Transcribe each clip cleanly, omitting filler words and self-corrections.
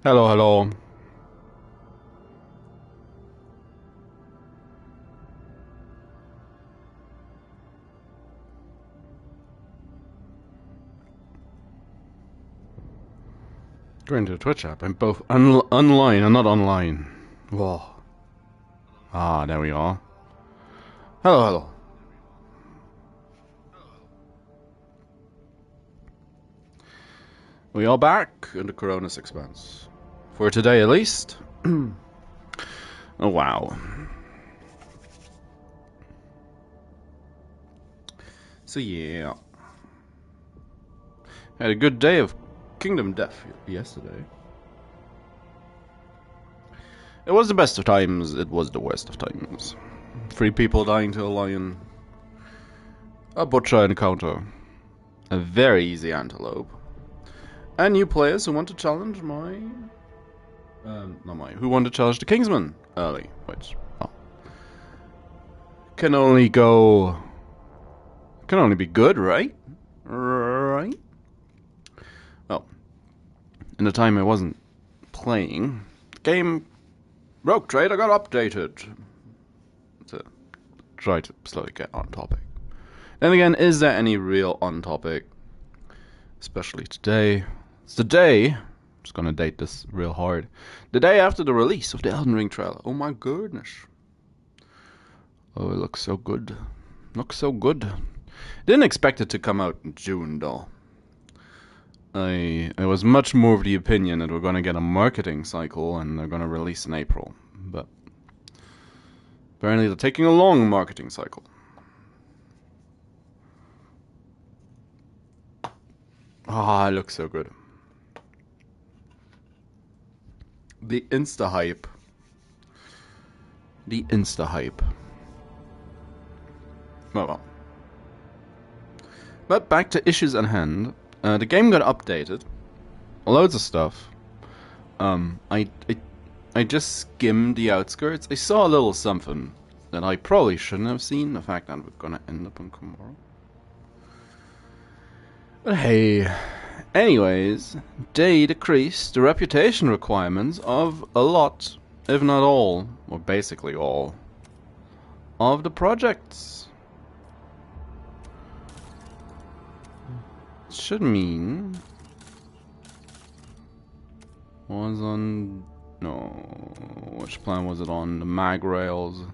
Hello, hello. Going to the Twitch app. I'm both online and not online. Whoa. Ah, there we are. Hello, hello. We are back in the Koronus expanse. For today at least. Oh, wow. So yeah. Had a good day of Kingdom Death yesterday. It was the best of times, it was the worst of times. 3 people dying to a lion. A butcher encounter. A very easy antelope. And new players who want to challenge who want to challenge the Kingsman early, which, can only be good, right? Right? Well, in the time I wasn't playing, the game Rogue Trader got updated to try to slowly get on topic. Then again, is there any real on topic? Especially today. It's the day, I'm just gonna date this real hard, the day after the release of the Elden Ring trailer. Oh my goodness. Oh, it looks so good. Looks so good. Didn't expect it to come out in June though. I was much more of the opinion that we're gonna get a marketing cycle and they're gonna release in April. But apparently they're taking a long marketing cycle. Ah, it looks so good. The insta-hype. The insta-hype. Well. But back to issues at hand. The game got updated. Loads of stuff. I just skimmed the outskirts. I saw a little something that I probably shouldn't have seen. The fact that we're gonna end up on Komoro. But hey, anyways, they decreased the reputation requirements of a lot, if not all, or basically all, of the projects. Should mean was on which plan was it on? The mag rails.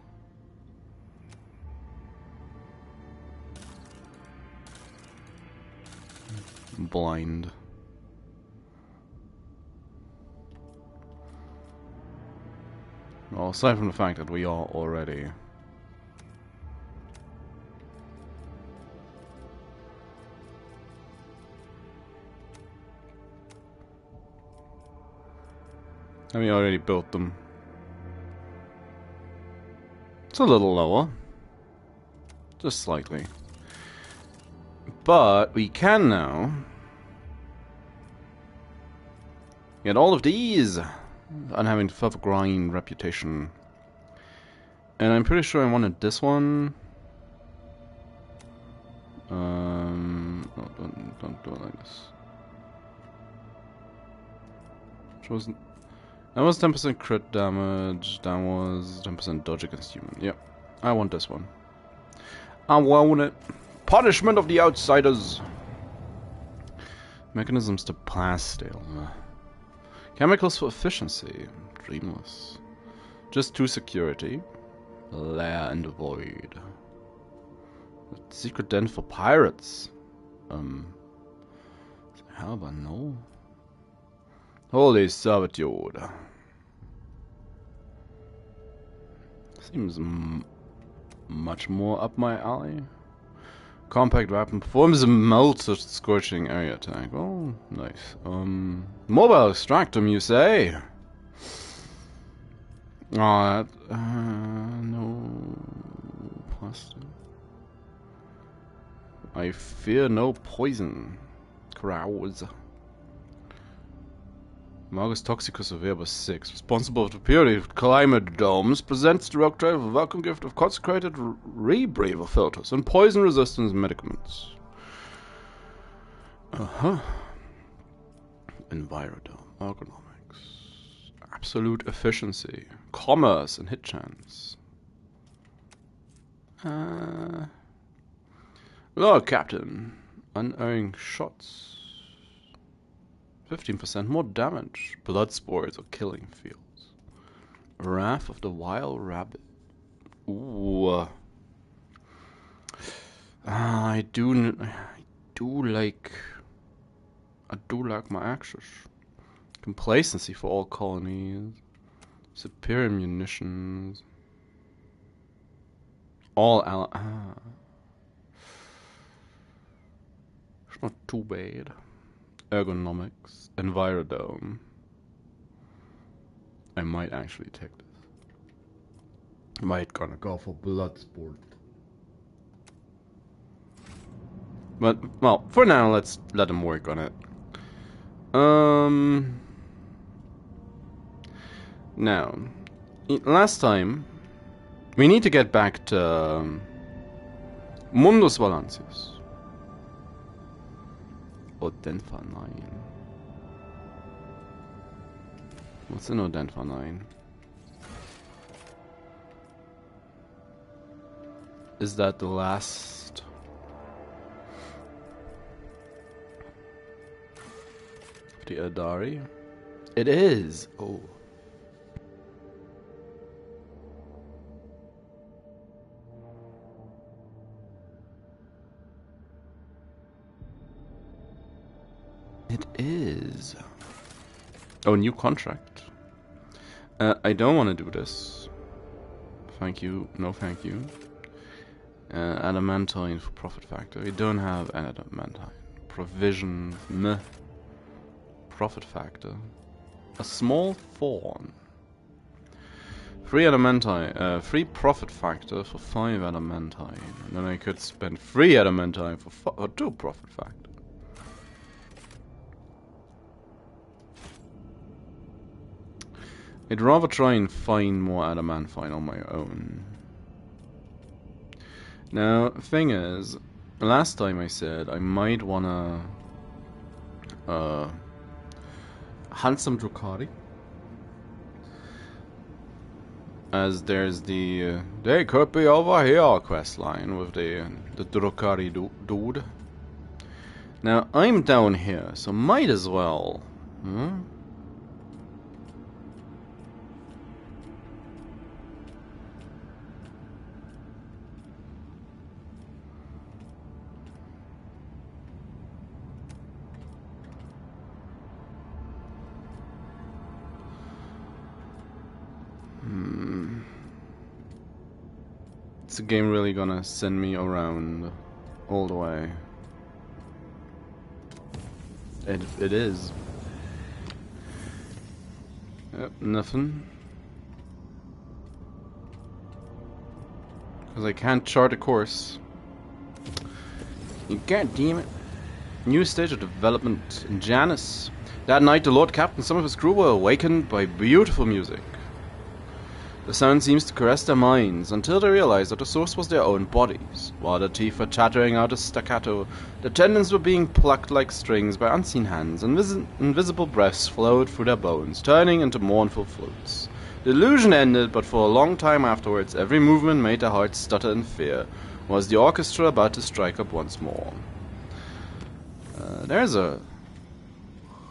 Blind. Well, aside from the fact that we are already already built them. It's a little lower. Just slightly. But we can now get all of these and having further grind reputation. And I'm pretty sure I wanted this one. No, don't do it like this. Which wasn't. That was 10% crit damage. That was 10% dodge against human. Yep, I want this one. I want it. Punishment of the outsiders. Mechanisms to plasteel. Chemicals for efficiency. Dreamless. Just 2 security. Lair and void. Secret den for pirates. Harbor, no. Holy servitude. Seems much more up my alley. Compact weapon performs a melted scorching area attack. Oh, nice. Mobile extractum, you say? Oh, no plastic. I fear no poison. Crows. Magus Toxicus of Verba 6, responsible for the purity of climate domes, presents the Rogue Trader with a welcome gift of consecrated rebreather filters and poison resistance medicaments. Envirodome, ergonomics. absolute efficiency, commerce, and hit chance. Lord Captain, unerring shots, 15% more damage, blood spores or killing fields, Wrath of the Wild Rabbit. Ooh. I do like my access. Complacency for all colonies, superior munitions, all it's not too bad. Ergonomics, Envirodome. I might actually take this. I might gonna go for Bloodsport. But, well, for now, let's let him work on it. Now, last time, we need to get back to Mundus Valancius. Odenfa 9. What's in Odenfa 9? Is that the last? The Adari? It is! Oh. It is. Oh, new contract. I don't want to do this. Thank you. No, thank you. Adamantine for profit factor. We don't have adamantine. Provision. Meh. Profit factor. A small fawn. 3 adamantine. 3 profit factor for 5 adamantine. And then I could spend 3 adamantine for 2 profit factor. I'd rather try and find more adamantine on my own. Now, thing is, last time I said I might wanna hunt some Drukhari, as there's the they could be over here quest line with the Drukhari dude. Now I'm down here, so might as well. Is the game really gonna send me around all the way? It is. Yep, nothing. Because I can't chart a course. God damn it. New stage of development in Janus. That night the Lord Captain and some of his crew were awakened by beautiful music. The sound seems to caress their minds until they realize that the source was their own bodies. While their teeth were chattering out a staccato, their tendons were being plucked like strings by unseen hands, and invisible breaths flowed through their bones, turning into mournful flutes. The illusion ended, but for a long time afterwards, every movement made their hearts stutter in fear. Was the orchestra about to strike up once more? There's a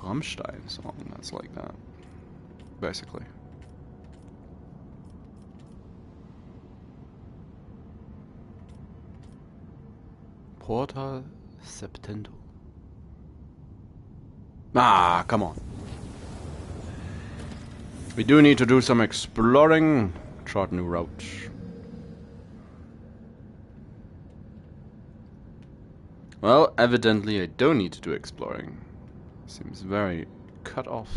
Rammstein song that's like that, basically. Porta Septento. Ah, come on. We do need to do some exploring. Chart new route. Well, evidently I don't need to do exploring. Seems very cut off.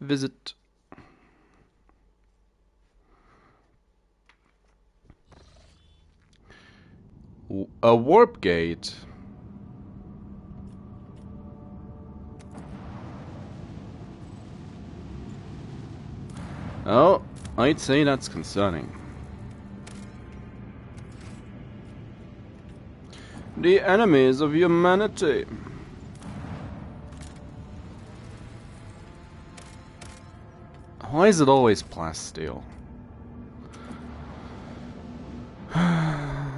Visit. A warp gate. Oh, I'd say that's concerning. The enemies of humanity. Why is it always plasteel?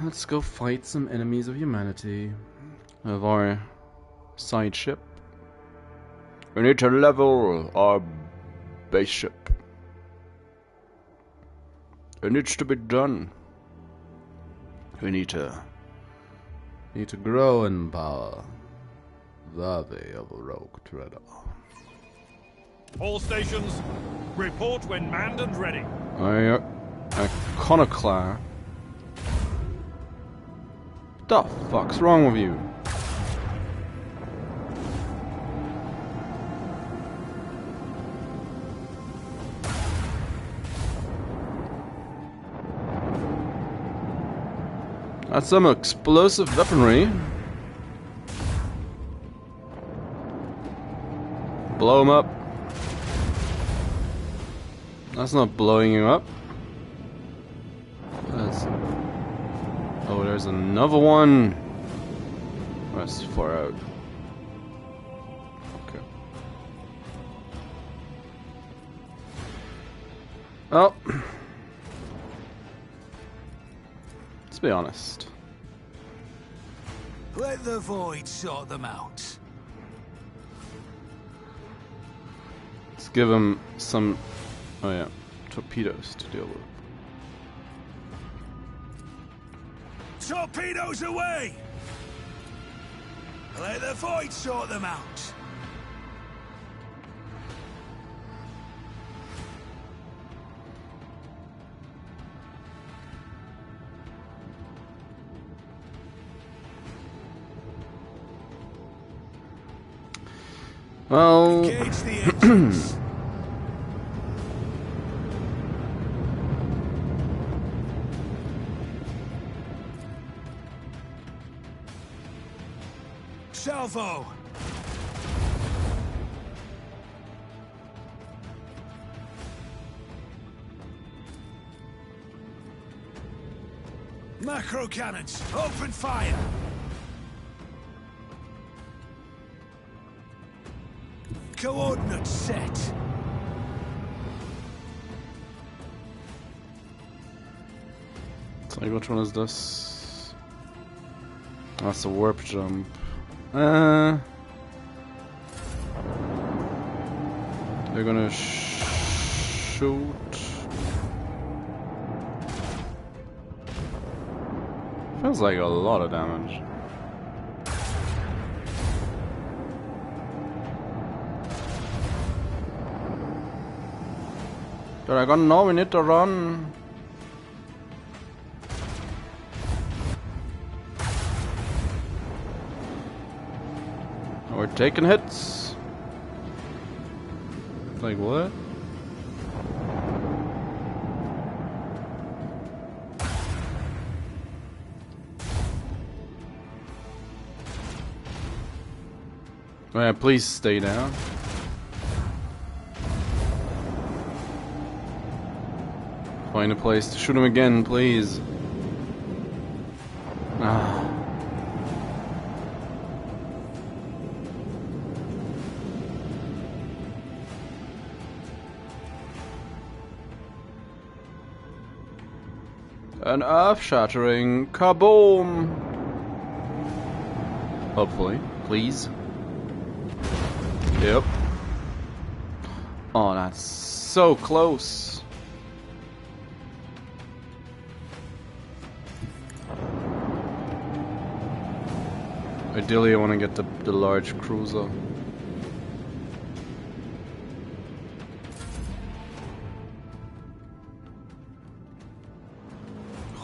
Let's go fight some enemies of humanity. Of our side ship. We need to level our base ship. It needs to be done. We need to grow in power. The way of a rogue trader. All stations, report when manned and ready. Iconoclast. The fuck's wrong with you? That's some explosive weaponry. Blow him up. That's not blowing you up. That's... Oh, there's another one. That's far out. Okay. Well, let's be honest. Let the void sort them out. Let's give him some, oh yeah, torpedoes to deal with. Torpedoes away! Let the void sort them out. Well, Engage the engines. Salvo. Macro cannons, open fire. Coordinates set. So which one is this? That's a warp jump. They're gonna shoot. Feels like a lot of damage. Dragon, no, we need to run. We're taking hits. Like what? Oh yeah, please stay down. Find a place to shoot him again, please. Ah. An earth-shattering kaboom! Hopefully, please. Yep. Oh, that's so close. Ideally, I want to get the large cruiser.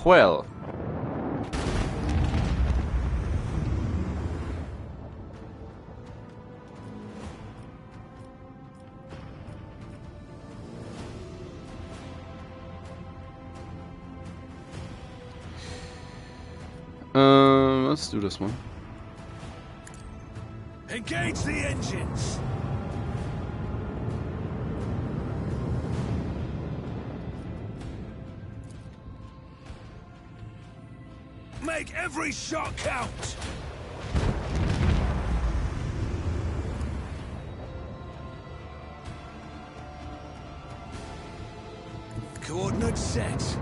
Well. Let's do this one. Engage the engines. Make every shot count. Coordinates set.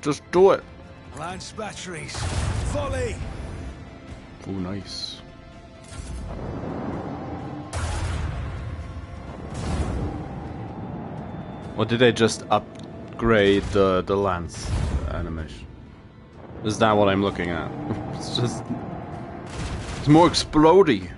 Just do it. Lance batteries. Volley. Oh, nice. Or did they just upgrade the lance animation? Is that what I'm looking at? It's just... It's more explodey.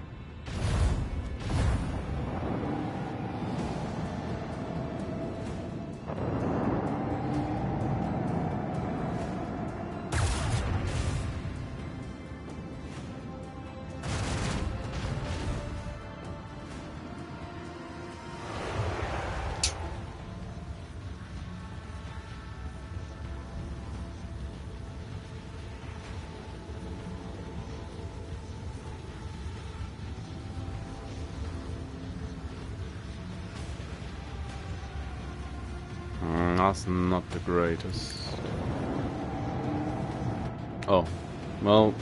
That's not the greatest. Oh, well,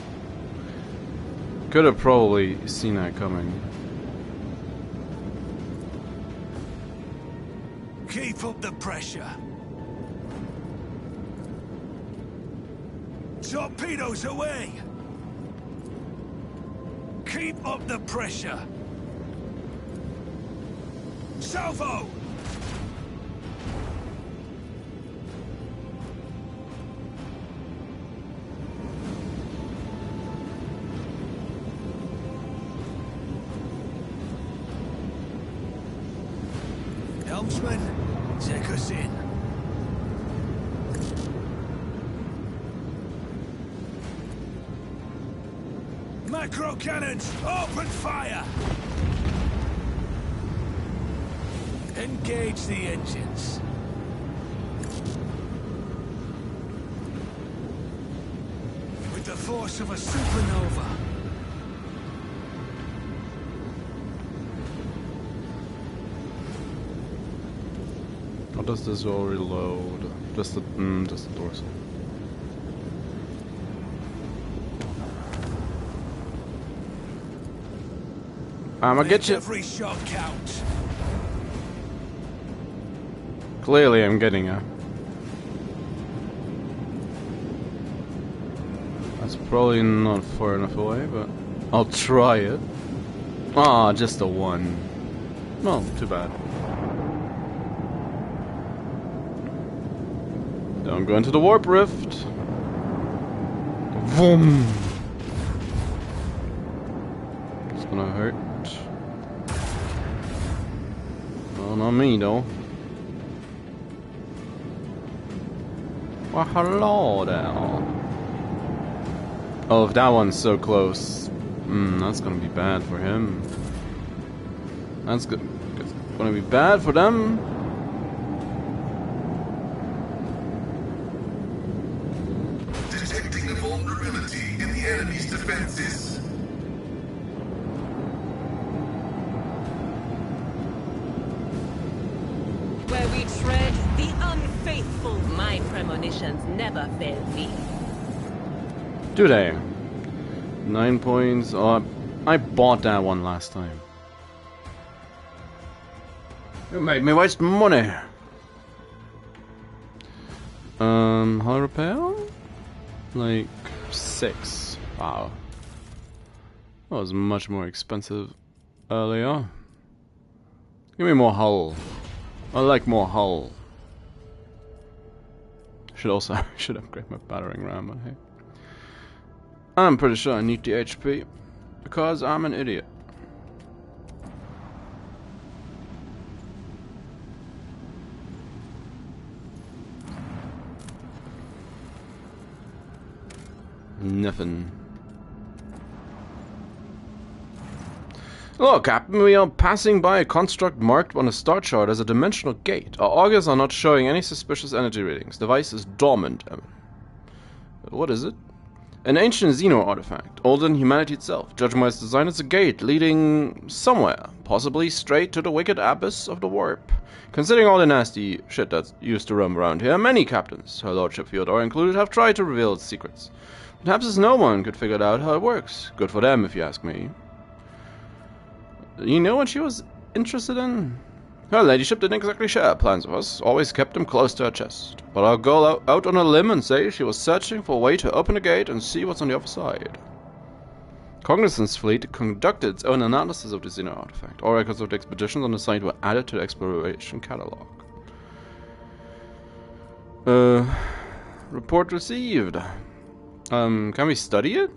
could have probably seen that coming. Keep up the pressure. Torpedoes away. Keep up the pressure. Salvo. Helmsman, take us in. Macro cannons, open fire! Engage the engines. With the force of a supernova. How does this all reload? Just the dorsal. I'ma get you. Every shot count. Clearly, I'm getting her. That's probably not far enough away, but I'll try it. Ah, just a one. Well, too bad. Don't go into the warp rift. Vroom. It's gonna hurt. Well, not me though. Well, hello there. Oh, if that one's so close, that's gonna be bad for him. That's good. It's gonna be bad for them. Detecting a vulnerability in the enemy's defenses. Where we tread, the unfaithful. My premonitions never fail me. Do they? 9 points. Oh, I bought that one last time. You made me waste money. Hull repair? Like 6. Wow. That was much more expensive earlier. Give me more hull. I like more hull. Should upgrade my battering ram, but hey. I'm pretty sure I need the HP because I'm an idiot. Nothing. Hello, Captain. We are passing by a construct marked on a star chart as a dimensional gate. Our augurs are not showing any suspicious energy readings. Device is dormant. What is it? An ancient Xeno artifact, older than humanity itself. Judging by its design, it's a gate leading somewhere, possibly straight to the wicked abyss of the warp. Considering all the nasty shit that used to roam around here, many captains, Her Lordship Fyodor included, have tried to reveal its secrets. Perhaps as no one could figure out how it works. Good for them, if you ask me. You know what she was interested in? Her ladyship didn't exactly share plans with us, always kept them close to her chest. But I'll go out on a limb and say she was searching for a way to open the gate and see what's on the other side. Cognizant's fleet conducted its own analysis of the Xeno artifact. All records of the expeditions on the site were added to the exploration catalog. Report received. Can we study it?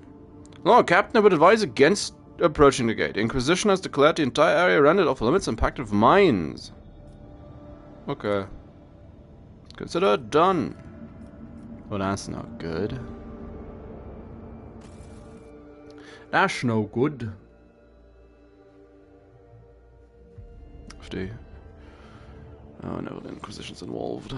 Lord Captain, I would advise against approaching the gate. Inquisition has declared the entire area rendered off limits and packed with mines. Okay. Consider it done. Well, that's not good. That's no good. Oh no, the Inquisition's involved.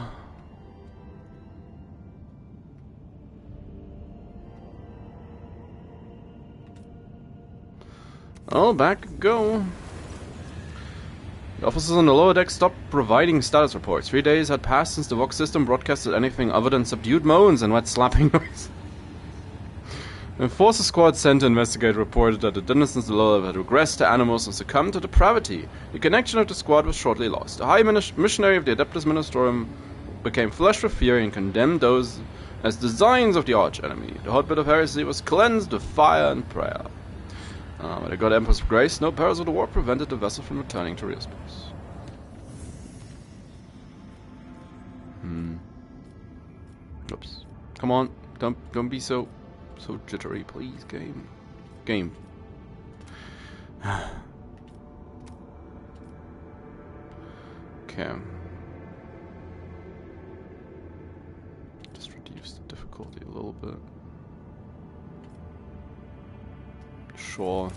Oh, back we go. The officers on the lower deck stopped providing status reports. 3 days had passed since the Vox system broadcasted anything other than subdued moans and wet slapping noise. The Forces Squad sent to investigate reported that the denizens below had regressed to animals and succumbed to depravity. The connection of the squad was shortly lost. The High Missionary of the Adeptus Ministorum became flushed with fury and condemned those as designs of the arch-enemy. The hotbed of heresy was cleansed with fire and prayer. By the God Empress of Grace, no perils of the war prevented the vessel from returning to real space. Oops. Come on, don't be so jittery, please, game. Okay. Just reduce the difficulty a little bit. Sure.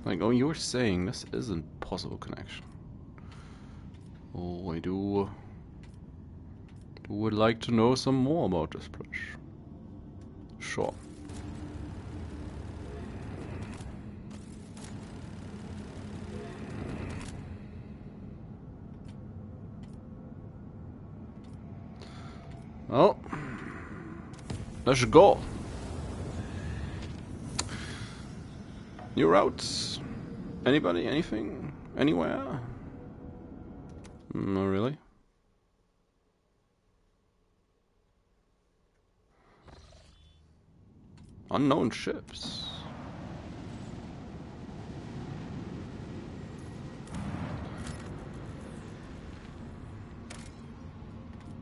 Like, oh, you were saying this isn't possible connection. Oh, I would like to know some more about this place. Sure. Well, let's go. New routes? Anybody? Anything? Anywhere? Not really. Unknown ships.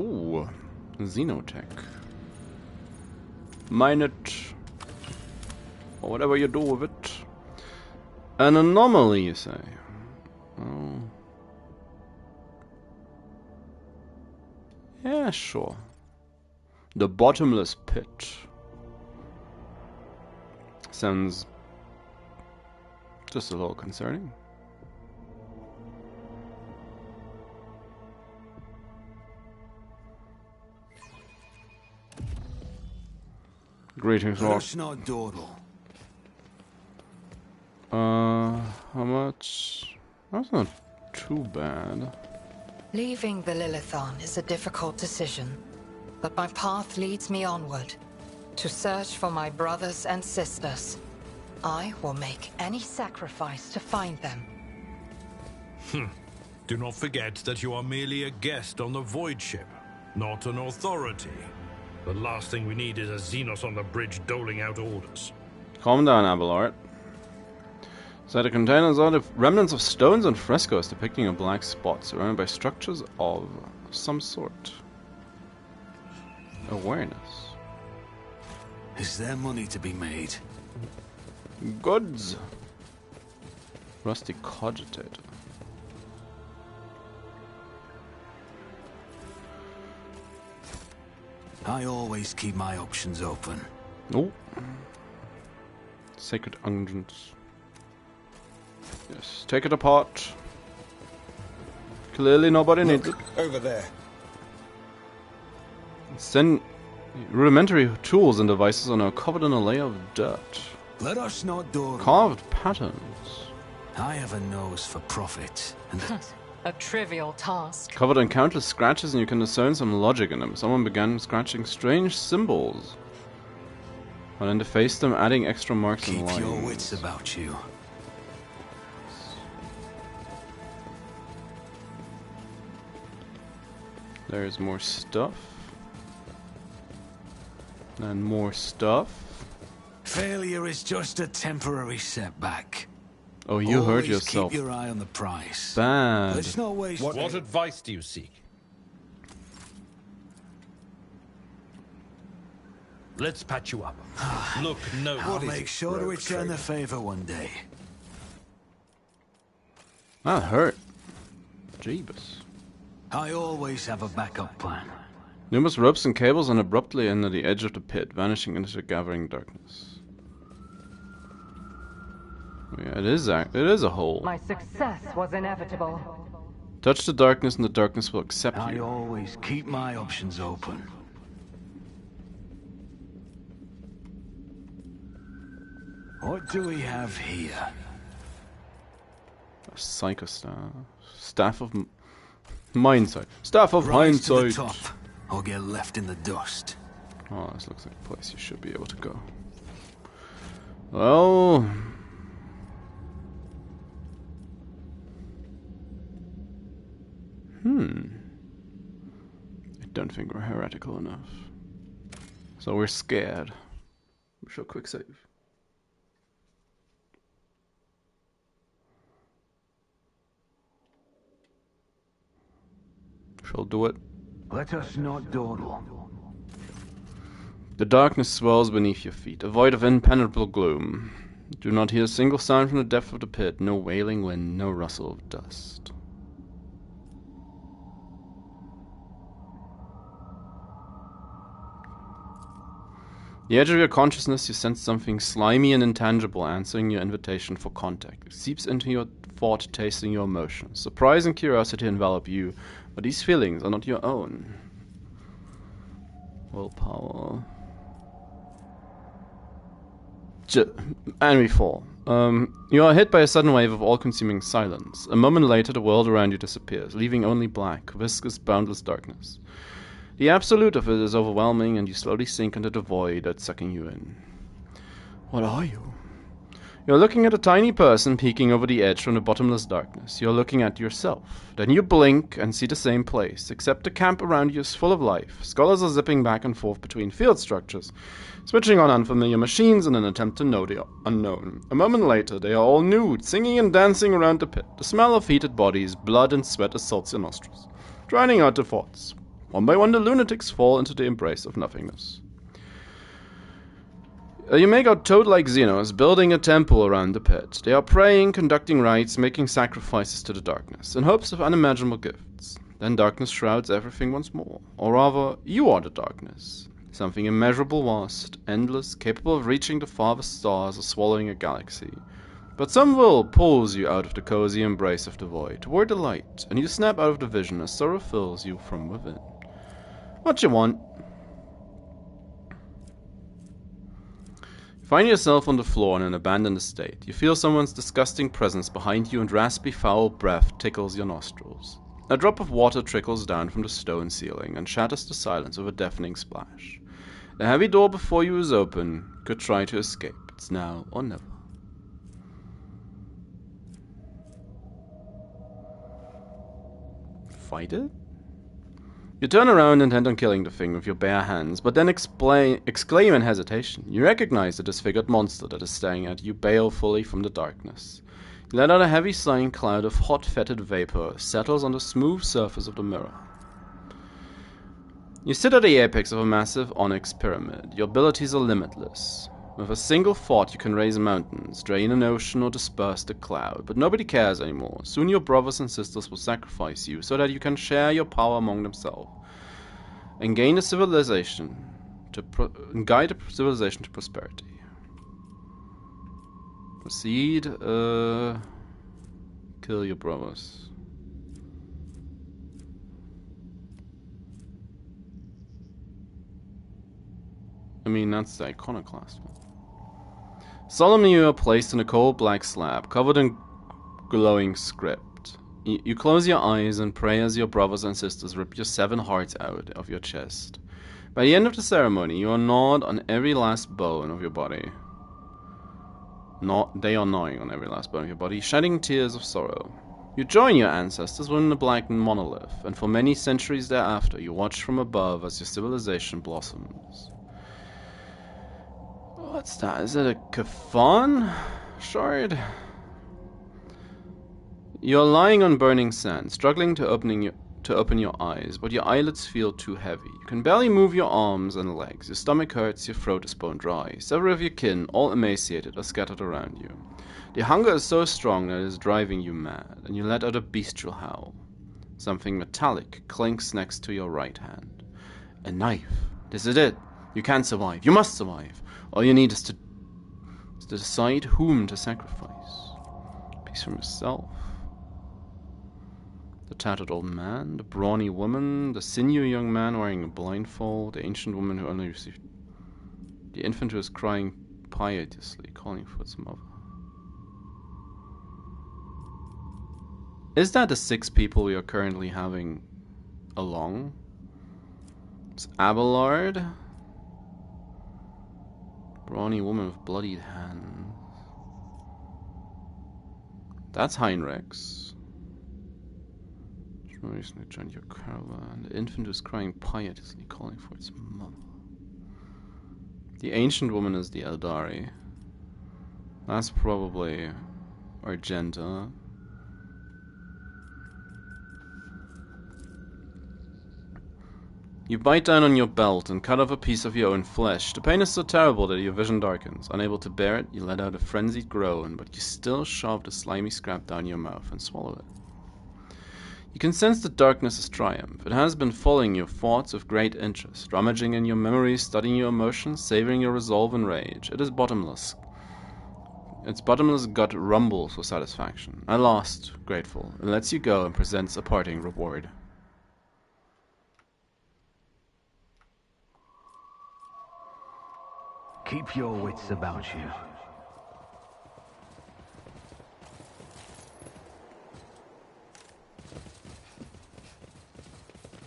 Ooh. Xenotech. Mine it. Or whatever you do with it. An anomaly, you say? Oh. Yeah, sure. The bottomless pit. Sounds just a little concerning. Greetings, Lord. How much? That's not too bad. Leaving the Lilithon is a difficult decision, but my path leads me onward, to search for my brothers and sisters. I will make any sacrifice to find them. Do not forget that you are merely a guest on the Void Ship, not an authority. The last thing we need is a Xenos on the bridge doling out orders. Calm down, Abelard. Inside the containers are the remnants of stones and frescoes depicting a black spot surrounded by structures of some sort. Awareness. Is there money to be made? Goods. Rusty cogitator. I always keep my options open. Oh. Sacred unguents. Yes, take it apart. Clearly nobody needs it. Over there. Send rudimentary tools and devices are now covered in a layer of dirt. Let us not do. Carved patterns. I have a nose for profit. And A trivial task. Covered in countless scratches, and you can discern some logic in them. Someone began scratching strange symbols And then deface them, adding extra marks and Keep lines. your wits about you. There's more stuff. And more stuff. Failure is just a temporary setback. Oh, you hurt Always yourself. Keep your eye on the prize. Bad. Let's not waste. What advice do you seek? Let's patch you up. Look, no. I'll make sure to return the favor one day. That hurt. Jeebus. I always have a backup plan. Numerous ropes and cables and abruptly end at the edge of the pit, vanishing into the gathering darkness. Yeah, it is a hole. My success was inevitable. Touch the darkness and the darkness will accept I you. always keep my options open. What do we have here? A psycho staff. Staff of mindsight. Staff of Rise to the hindsight. top, or get left in the dust. Oh, this looks like a place you should be able to go. Well... I don't think we're heretical enough. So we're scared. We shall quick save. Shall do it. Let us not dawdle. The darkness swells beneath your feet, a void of impenetrable gloom. Do not hear a single sound from the depth of the pit, no wailing wind, no rustle of dust. The edge of your consciousness, you sense something slimy and intangible answering your invitation for contact. It seeps into your thought, tasting your emotions. Surprise and curiosity envelop you, but these feelings are not your own. Willpower. And we fall. You are hit by a sudden wave of all-consuming silence. A moment later, the world around you disappears, leaving only black, viscous, boundless darkness. The absolute of it is overwhelming, and you slowly sink into the void that's sucking you in. What are you? You're looking at a tiny person peeking over the edge from the bottomless darkness. You're looking at yourself. Then you blink and see the same place, except the camp around you is full of life. Scholars are zipping back and forth between field structures, switching on unfamiliar machines in an attempt to know the unknown. A moment later, they are all nude, singing and dancing around the pit. The smell of heated bodies, blood and sweat assaults your nostrils, drowning out the thoughts. One by one, the lunatics fall into the embrace of nothingness. You make out toad-like Xenos building a temple around the pit. They are praying, conducting rites, making sacrifices to the darkness, in hopes of unimaginable gifts. Then darkness shrouds everything once more. Or rather, you are the darkness. Something immeasurable vast, endless, capable of reaching the farthest stars or swallowing a galaxy. But some will pulls you out of the cozy embrace of the void, toward the light, and you snap out of the vision as sorrow fills you from within. What you want? You find yourself on the floor in an abandoned estate. You feel someone's disgusting presence behind you, and raspy, foul breath tickles your nostrils. A drop of water trickles down from the stone ceiling and shatters the silence with a deafening splash. The heavy door before you is open. Could try to escape. It's now or never. Fight it? You turn around intent on killing the thing with your bare hands, but then exclaim in hesitation. You recognize the disfigured monster that is staring at you balefully from the darkness. You let out a heavy sighing cloud of hot, fetid vapor settles on the smooth surface of the mirror. You sit at the apex of a massive onyx pyramid. Your abilities are limitless. With a single thought you can raise mountains, drain an ocean, or disperse the cloud, but nobody cares anymore. Soon your brothers and sisters will sacrifice you so that you can share your power among themselves and gain a civilization guide a civilization to prosperity. Proceed, kill your brothers. I mean, that's the iconoclast one. Solemnly you are placed in a cold black slab, covered in glowing script. You close your eyes and pray as your brothers and sisters rip your 7 hearts out of your chest. By the end of the ceremony, you are gnawed on every last bone of your body. They are gnawing on every last bone of your body, shedding tears of sorrow. You join your ancestors within the black monolith, and for many centuries thereafter, you watch from above as your civilization blossoms. What's that? Is it a Kafan shard? You're lying on burning sand, struggling to open your eyes, but your eyelids feel too heavy. You can barely move your arms and legs. Your stomach hurts, your throat is bone dry. Several of your kin, all emaciated, are scattered around you. The hunger is so strong that it is driving you mad, and you let out a bestial howl. Something metallic clinks next to your right hand. A knife. This is it. You can't survive. You must survive. All you need is to decide whom to sacrifice. A piece from yourself. The tattered old man, the brawny woman, the sinewy young man wearing a blindfold, the ancient woman who only received... The infant who is crying piteously, calling for its mother. Is that the 6 people we are currently having along? It's Abelard. Brawny woman with bloodied hands. That's Heinrichs. Recently joined your caravan. The infant is crying piteously, calling for its mother. The ancient woman is the Eldari. That's probably Argenta. You bite down on your belt and cut off a piece of your own flesh. The pain is so terrible that your vision darkens. Unable to bear it, you let out a frenzied groan, but you still shove the slimy scrap down your mouth and swallow it. You can sense the darkness's triumph. It has been following your thoughts with great interest, rummaging in your memories, studying your emotions, savoring your resolve and rage. It is bottomless. Its bottomless gut rumbles with satisfaction. At last, grateful, it lets you go and presents a parting reward. Keep your wits about you.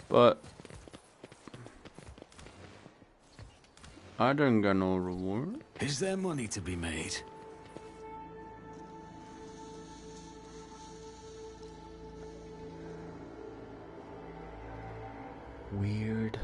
But I don't get no reward. Is there money to be made? Weird.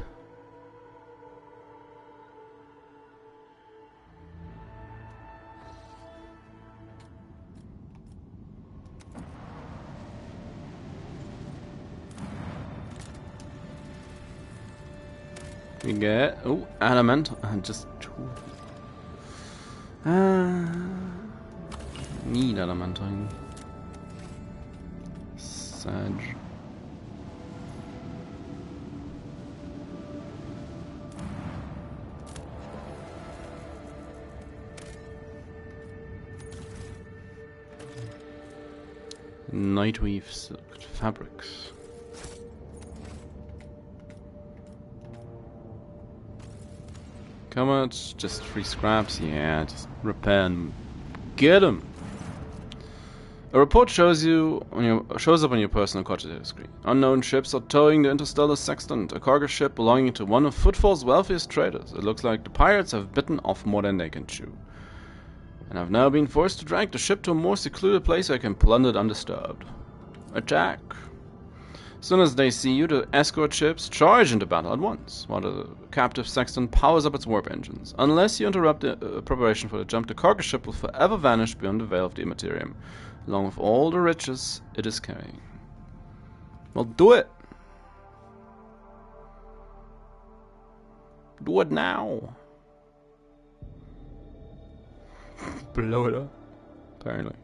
We get adamant and just need adamantine. Sag. Nightweave silk fabrics. How much? Just 3 scraps? Yeah, just repair and get them. A report shows up on your personal quantitative screen. Unknown ships are towing the Interstellar Sextant, a cargo ship belonging to one of Footfall's wealthiest traders. It looks like the pirates have bitten off more than they can chew, and have now been forced to drag the ship to a more secluded place where they can plunder it undisturbed. Attack! As soon as they see you, the escort ships charge into battle at once, while the captive Sextant powers up its warp engines. Unless you interrupt the preparation for the jump, the cargo ship will forever vanish beyond the veil of the Immaterium, along with all the riches it is carrying. Well, do it! Do it now! Blow it up, apparently.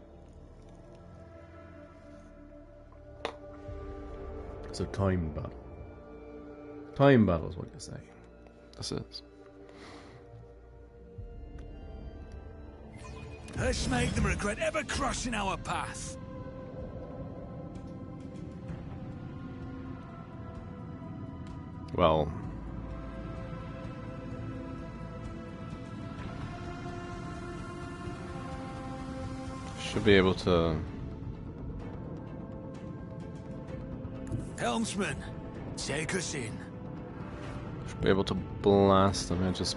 It's a time battle. Time battle is what you say. This is. Let's make them regret ever crossing our path. Well, should be able to. Helmsman, take us in. Should be able to blast them, just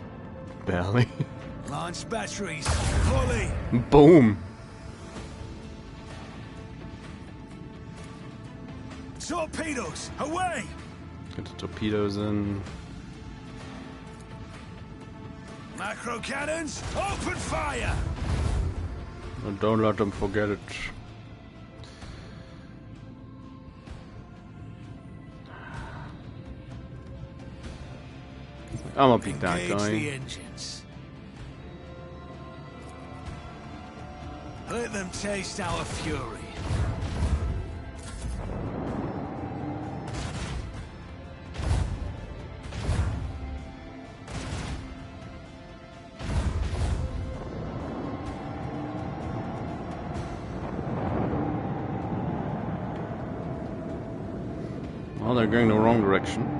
barely. Launch batteries, fully. Boom! Torpedoes, away! Get the torpedoes in. Macro cannons, open fire! And don't let them forget it. I'm gonna beat that Engage guy. the engines. Let them taste our fury. Well, they're going the wrong direction.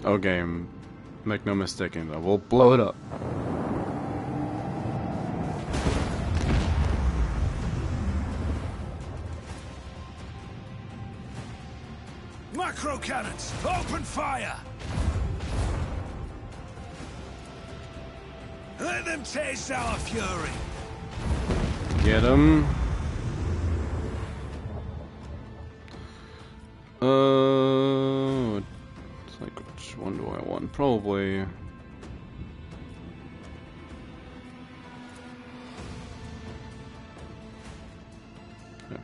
Okay, make no mistake in that. We'll blow it up. Macro cannons, open fire! Let them taste our fury. Get him. It's like, which one do I want? Probably. Yeah,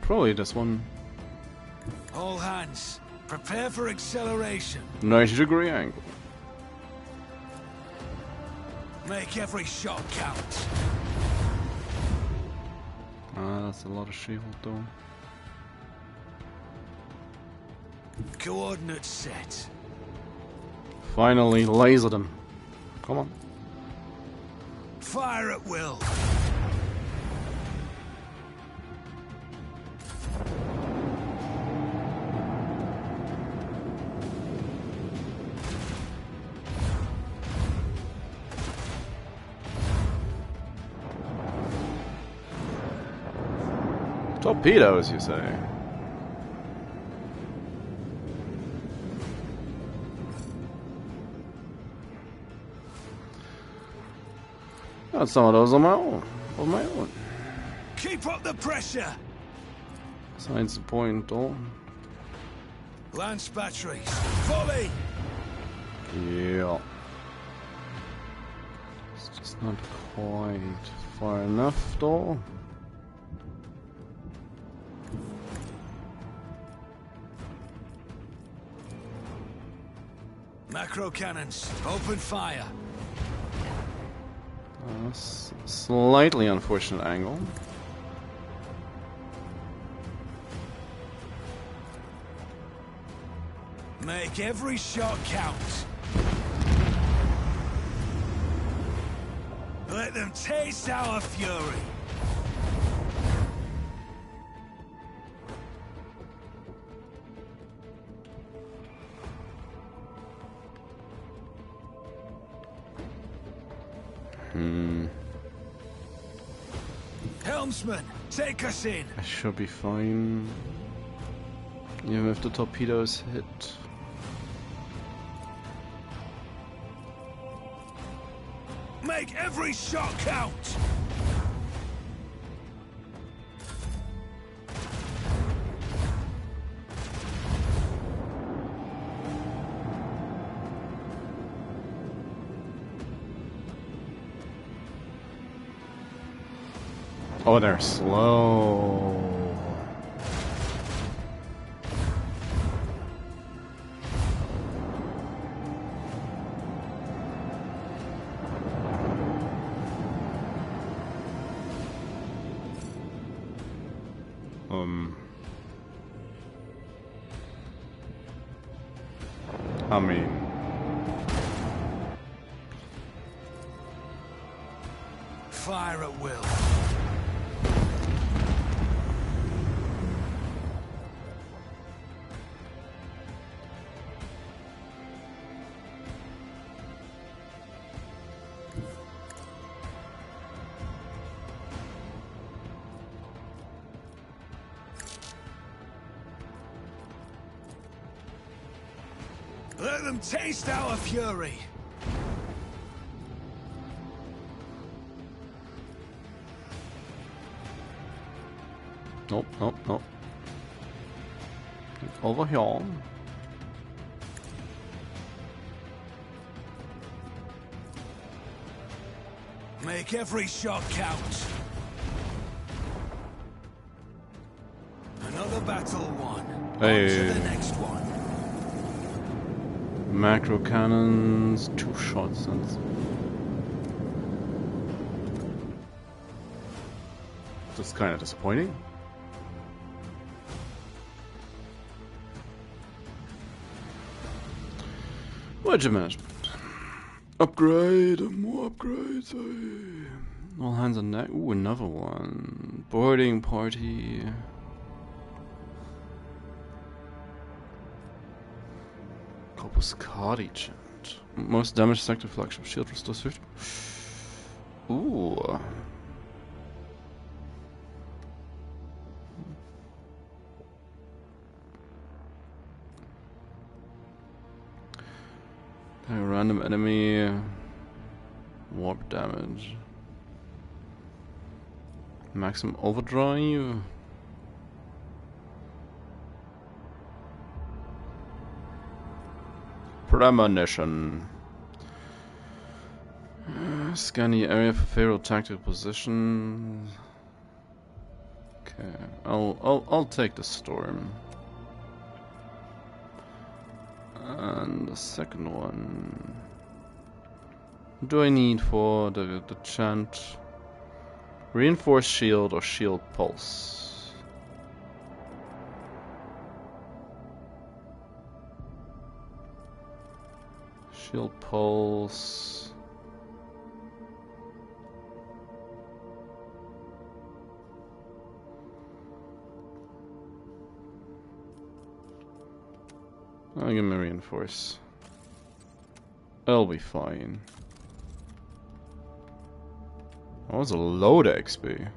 probably this one. All hands, prepare for acceleration. 90-degree angle. Make every shot count. That's a lot of shield though. Coordinates set. Finally, laser them. Come on. Fire at will. Torpedoes, you say? Got some of those on my own. Keep up the pressure. Besides the point, though. Lance batteries, fully. Yeah. It's just not quite far enough, though. Macro cannons, open fire. Slightly unfortunate angle. Make every shot count. Let them taste our fury. Helmsman, take us in. I should be fine. Even if the torpedoes hit. Make every shot count. Oh, they're slow. I mean... Fire at will. Let them taste our fury. Nope, nope, nope. Over here. Make every shot count. Another battle won. Hey. On to the next one. Macro cannons, 2 shots. That's kind of disappointing. Wedge management. Upgrade, more upgrades. All hands on deck. Ooh, another one. Boarding party. Corpus Cardi chant. Most damage sector flagship shield restores 50. Ooh. A random enemy. Warp damage. Maximum overdrive. Premonition. Scan the area for favorable tactical position. Okay, I'll take the storm. And the second one. What do I need for the chant? Reinforced shield or shield pulse? Shield pulse. I'll give me reinforce. I'll be fine. That was a load of XP.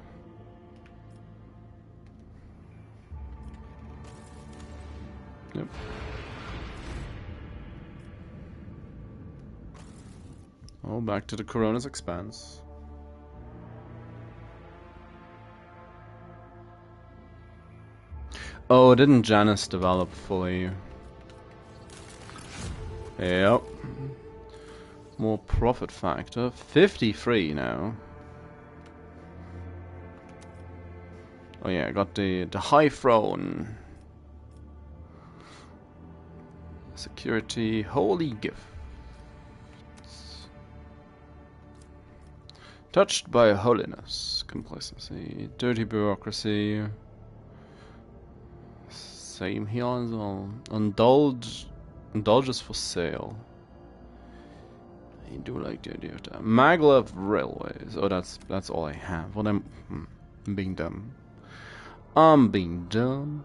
Yep. Oh, back to the Koronus expanse. Oh, didn't Janus develop fully? Yep. More profit factor. 53 now. Oh yeah, I got the high throne. Security, holy gifts. Touched by holiness, complacency, dirty bureaucracy. Same here as well. Indulges for sale. I do like the idea of that. Maglev Railways. Oh, that's all I have. What I'm being dumb. I'm being dumb.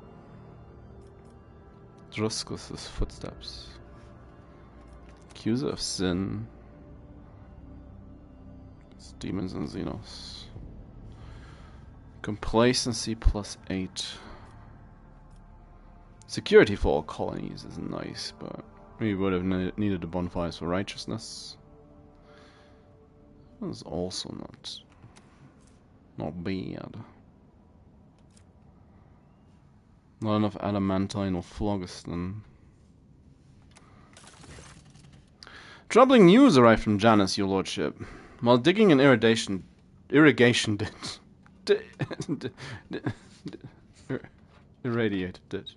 Druskus' footsteps. Accuser of sin. It's demons and Xenos. Complacency +8. Security for all colonies is nice, but we would have needed the bonfires for righteousness. That's also not bad. Not enough adamantine or phlogiston. Troubling news arrived from Janus, your lordship. While digging an irrigation irradiated ditch,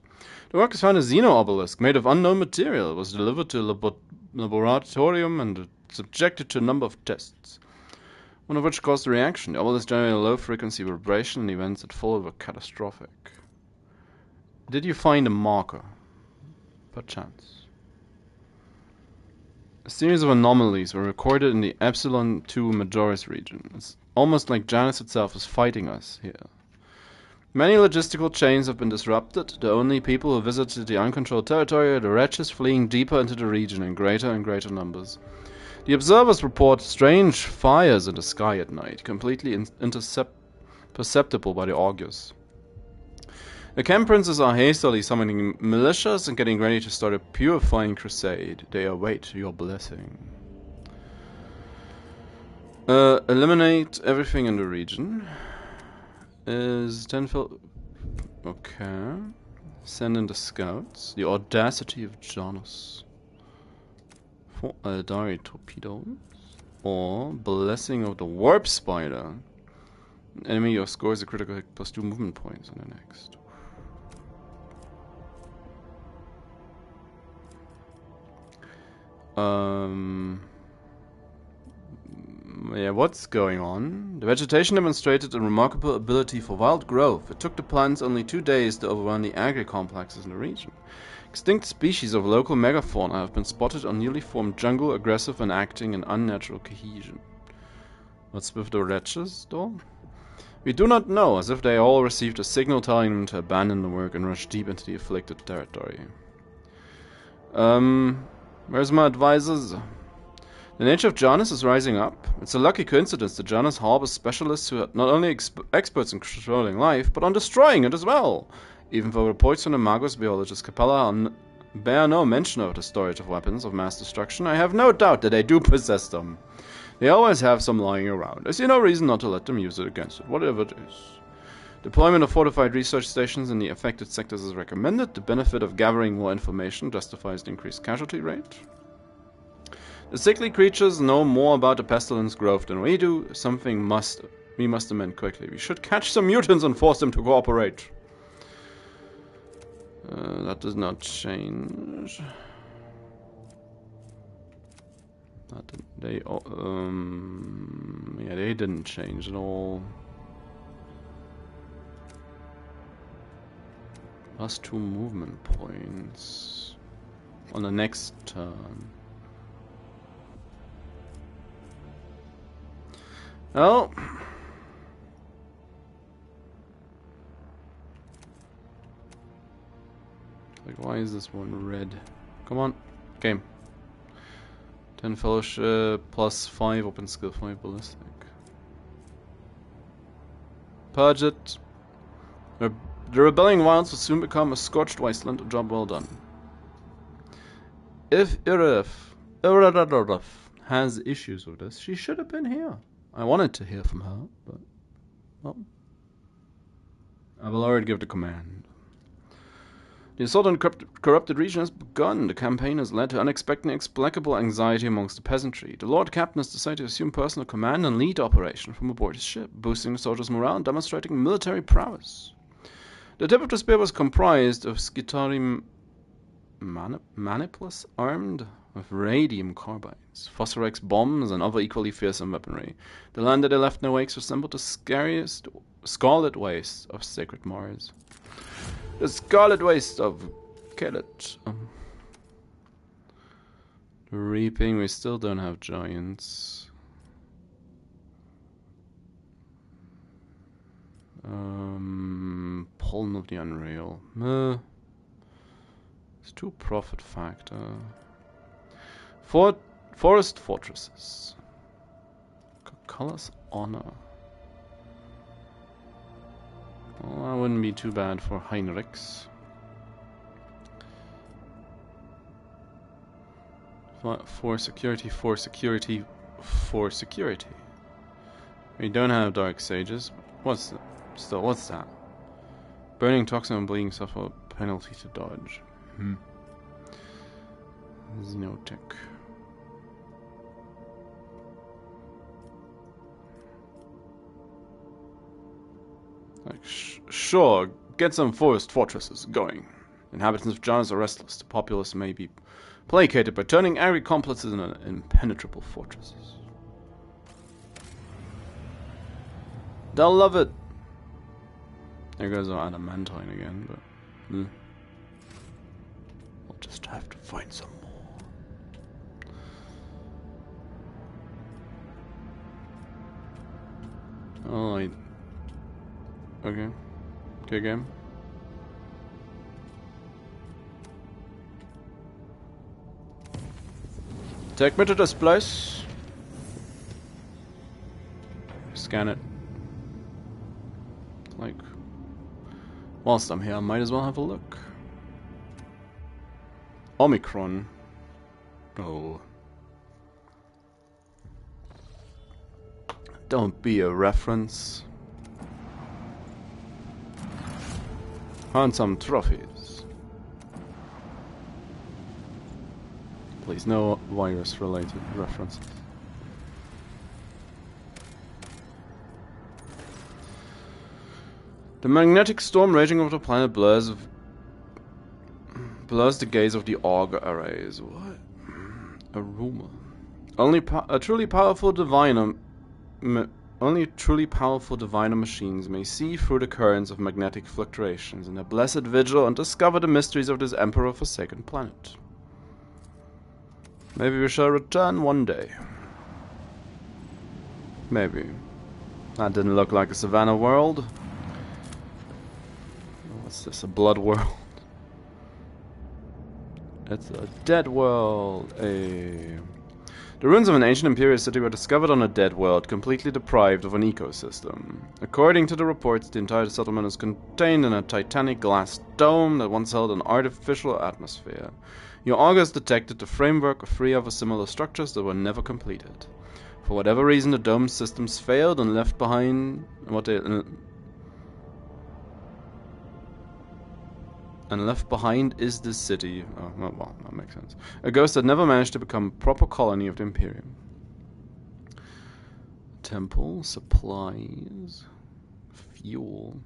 the workers found a xeno obelisk made of unknown material. It was delivered to a laboratorium and subjected to a number of tests, one of which caused a reaction. The obelisk generated a low-frequency vibration, and events that followed were catastrophic. Did you find a marker? Perchance. A series of anomalies were recorded in the Epsilon 2 Majoris region. It's almost like Janus itself is fighting us here. Many logistical chains have been disrupted. The only people who visited the uncontrolled territory are the wretches fleeing deeper into the region in greater and greater numbers. The observers report strange fires in the sky at night, completely imperceptible by the augurs. The camp princes are hastily summoning militias and getting ready to start a purifying crusade. They await your blessing. Eliminate everything in the region. Is 10 okay. Send in the scouts. The audacity of Janus. 4 Eldari torpedoes. Or blessing of the warp spider. An enemy scores a critical hit plus 2 movement points on the next. Yeah, what's going on? The vegetation demonstrated a remarkable ability for wild growth. It took the plants only 2 days to overrun the agri-complexes in the region. Extinct species of local megafauna have been spotted on newly formed jungle, aggressive and acting in unnatural cohesion. What's with the wretches, though? We do not know, as if they all received a signal telling them to abandon the work and rush deep into the afflicted territory. Where's my advisors? The nature of Janus is rising up. It's a lucky coincidence that Janus harbors specialists who are not only experts in controlling life, but on destroying it as well. Even though reports from the Magos biologist Capella bear no mention of the storage of weapons of mass destruction, I have no doubt that they do possess them. They always have some lying around. I see no reason not to let them use it against it, whatever it is. Deployment of fortified research stations in the affected sectors is recommended. The benefit of gathering more information justifies the increased casualty rate. The sickly creatures know more about the pestilence growth than we do. We must amend quickly. We should catch some mutants and force them to cooperate. That does not change. They didn't change at all. Plus 2 movement points on the next turn. Oh. Like, why is this one red? Come on, game. 10 fellowship plus 5 open skill, 5 ballistic. Purge it. The rebelling wilds will soon become a scorched wasteland. A job well done. If Irith has issues with this, she should have been here. I wanted to hear from her, but well, Abelard gave the command. The assault on the corrupted region has begun. The campaign has led to unexpected and inexplicable anxiety amongst the peasantry. The Lord Captain has decided to assume personal command and lead the operation from aboard his ship, boosting the soldiers' morale and demonstrating military prowess. The tip of the spear was comprised of Skitari Manipulus armed with radium carbines, phosphorex bombs, and other equally fearsome weaponry. The land that they left in their wakes resembled the scariest scarlet waste of sacred Mars. The scarlet waste of Kelet. The reaping, we still don't have giants. Pollen of the Unreal. It's 2 profit factor. Forest fortresses. Color's honor. Well, that wouldn't be too bad for Heinrichs. For security, for security, for security. We don't have Dark Sages. What's that? Still, what's that? Burning toxin and bleeding suffer penalty to dodge. Xenotech. Like, sure, get some forest fortresses going. Inhabitants of Janus are restless. The populace may be placated by turning agri complexes into impenetrable fortresses. They'll love it. There goes our adamantine again, but we'll just have to find some more. Okay. Okay, game. Take me to this place. Scan it. Like, whilst I'm here, I might as well have a look. Omicron. Oh. Don't be a reference. Hunt some trophies. Please, no virus-related references. The magnetic storm raging over the planet blurs the gaze of the auger arrays. What? A rumor. Only truly powerful diviner machines may see through the currents of magnetic fluctuations in their blessed vigil and discover the mysteries of this emperor-forsaken planet. Maybe we shall return one day. Maybe. That didn't look like a savannah world. What's this? A blood world? It's a dead world. The ruins of an ancient imperial city were discovered on a dead world, completely deprived of an ecosystem. According to the reports, the entire settlement is contained in a titanic glass dome that once held an artificial atmosphere. Your augurs detected the framework of 3 other similar structures that were never completed. For whatever reason, the dome systems failed and left behind is this city. Oh, well, that makes sense. A ghost that never managed to become a proper colony of the Imperium. Temple, supplies, fuel.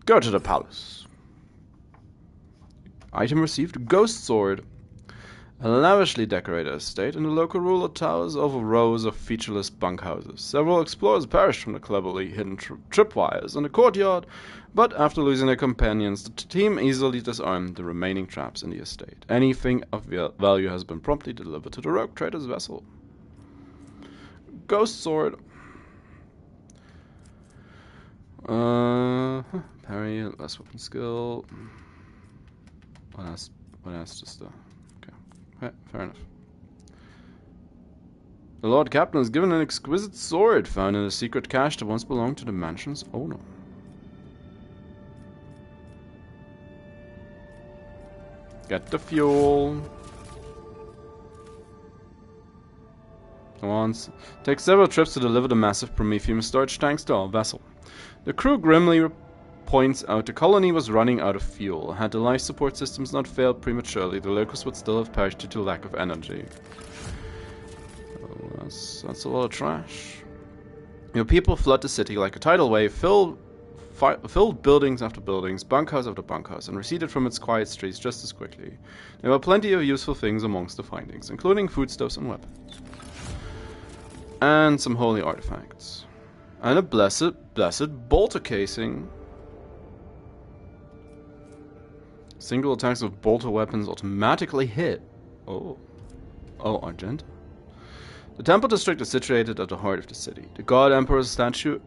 Go to the palace. Item received, ghost sword. A lavishly decorated estate, and the local ruler towers over rows of featureless bunkhouses. Several explorers perished from the cleverly hidden tripwires in the courtyard, but after losing their companions, the team easily disarmed the remaining traps in the estate. Anything of value has been promptly delivered to the rogue trader's vessel. Ghost sword. Parry, less weapon skill. Well, that's just okay, fair enough. The Lord Captain is given an exquisite sword found in a secret cache that once belonged to the mansion's owner. Get the fuel. Take several trips to deliver the massive Prometheum storage tanks to our vessel. The crew grimly points out the colony was running out of fuel. Had the life support systems not failed prematurely, the locals would still have perished due to lack of energy. Oh, that's a lot of trash. Your people flood the city like a tidal wave, filled buildings after buildings, bunkhouse after bunkhouse, and receded from its quiet streets just as quickly. There were plenty of useful things amongst the findings, including foodstuffs and weapons. And some holy artifacts. And a blessed bolter casing. Single attacks of bolter weapons automatically hit. Oh, Argent. The temple district is situated at the heart of the city. The God Emperor's statue,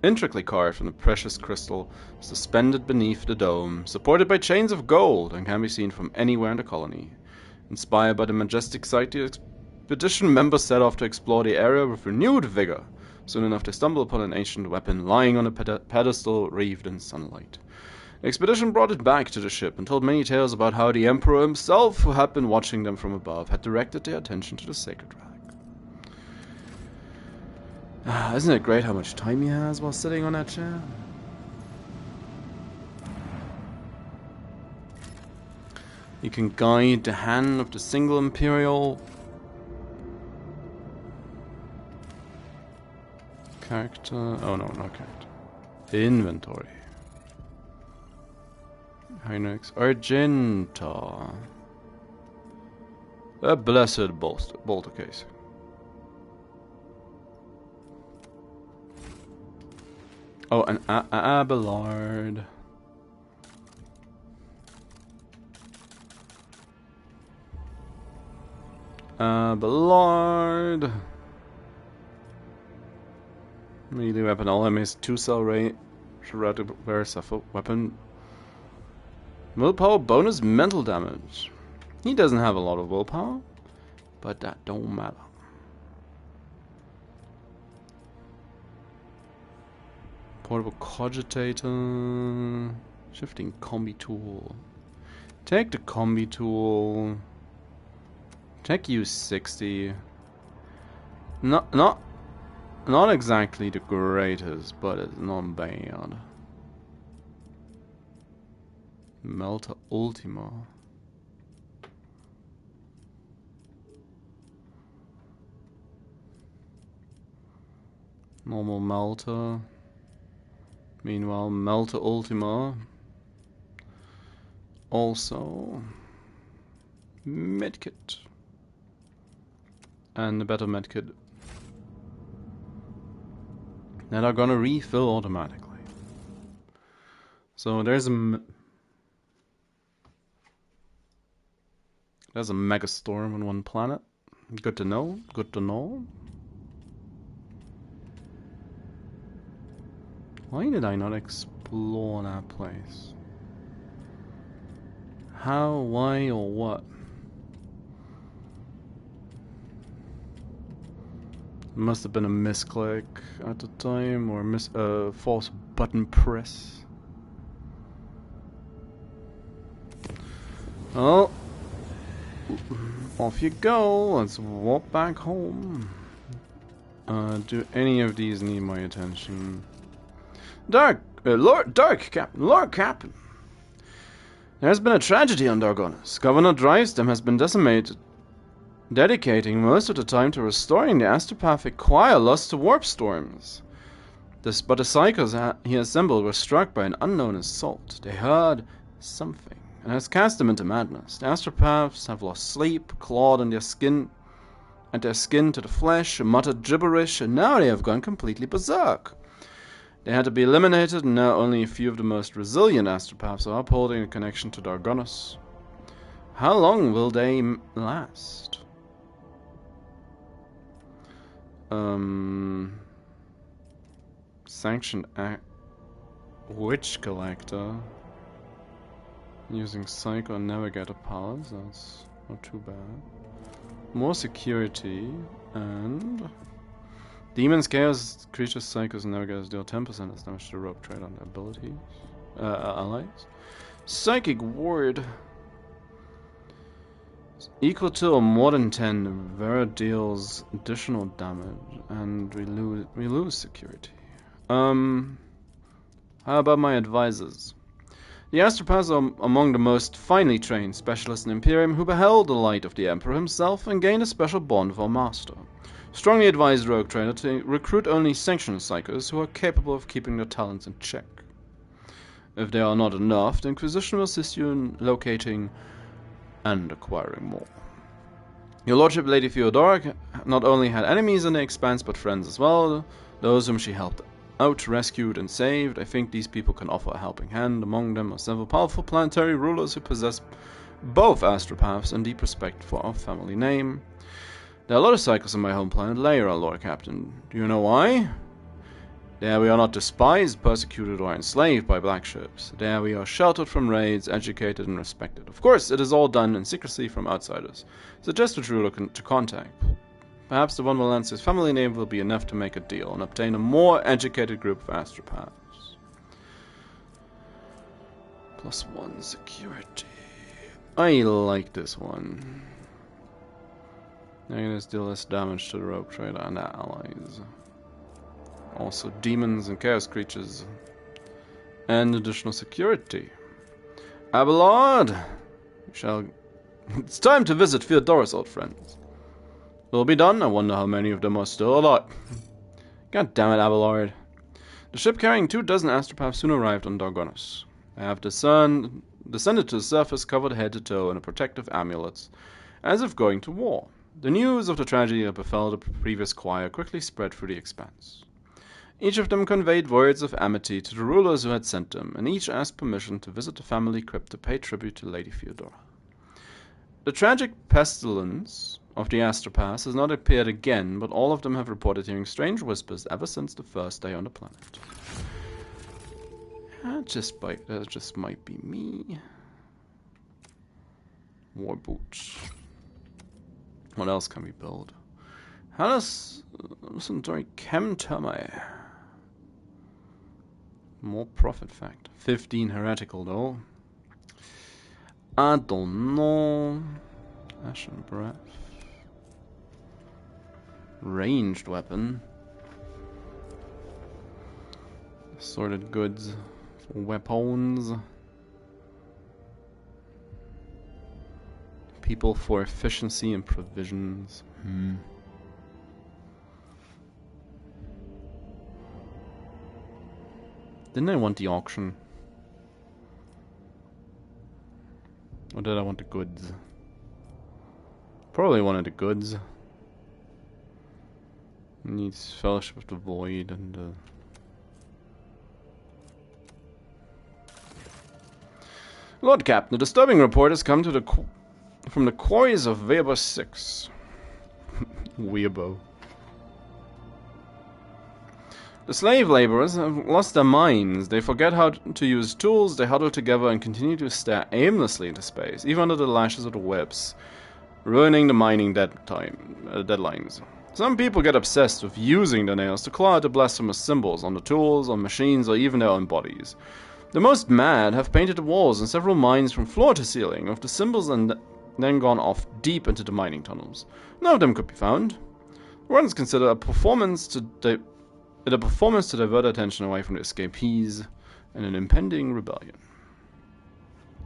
intricately carved from the precious crystal, is suspended beneath the dome, supported by chains of gold, and can be seen from anywhere in the colony. Inspired by the majestic sight, the expedition members set off to explore the area with renewed vigor. Soon enough, they stumble upon an ancient weapon lying on a pedestal wreathed in sunlight. The expedition brought it back to the ship and told many tales about how the Emperor himself, who had been watching them from above, had directed their attention to the sacred relic. Isn't it great how much time he has while sitting on that chair? You can guide the hand of the single Imperial character. Oh no, not character. Inventory. Hynix Argenta. A blessed bolter case. Oh, an Abelard. Abelard. Melee weapon, all enemies 2-cell rate. Erratic weapon. Willpower bonus mental damage. He doesn't have a lot of willpower, but that don't matter. Portable cogitator. Shifting combi tool. Take the combi tool. Tech use 60. Not exactly the greatest, but it's not bad. Melter Ultima. Normal Melter. Meanwhile, Melter Ultima. Also, medkit. And a better medkit that are gonna refill automatically. So there's a mega storm on one planet. Good to know. Good to know. Why did I not explore that place? How, why, or what? It must have been a misclick at the time, or false button press. Well, off you go. Let's walk back home. Do any of these need my attention? Lord Captain. There has been a tragedy on Dargonus. Governor Drivestem has been decimated, dedicating most of the time to restoring the astropathic choir lost to warp storms. But the psychos he assembled were struck by an unknown assault. They heard something, and has cast them into madness. The astropaths have lost sleep, clawed on their skin to the flesh, muttered gibberish, and now they have gone completely berserk. They had to be eliminated, and now only a few of the most resilient astropaths are upholding a connection to Dargonus. How long will they last? Sanctioned Witch Collector. Using Psycho and Navigator powers, that's not too bad. More security, and Demons, Chaos, Creatures, Psychos, and Navigators deal 10% as damage to Rogue Trade on their abilities. Allies. Psychic Ward. Equal to or more than 10, Vera deals additional damage, and we lose security. How about my advisors? The astropaths are among the most finely trained specialists in Imperium who beheld the light of the Emperor himself and gained a special bond with our master. Strongly advise Rogue Trader to recruit only sanctioned psychos who are capable of keeping their talents in check. If they are not enough, the Inquisition will assist you in locating and acquiring more. Your Lordship, Lady Theodora, not only had enemies in the Expanse, but friends as well, those whom she helped out, rescued, and saved. I think these people can offer a helping hand. Among them are several powerful planetary rulers who possess both astropaths and deep respect for our family name. There are a lot of cycles on my home planet, Lyra, Lord Captain. Do you know why? There we are not despised, persecuted, or enslaved by black ships. There we are sheltered from raids, educated, and respected. Of course, it is all done in secrecy from outsiders. Suggest which ruler to contact. Perhaps the one will answer his family name will be enough to make a deal and obtain a more educated group of astropaths. +1 security. I like this one. Negatives deal less damage to the Rogue Trader and their allies. Also demons and chaos creatures. And additional security. Abelard! It's time to visit Theodora's old friends. Will be done? I wonder how many of them are still alive. God damn it, Abelard. The ship carrying 24 astropaths soon arrived on Dargonus. I have descended to the surface covered head to toe in a protective amulets, as if going to war. The news of the tragedy that befell the previous choir quickly spread through the expanse. Each of them conveyed words of amity to the rulers who had sent them, and each asked permission to visit the family crypt to pay tribute to Lady Theodora. The tragic pestilence of the Astropass has not appeared again, but all of them have reported hearing strange whispers ever since the first day on the planet. That just might be me. War boots. What else can we build? Hallucinatory chem thermi. More profit factor. 15 heretical though. I don't know. Ashen breath. Ranged weapon. Assorted goods. Weapons. People for efficiency and provisions. Didn't I want the auction? Or did I want the goods? Probably wanted the goods. Needs Fellowship of the Void and Lord Captain, a disturbing report has come to from the quarries of Weber 6. Weebo. The slave laborers have lost their minds. They forget how to use tools, they huddle together and continue to stare aimlessly into space, even under the lashes of the whips, ruining the mining deadlines. Some people get obsessed with using their nails to claw at the blasphemous symbols on the tools, on machines, or even their own bodies. The most mad have painted the walls in several mines from floor to ceiling of the symbols and then gone off deep into the mining tunnels. None of them could be found. One is considered a performance to divert attention away from the escapees and an impending rebellion.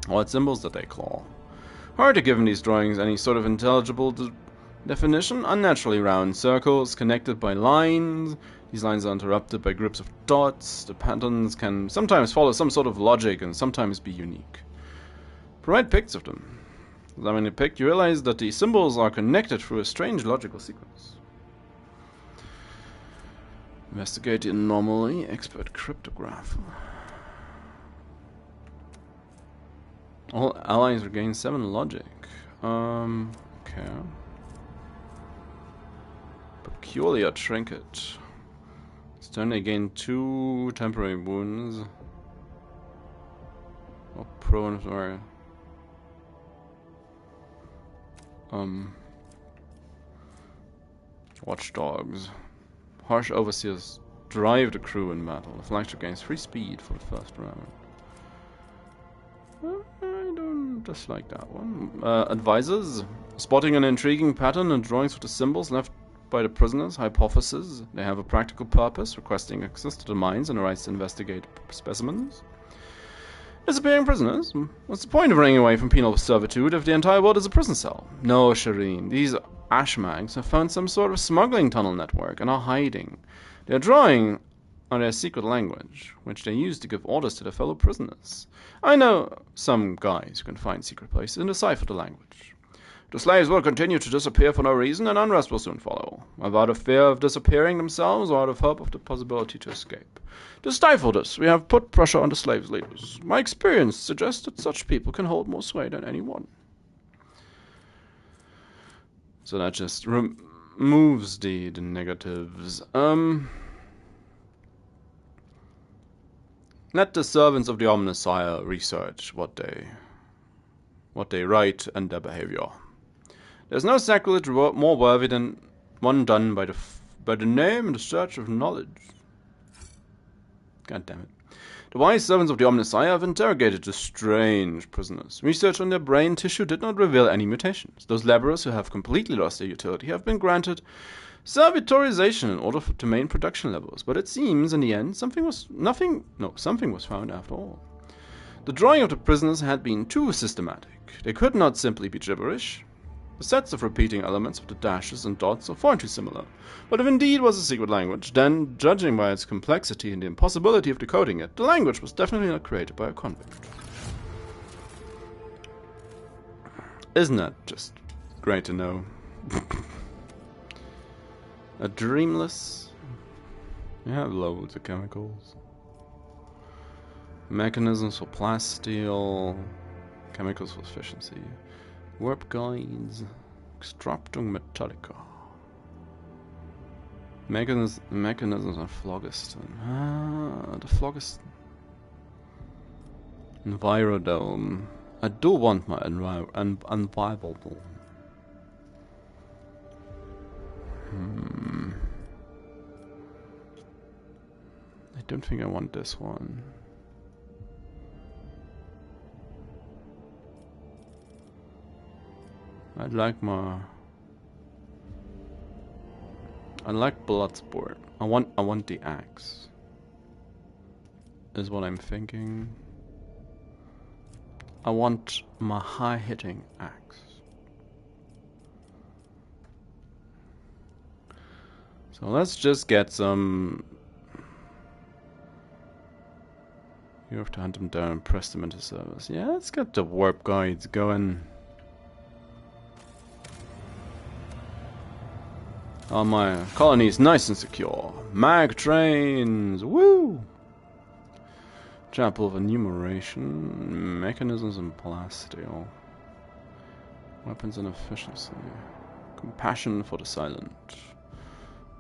What symbols did they claw? Hard to give in these drawings any sort of intelligible definition. Unnaturally round circles connected by lines. These lines are interrupted by groups of dots. The patterns can sometimes follow some sort of logic and sometimes be unique. Provide pics of them. Examining the pic, you realize that the symbols are connected through a strange logical sequence. Investigate the anomaly. Expert cryptographer. All allies regain 7 logic. Okay. Peculiar trinket. This turn they gain 2 temporary wounds. Or prone or watchdogs. Harsh overseers drive the crew in battle. The flagship gains 3 speed for the first round. I don't dislike that one. Advisors. Spotting an intriguing pattern in drawings with the symbols left by the prisoners. Hypothesis. They have a practical purpose, requesting access to the mines and the rights to investigate specimens. Disappearing prisoners. What's the point of running away from penal servitude if the entire world is a prison cell? No, Shireen. These Ashmags have found some sort of smuggling tunnel network and are hiding. They are drawing on their secret language, which they use to give orders to their fellow prisoners. I know some guys who can find secret places and decipher the language. The slaves will continue to disappear for no reason, and unrest will soon follow, either out of fear of disappearing themselves or out of hope of the possibility to escape. To stifle this, we have put pressure on the slaves' leaders. My experience suggests that such people can hold more sway than anyone. So that just removes the negatives. Let the servants of the Omnissiah research what they write and their behavior. There's no sacrilege more worthy than one done by the name and the search of knowledge. God damn it. The wise servants of the Omnissiah have interrogated the strange prisoners. Research on their brain tissue did not reveal any mutations. Those laborers who have completely lost their utility have been granted servitorization in order to maintain production levels, but it seems in the end something was found after all. The drawing of the prisoners had been too systematic. They could not simply be gibberish. The sets of repeating elements of the dashes and dots are far too similar. But if indeed was a secret language, then, judging by its complexity and the impossibility of decoding it, the language was definitely not created by a convict. Isn't that just great to know? A dreamless... You have loads of chemicals. Mechanisms for plasteel. Chemicals for efficiency. Warp guides. Extracting Metallica. Mechanisms and phlogiston. The phlogiston. Envirodome. I do want my unviable. I don't think I want this one. I like Bloodsport. I want the axe. Is what I'm thinking. I want my high-hitting axe. So let's just get some. You have to hunt them down and press them into service. Yeah, let's get the warp guides going. Oh, my colony's nice and secure. Mag trains! Woo! Chapel of Enumeration. Mechanisms and plasteel. Weapons and efficiency. Compassion for the silent.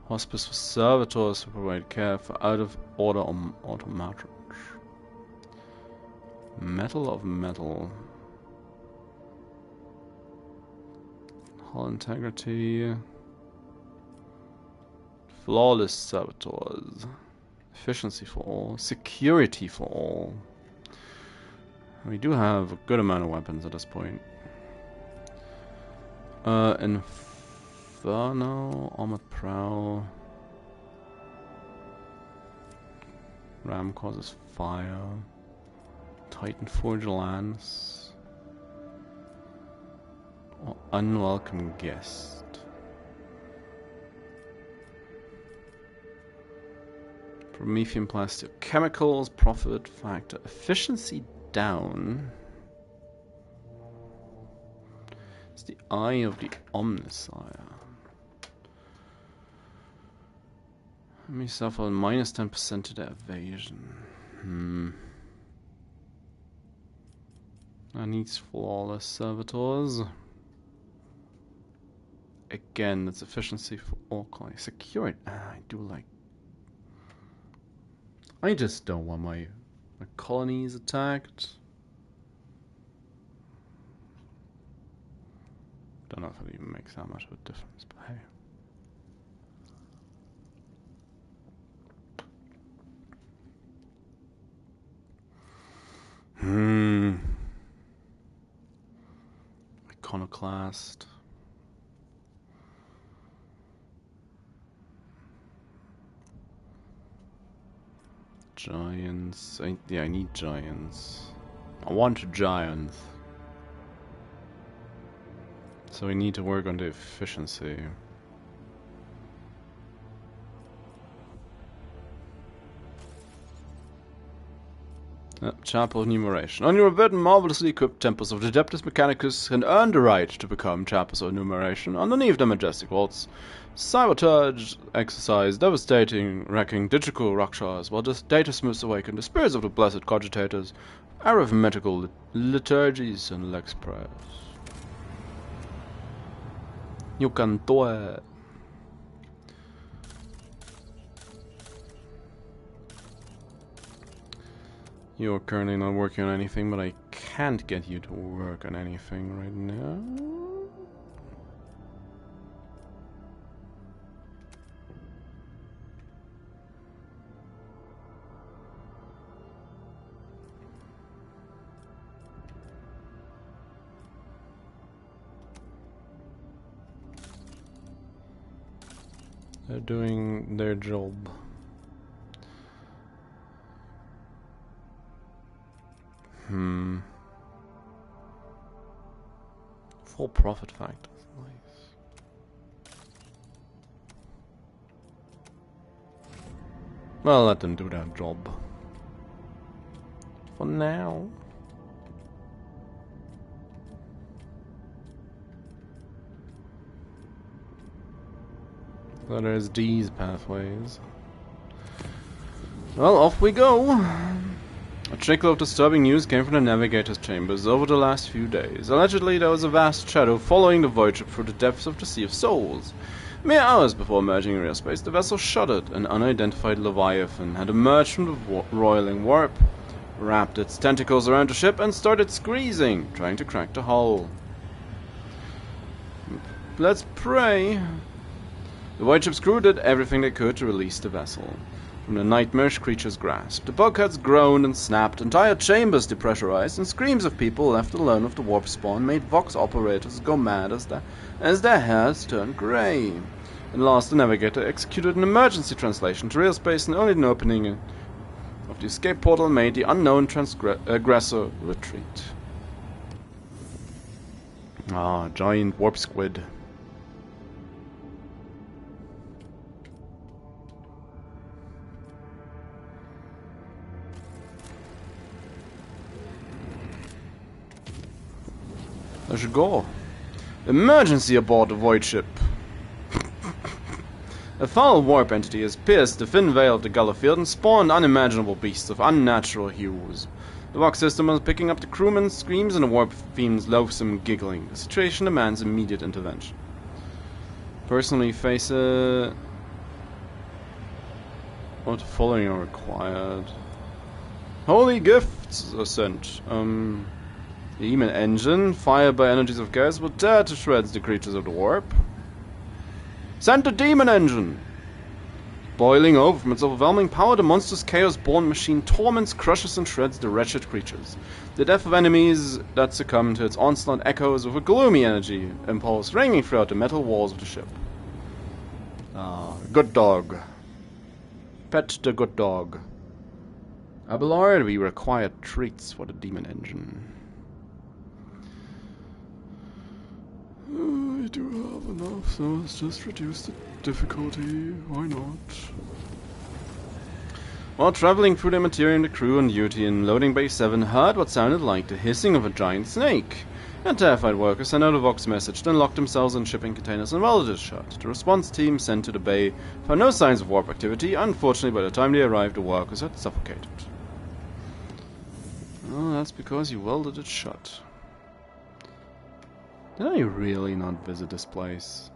Hospice for servitors who provide care for out-of-order automatons. Metal of metal. Hull integrity. Flawless servitors. Efficiency for all. Security for all. We do have a good amount of weapons at this point. Inferno, Armored Prow. Ram causes fire. Titan Forge Lance. Or Unwelcome Guest. Promethean plastic chemicals, profit factor, efficiency down. It's the Eye of the Omnisire. Let me suffer minus 10% to the evasion. I need flawless servitors. Again, that's efficiency for all colonies. Security. I do like. I just don't want my colonies attacked. Don't know if it even makes that much of a difference, but hey. Iconoclast. Giants. Yeah, I need giants. I want a giant. So we need to work on the efficiency. Chapel of Enumeration. On your revered and marvelously equipped temples of the Adeptus Mechanicus can earn the right to become Chapels of Enumeration underneath the majestic vaults. Sabotage exercise devastating, wrecking digital rakshas, while this data smooths awaken the spirits of the blessed cogitators, arithmetical liturgies and lex prayers. You can do it. You're currently not working on anything, but I can't get you to work on anything right now. They're doing their job. Full profit factor. Nice. Well, let them do that job. For now. So there's these pathways. Well, off we go. A trickle of disturbing news came from the navigator's chambers over the last few days. Allegedly, there was a vast shadow following the void ship through the depths of the Sea of Souls. Mere hours before emerging in real space, the vessel shuddered. An unidentified leviathan had emerged from the roiling warp, wrapped its tentacles around the ship, and started squeezing, trying to crack the hull. Let's pray. The void ship's crew did everything they could to release the vessel from the nightmarish creature's grasp. The bulkheads groaned and snapped, entire chambers depressurized, and screams of people left alone with the warp spawn made Vox operators go mad as their hairs turned grey. At last, the navigator executed an emergency translation to real space, and only an opening of the escape portal made the unknown aggressor retreat. Ah, giant warp squid. I should go. Emergency aboard the void ship. A foul warp entity has pierced the thin veil of the Gullah field and spawned unimaginable beasts of unnatural hues. The Vox system was picking up the crewmen's screams and the warp fiend's loathsome giggling. The situation demands immediate intervention. Personally face a... What following are required? Holy gifts are sent. The demon engine, fired by energies of gas, will tear to shreds the creatures of the warp. Send the demon engine! Boiling over from its overwhelming power, the monstrous chaos-born machine torments, crushes, and shreds the wretched creatures. The death of enemies that succumb to its onslaught echoes with a gloomy energy impulse ringing throughout the metal walls of the ship. Ah, good dog. Pet the good dog. Abelard, we require treats for the demon engine. I do have enough, so let's just reduce the difficulty. Why not? While traveling through the Materium, the crew on duty in Loading Bay 7 heard what sounded like the hissing of a giant snake. And terrified workers sent out a Vox message, then locked themselves in shipping containers and welded it shut. The response team sent to the bay found no signs of warp activity. Unfortunately, by the time they arrived, the workers had suffocated. Oh, that's because you welded it shut. Did I really not visit this place?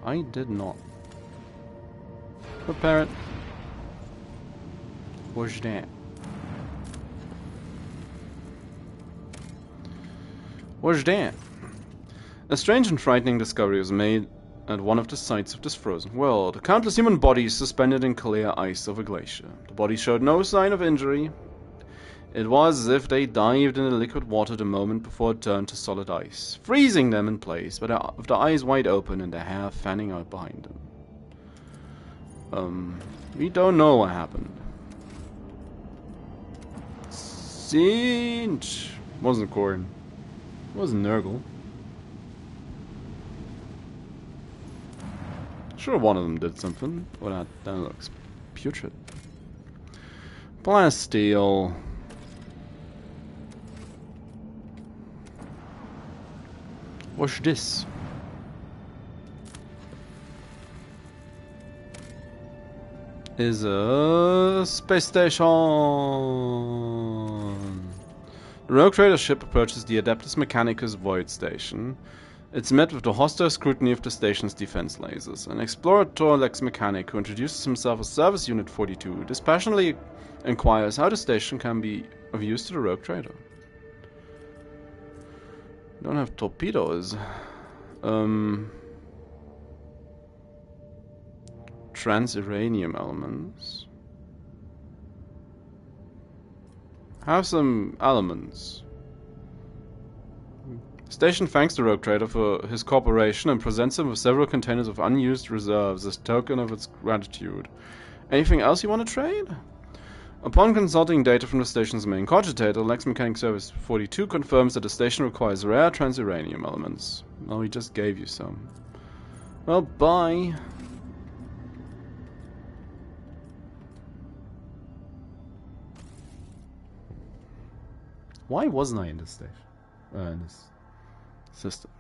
I did not. Prepare it. What's that? What's that? A strange and frightening discovery was made at one of the sites of this frozen world. Countless human bodies suspended in clear ice of a glacier. The bodies showed no sign of injury. It was as if they dived in the liquid water the moment before it turned to solid ice, freezing them in place, with their eyes wide open and their hair fanning out behind them. We don't know what happened. Cinch! Wasn't Corn. Wasn't Nurgle. Sure, one of them did something. Well, that looks putrid. Plasteel. What's this? Is a space station. The Rogue Trader ship approaches the Adeptus Mechanicus Void Station. It's met with the hostile scrutiny of the station's defense lasers. An explorator Lex Mechanic, who introduces himself as Service Unit 42, dispassionately inquires how the station can be of use to the Rogue Trader. Don't have torpedoes. Trans-uranium elements. Have some elements. The station thanks the Rogue Trader for his cooperation and presents him with several containers of unused reserves as token of its gratitude. Anything else you want to trade? Upon consulting data from the station's main cogitator, Lex Mechanic Service 42 confirms that the station requires rare trans-uranium elements. Well, we just gave you some. Well, bye. Why wasn't I in this station? In this system.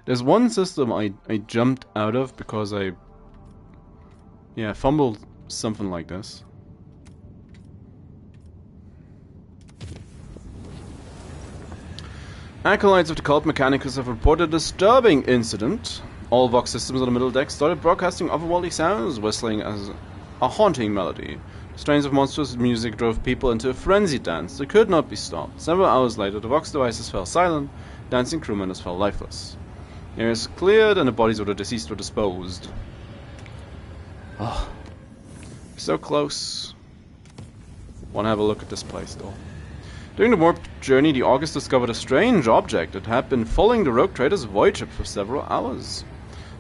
There's one system I jumped out of because I Yeah, fumbled something like this. Acolytes of the Cult Mechanicus have reported a disturbing incident. All Vox systems on the middle deck started broadcasting otherworldly sounds, whistling as a haunting melody. Strains of monstrous music drove people into a frenzied dance that could not be stopped. Several hours later, the Vox devices fell silent, dancing crew members fell lifeless. Areas cleared and the bodies of the deceased were disposed. Oh, so close. Want to have a look at this place, though. During the warp journey, the August discovered a strange object that had been following the rogue trader's void ship for several hours.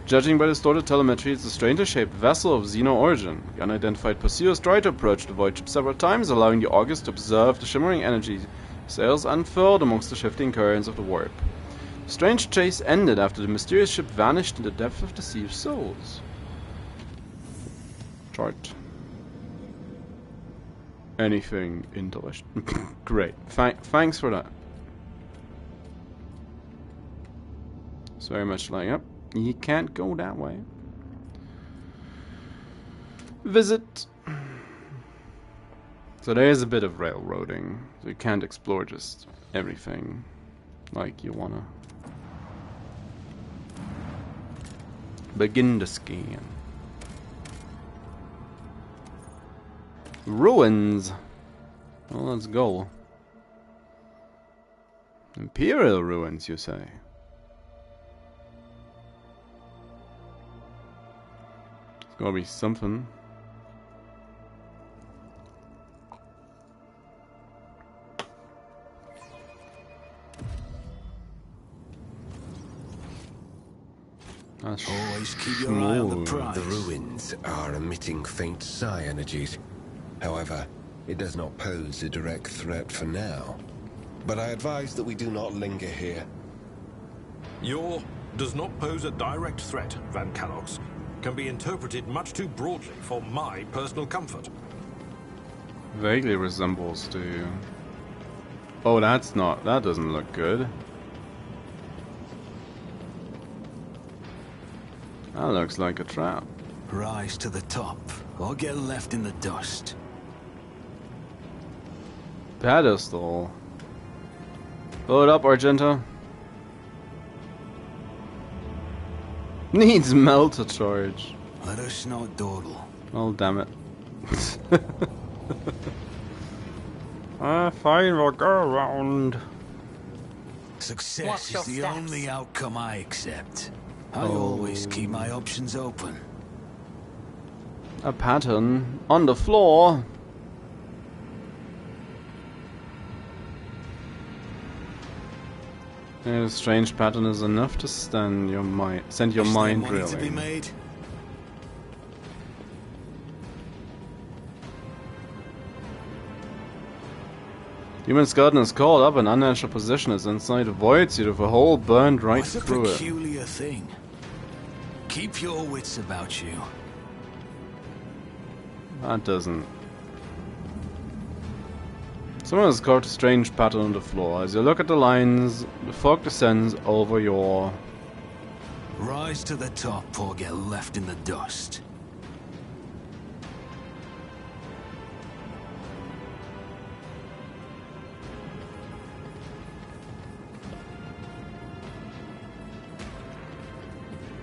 Judging by distorted telemetry, it's a strangely shaped vessel of Xeno origin. The unidentified pursuers tried to approach the void ship several times, allowing the August to observe the shimmering energy sails unfurled amongst the shifting currents of the warp. The strange chase ended after the mysterious ship vanished in the depth of the Sea of Souls. Chart. Anything interesting? Great. Thanks for that. It's very much like, yep, you can't go that way. Visit. So there is a bit of railroading. So you can't explore just everything like you wanna. Begin to scan. Ruins. Well, let's go. Imperial ruins, you say? It's gotta be something. That's Always keep your eye on the prize. The ruins are emitting faint psi energies. However, it does not pose a direct threat for now. But I advise that we do not linger here. Your does not pose a direct threat, Van Calox, can be interpreted much too broadly for my personal comfort. Vaguely resembles to... Oh, that's not... That doesn't look good. That looks like a trap. Rise to the top, or get left in the dust. Pedestal. Load up, Argenta. Needs melter charge. Let us not dawdle. Oh, damn it. Fine, we'll go around. Success Watch is your the steps. only outcome I accept. I always keep my options open. A pattern on the floor. A strange pattern is enough to send your mind Is there mind money to be reeling. made? Human skeleton is called up in unnatural position is inside a void seat with a hole burned right What's a through it. peculiar thing? Keep your wits about you. That doesn't. Someone has carved a strange pattern on the floor. As you look at the lines, the fog descends over your... Rise to the top or get left in the dust.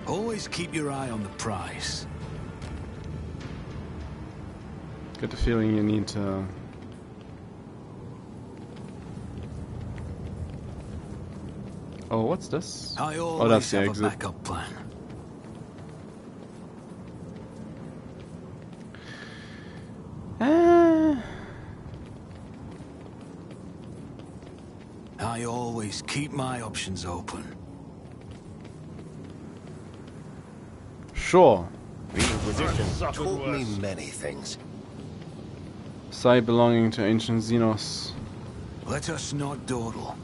Always keep your eye on the prize. Get the feeling you need to... Oh, what's this? I Oh, always that's the have a exit. backup plan. I always keep my options open. Sure. The Inquisition taught me many things. Site belonging to ancient Xenos. Let us not dawdle.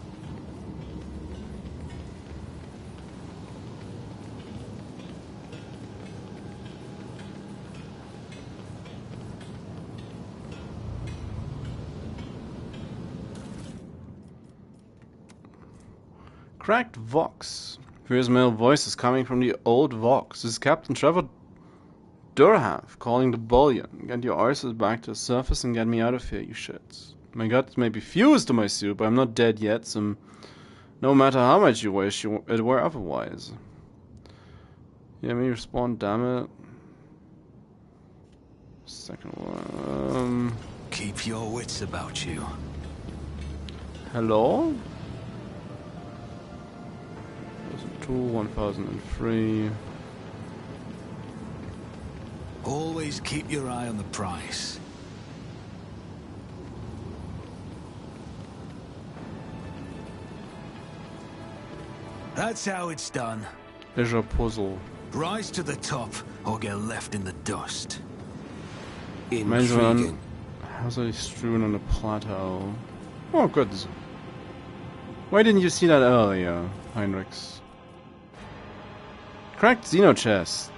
Cracked Vox. Fierce male voice is coming from the old Vox. This is Captain Trevor Durhav, calling the bullion. Get your arses back to the surface and get me out of here, you shits. My guts may be fused to my suit, but I'm not dead yet, so no matter how much you wish it were otherwise. Yeah, me respawn, damn it. Second one. Keep your wits about you. Hello? 1002, 1003. Always keep your eye on the price. That's how it's done. There's a puzzle. Rise to the top, or get left in the dust. Intriguing. How's he strewn on a plateau? Oh, good. Why didn't you see that earlier, Heinrichs? Cracked Xeno chest.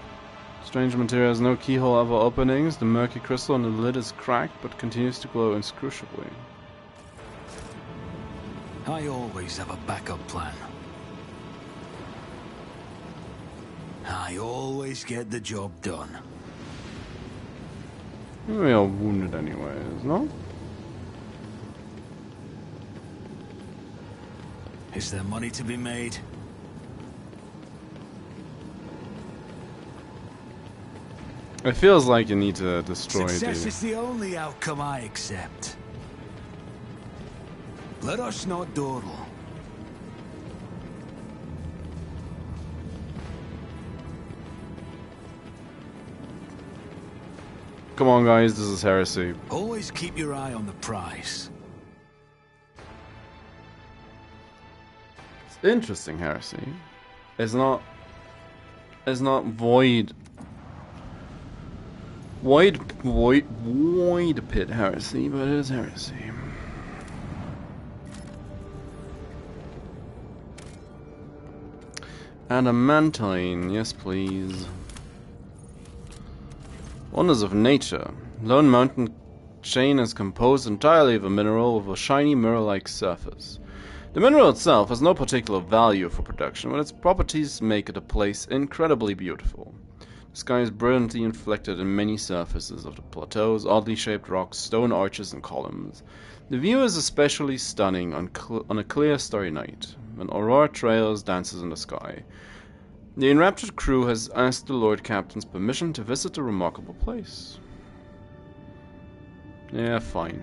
Strange material has no keyhole over openings. The murky crystal on the lid is cracked, but continues to glow inscrutably. I always have a backup plan. I always get the job done. We are wounded anyways, no? Is there money to be made? It feels like you need to destroy Success is the only outcome I accept. Let us not dawdle. Come on, guys, this is heresy. Always keep your eye on the prize. It's interesting heresy. It's not void pit heresy, but it is heresy. Adamantine, yes please. Wonders of nature. Lone mountain chain is composed entirely of a mineral with a shiny mirror-like surface. The mineral itself has no particular value for production, but its properties make it a place incredibly beautiful. The sky is brilliantly reflected in many surfaces of the plateaus, oddly shaped rocks, stone arches and columns. The view is especially stunning on a clear starry night, when aurora trails dances in the sky. The enraptured crew has asked the Lord Captain's permission to visit the remarkable place. Yeah, fine.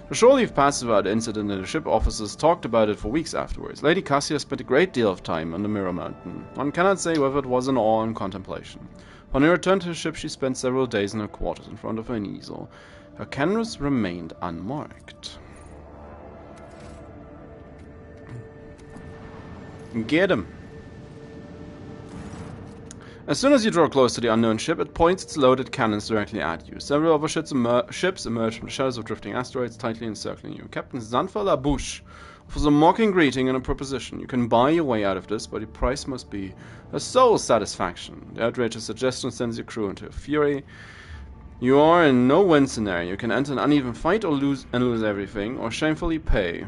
The shore leave passes about the incident and the ship officers talked about it for weeks afterwards. Lady Cassia spent a great deal of time on the Mirror Mountain. One cannot say whether it was in awe and contemplation. On her return to the ship she spent several days in her quarters in front of an easel. Her canvas remained unmarked. Get him! As soon as you draw close to the unknown ship, it points its loaded cannons directly at you. Several other ships emerge from the shadows of drifting asteroids, tightly encircling you. Captain Zanfa Labouche offers a mocking greeting and a proposition. You can buy your way out of this, but the price must be a sole satisfaction. The outrageous suggestion sends your crew into a fury. You are in no win scenario. You can enter an uneven fight or lose everything, or shamefully pay.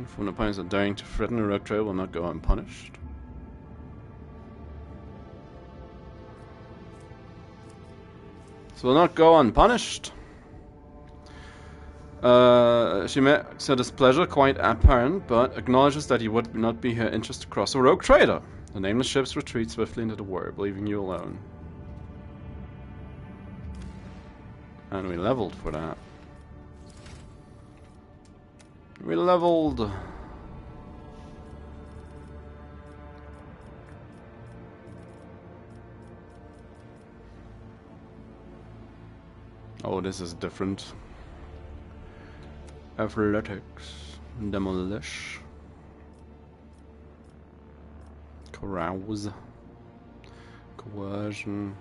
From opponents that daring to threaten a rogue trail will not go unpunished. So will not go unpunished. She makes her displeasure quite apparent, but acknowledges that it would not be her interest to cross a rogue trader. The nameless ships retreat swiftly into the warp, leaving you alone. And we leveled for that. We leveled. Oh, this is different. Athletics, demolish, carouse, coercion.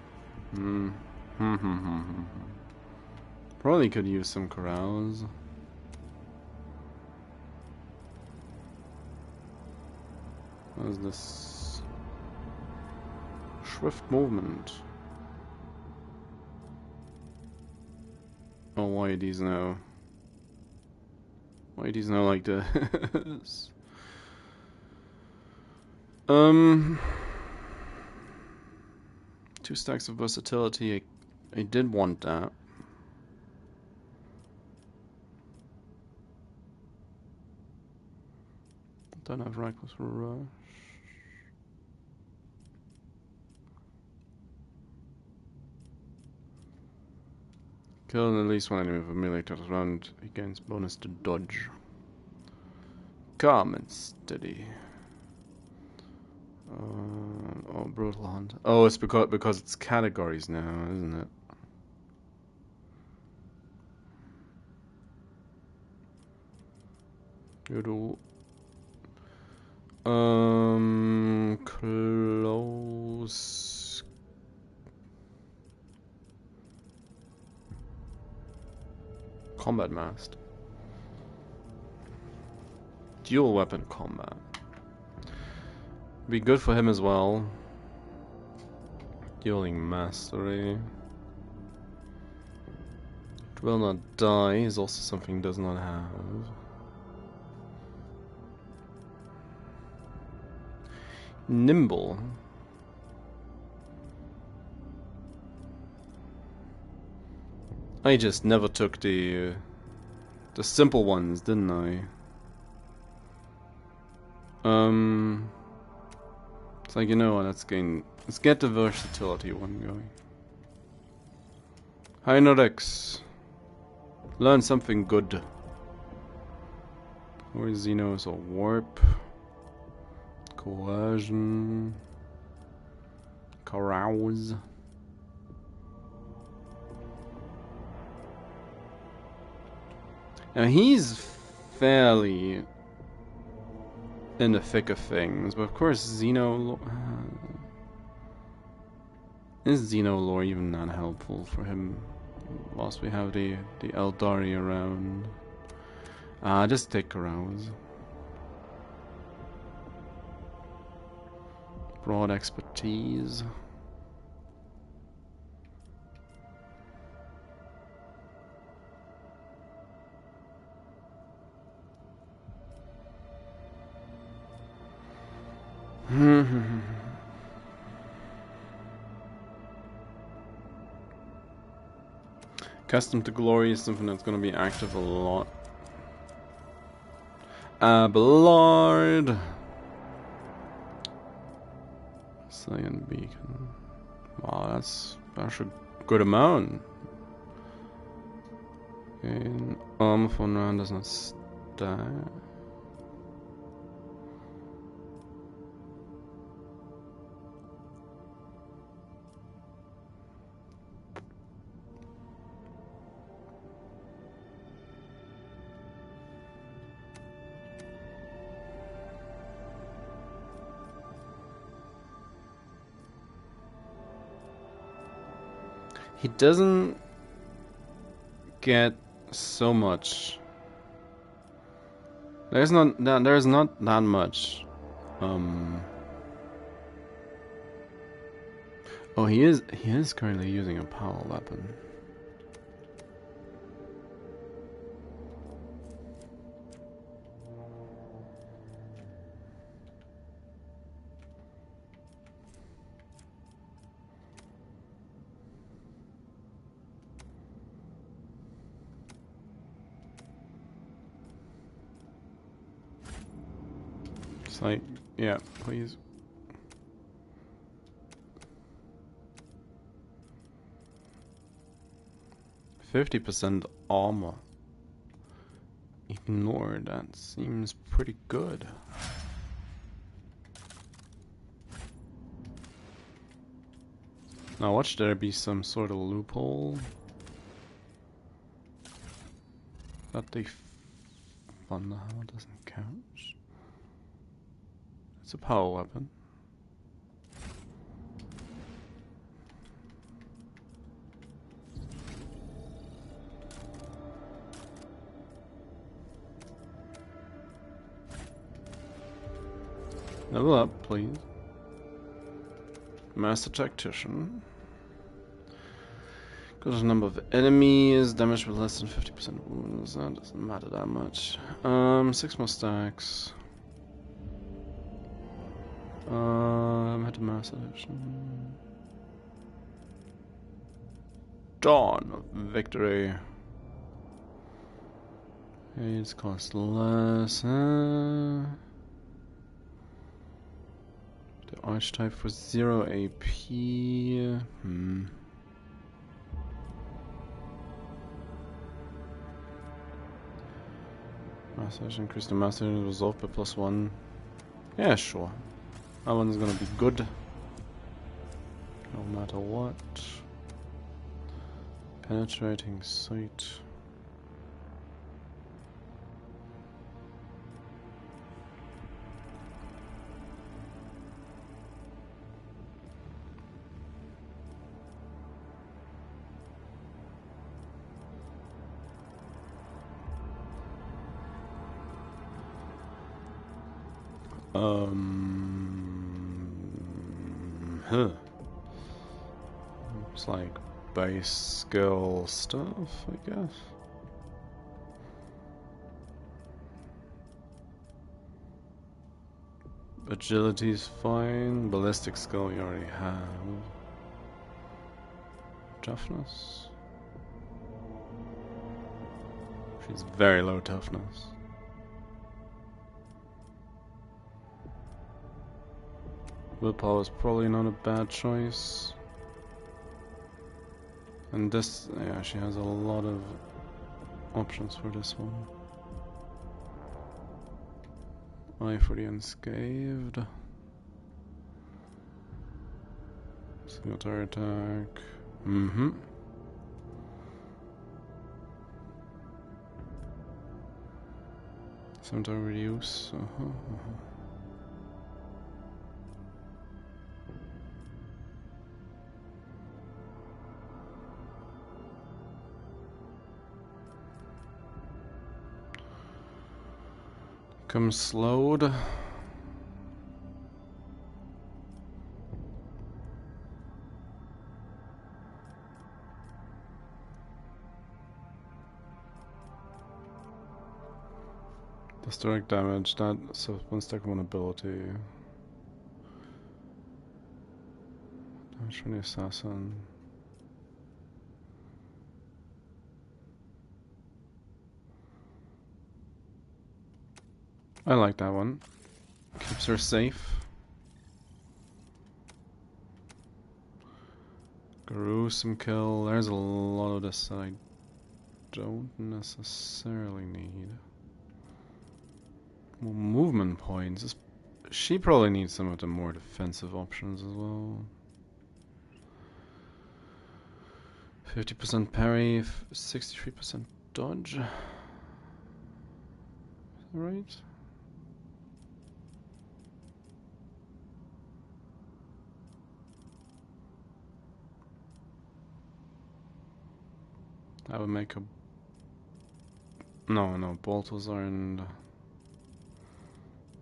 Probably could use some carouse. What is this? Swift movement. Oh, why these now? Why these now like this? 2 stacks of versatility. I did want that. Don't have reckless rush. Kill at least one enemy with a melee turtles round. He gains bonus to dodge. Calm and steady. Oh, brutal hunt. Oh, it's because it's categories now, isn't it? Good. Close. Combat mast. Dual weapon combat. Be good for him as well. Dueling mastery. It will not die is also something he does not have. Nimble. I just never took the simple ones, didn't I? It's like, you know what, let's get the versatility one going. Hi Nodex. Learn something good. Or Xenos or warp. Coercion. Carouse. Now he's fairly in the thick of things, but of course Xeno is Xeno lore even not helpful for him whilst we have the Eldari around. Just take Carouse. Broad expertise. Custom to Glory is something that's going to be active a lot. Abelard. Cyan Beacon. Wow, that's a good amount. And armor for round does not stack. He doesn't get so much. There's not that much. Oh, he is currently using a power weapon. Like, yeah, please. %50 armor. Ignore that seems pretty good. Now watch there be some sort of loophole that they fund how doesn't count. It's a power weapon. Level up, please. Master Tactician. Goes the number of enemies, damage with less than 50% wounds. That doesn't matter that much. 6 more stacks. Metamassage. Dawn of Victory. It's cost less. The archetype for 0 AP. Massage, increase the master resolve by +1. Yeah, sure. That one's gonna be good. No matter what. Penetrating sight. It's like base skill stuff, I guess. Agility's fine. Ballistic skill you already have. Toughness. She's very low toughness. Willpower is probably not a bad choice. And this, yeah, she has a lot of options for this one. Eye for the unscathed. Scimitar attack. Scimitar reduce. Come slowed. Does direct damage, that's one stack of one ability. Damage from the assassin. I like that one. Keeps her safe. Gruesome kill. There's a lot of this that I don't necessarily need. More movement points. She probably needs some of the more defensive options as well. 50% parry, 63% dodge. Is that right? I would make a... No, bolters aren't...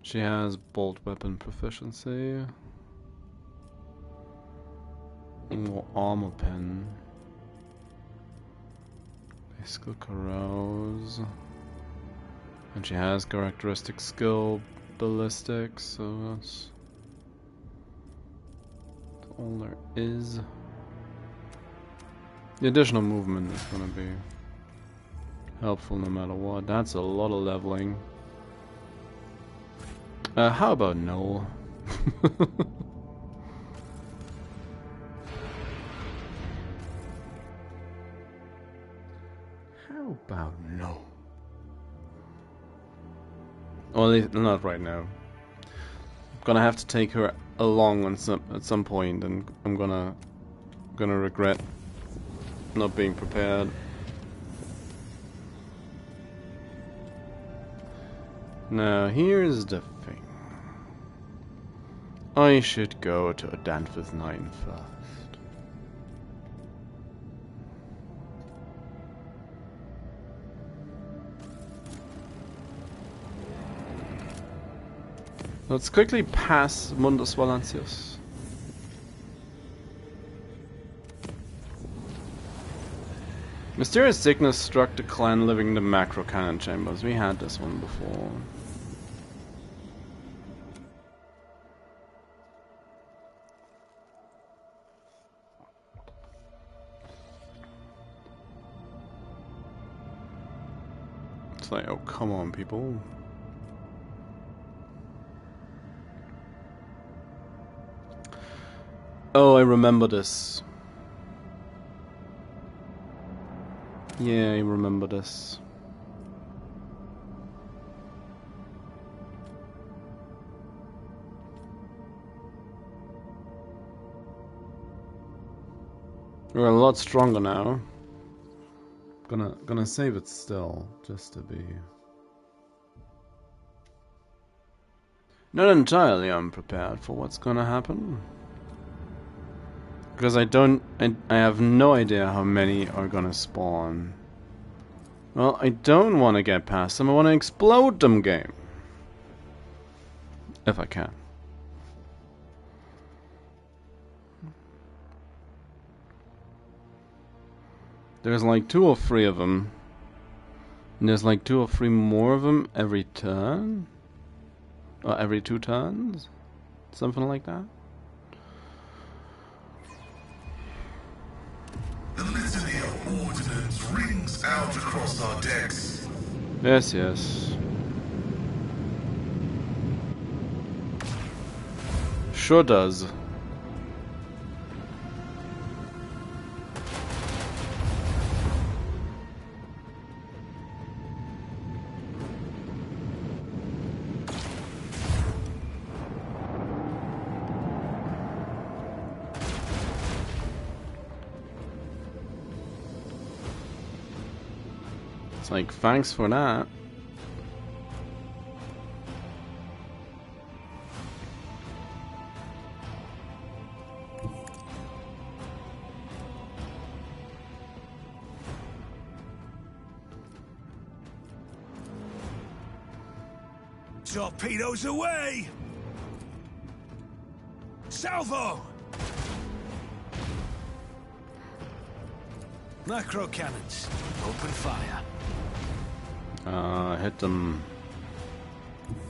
She has bolt weapon proficiency. Armor pen. Skill carouse. And she has characteristic skill ballistics, so that's all there is. The additional movement is going to be helpful no matter what. That's a lot of leveling. How about no? How about no? Well, not right now. I'm gonna have to take her along at some point, and I'm gonna regret not being prepared. Now, here's the thing. I should go to Danforth 9 first. Let's quickly pass Mundus Valancius. Mysterious sickness struck the clan living in the macro cannon chambers. We had this one before. play. Oh, come on, people. Oh, I remember this. Yeah, I remember this. We're a lot stronger now. Gonna save it still, just to be not entirely unprepared for what's gonna happen. Because I have no idea how many are gonna spawn. Well, I don't want to get past them. I want to explode them, game. If I can. There's like 2 or 3 of them. And there's like 2 or 3 more of them every turn? Or every 2 turns? Something like that? The litany of ordnance rings out across our decks. Yes, yes. Sure does. Like, thanks for that. Torpedoes away! Salvo! Macro cannons, open fire. Hit them.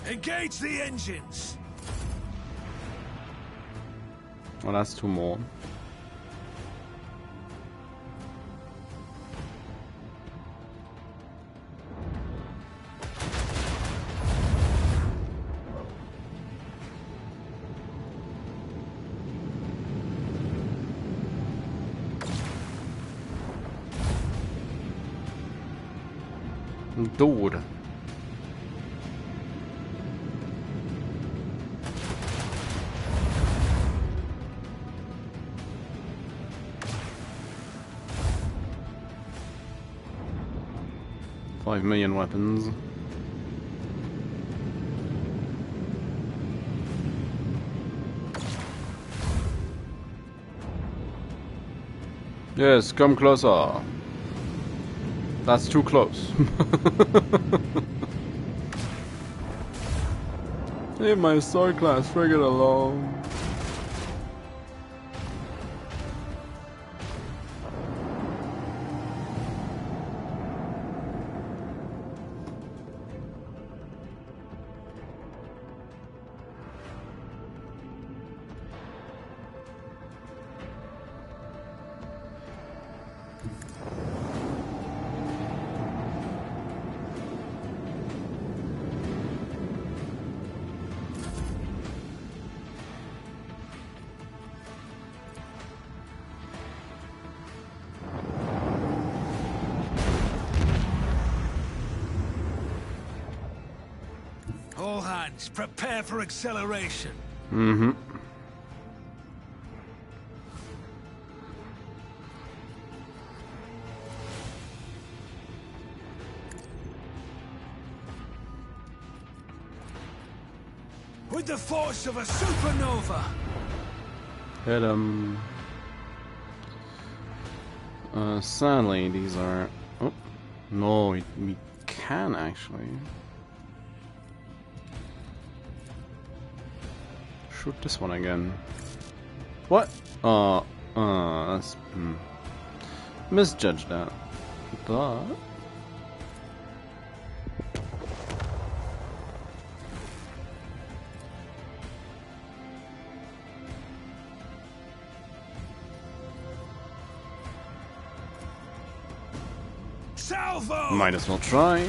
Engage the engines! Well, that's 2 more. Dude. $5 million weapons. Yes, come closer. That's too close. Leave my sword class frigate alone. All hands, prepare for acceleration. Mm-hmm. With the force of a supernova. Hit him. Sadly, these are... Oh, no, we can actually. Shoot this one again. What? That's... misjudged that. But... Salvo! might as well try.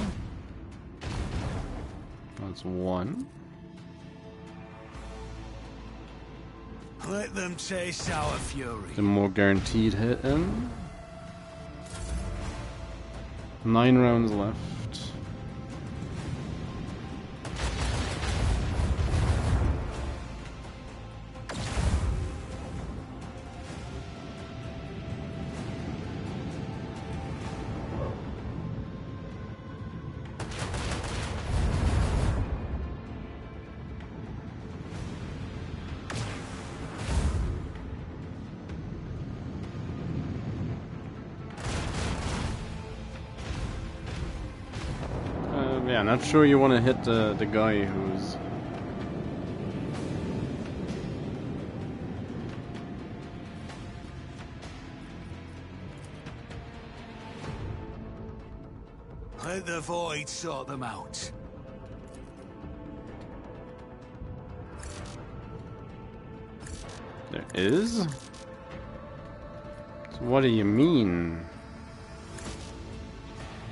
That's one. Let them taste our fury. The more guaranteed hit in. 9 rounds left. Yeah, not sure you want to hit the guy who's... Let the void sort them out. There is? So what do you mean?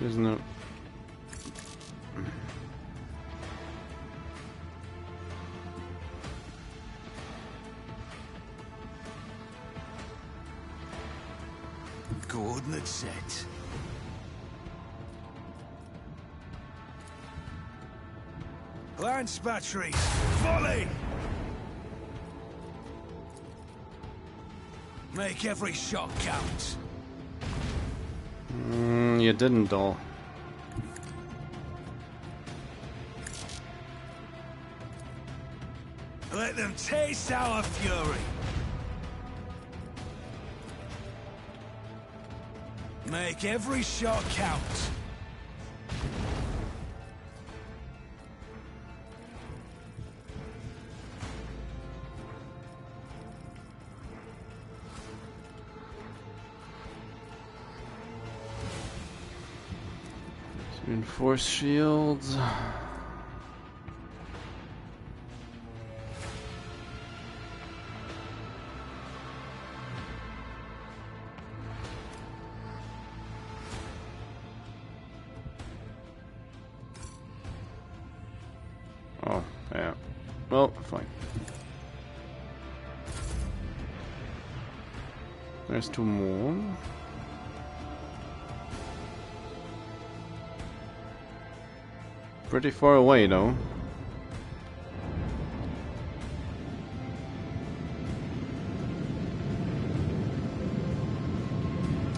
There's no... Coordinate set. Lance batteries, volley! Make every shot count. You didn't, though. Let them taste our fury. Make every shot count. Reinforce shields. Oh, yeah. Well, fine. There's 2 more. Pretty far away, though.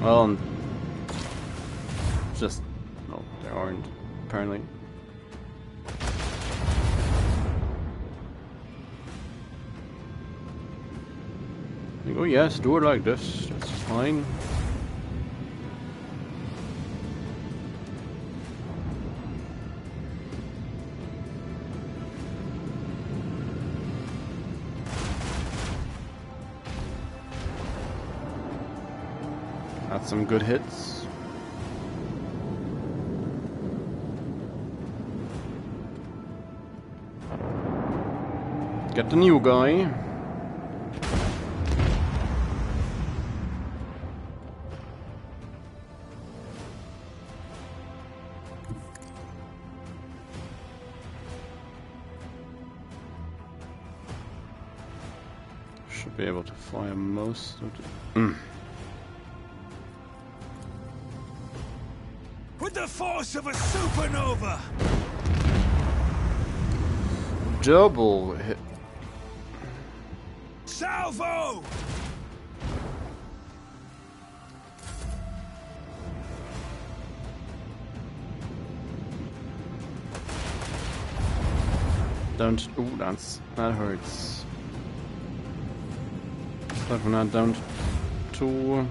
Well, just... no, there aren't, apparently. You go, yes, do it like this, that's fine. Got some good hits. Get the new guy. Should be able to fire most of the... With the force of a supernova! Double hit. Salvo! Don't... ooh, that hurts. But we're not down to 2.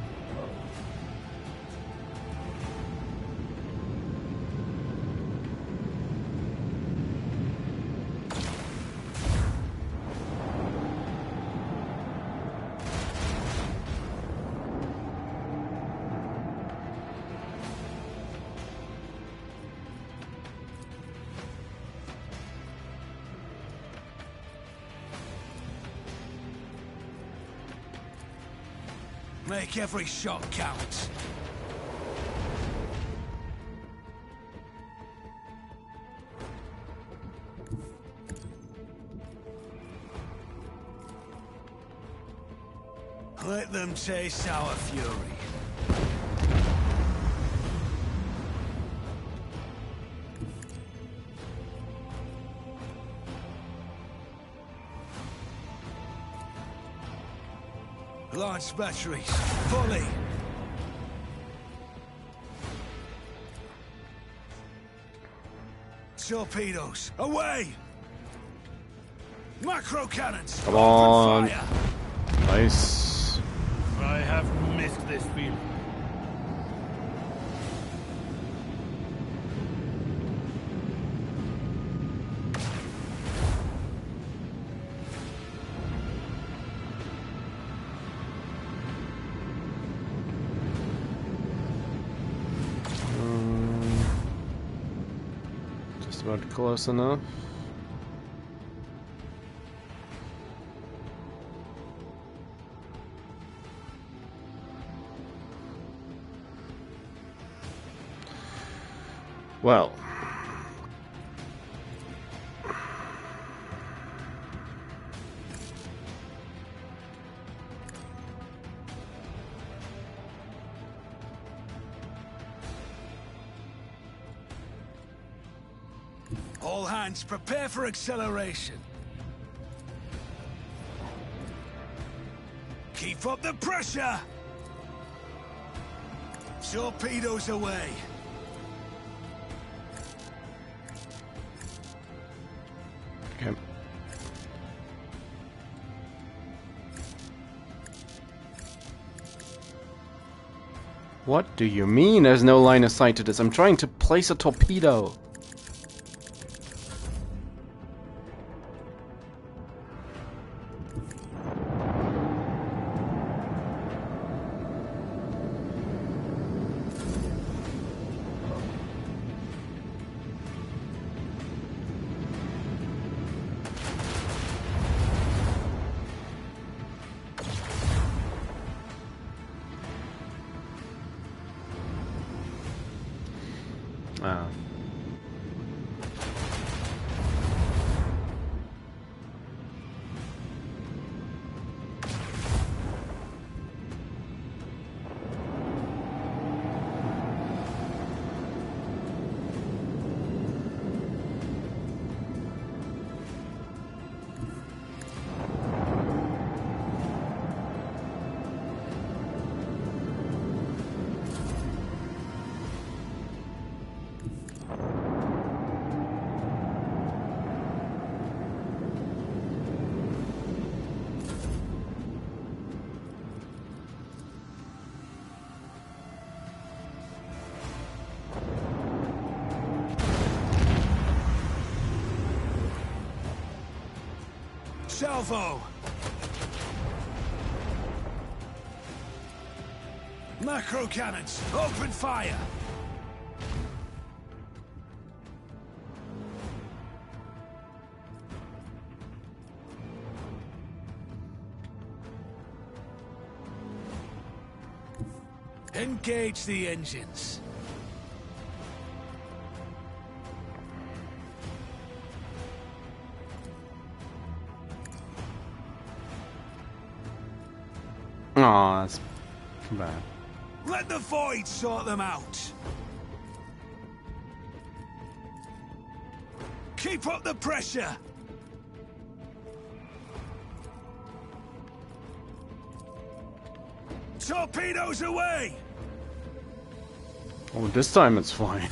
Make every shot count. Let them taste our fury. Launch batteries, fully. Torpedoes, away! Macro cannons, Come on. open fire! Nice. I have missed this field. Just about close enough. Well, All hands, prepare for acceleration. Keep up the pressure! Torpedoes away. okay. What do you mean there's no line of sight to this? I'm trying to place a torpedo. Ah. Salvo! Macro cannons, open fire! Engage the engines. Aw, that's bad. Let the void sort them out. Keep up the pressure. Torpedoes away. Oh, this time it's fine.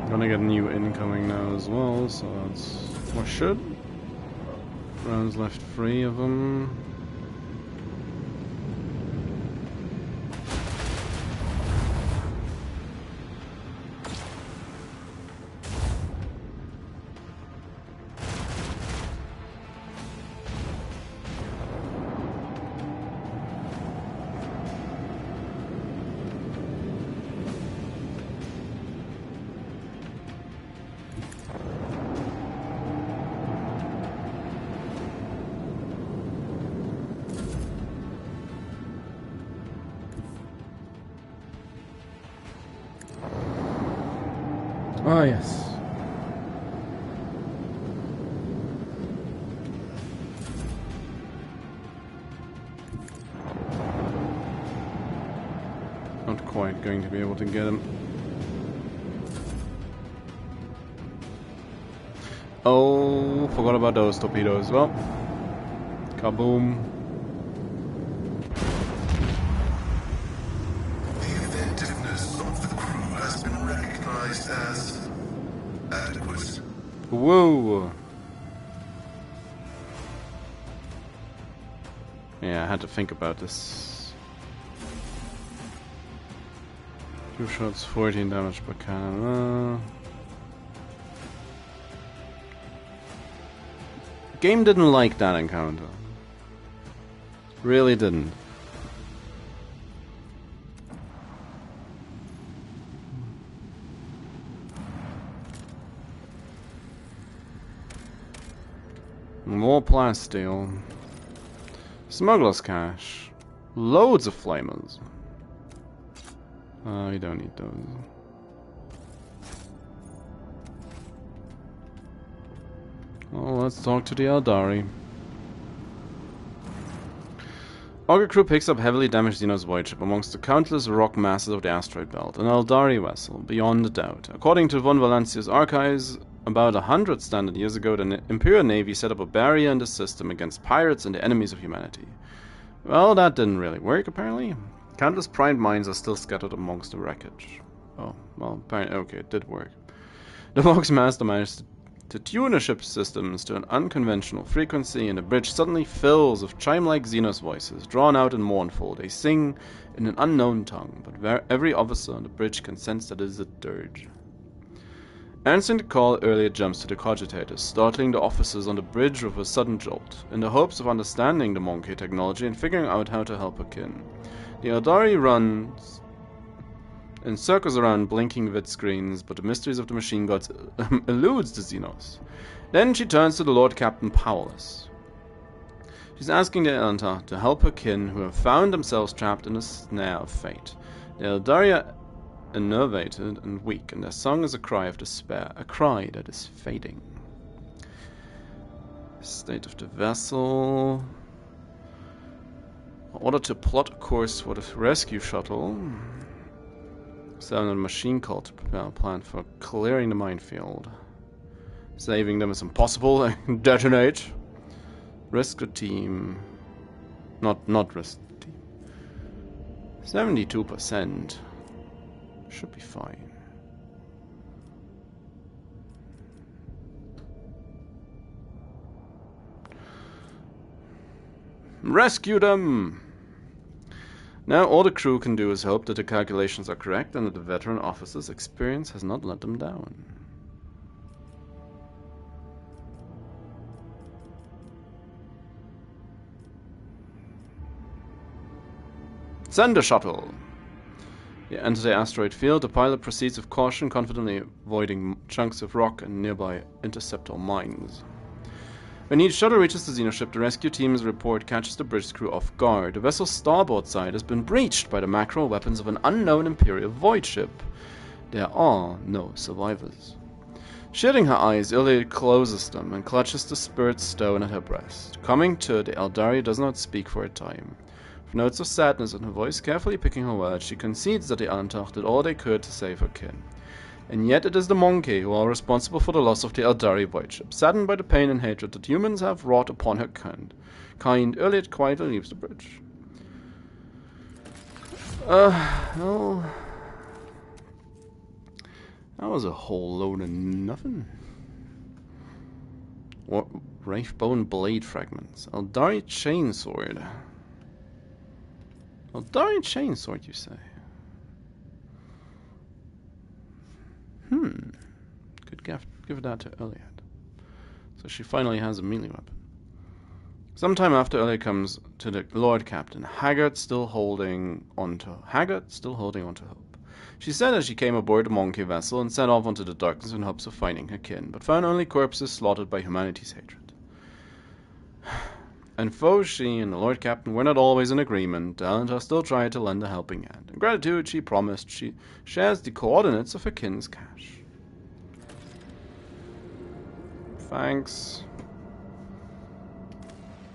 Gonna get a new incoming now as well, so that's or should. Rounds left free of them. Ah, yes. Not quite going to be able to get him. Oh, forgot about those torpedoes. Well, kaboom. The inventiveness of the crew has been recognized as adequate. Whoa. Yeah, I had to think about this. 2 shots, 14 damage per cannon. Game didn't like that encounter. Really didn't. More plasteel. Smuggler's cache. Loads of flamers. We don't need those. Well, let's talk to the Eldari. Auger crew picks up heavily damaged Xenos void ship amongst the countless rock masses of the asteroid belt. An Eldari vessel, beyond a doubt. According to von Valencia's archives, about 100 standard years ago, the Imperial Navy set up a barrier in the system against pirates and the enemies of humanity. Well, that didn't really work, apparently. Countless primed mines are still scattered amongst the wreckage. Oh, well, apparently, okay, it did work. The Vox Master managed to tune the ship's systems to an unconventional frequency, and the bridge suddenly fills with chime-like Xenos voices, drawn out and mournful. They sing in an unknown tongue, but every officer on the bridge can sense that it is a dirge. Answering the call, Elliot jumps to the cogitators, startling the officers on the bridge with a sudden jolt, in the hopes of understanding the Monkey technology and figuring out how to help her kin. The Eldari runs and circles around blinking vid screens, but the mysteries of the machine gods eludes the Xenos. Then she turns to the Lord Captain powerless. She's asking the Elantar to help her kin who have found themselves trapped in a snare of fate. The Eldari are enervated and weak, and their song is a cry of despair, a cry that is fading. State of the vessel. Order to plot a course for the rescue shuttle. Send a machine cult to prepare a plan for clearing the minefield. Saving them is impossible. Detonate. Risk the team. Not risk the team. 72%. Should be fine. Rescue them! Now all the crew can do is hope that the calculations are correct and that the veteran officer's experience has not let them down. Send the shuttle! You enter the asteroid field. The pilot proceeds with caution, confidently avoiding chunks of rock and nearby interceptor mines. When each shuttle reaches the Xenoship, the rescue team's report catches the bridge crew off guard. The vessel's starboard side has been breached by the macro weapons of an unknown Imperial void ship. There are no survivors. Shielding her eyes, Iliad closes them and clutches the spirit stone at her breast. Coming to, the Eldari does not speak for a time. With notes of sadness in her voice, carefully picking her words, she concedes that the Elantar did all they could to save her kin. And yet it is the Monkey who are responsible for the loss of the Eldari void ship. Saddened by the pain and hatred that humans have wrought upon her kind, Iliad quietly leaves the bridge. Well, that was a whole load of nothing. What? Wraithbone blade fragments. Eldari chainsword. Eldari chainsword, you say? Could give that to Iliad. So she finally has a melee weapon. Sometime after Iliad comes to the Lord Captain, Haggard still holding onto hope. She said as she came aboard the Monkey vessel and set off into the darkness in hopes of finding her kin, but found only corpses slaughtered by humanity's hatred. And though she and the Lord Captain were not always in agreement, the Elantar still tried to lend a helping hand. In gratitude, she promised she shares the coordinates of her kin's cache. Thanks.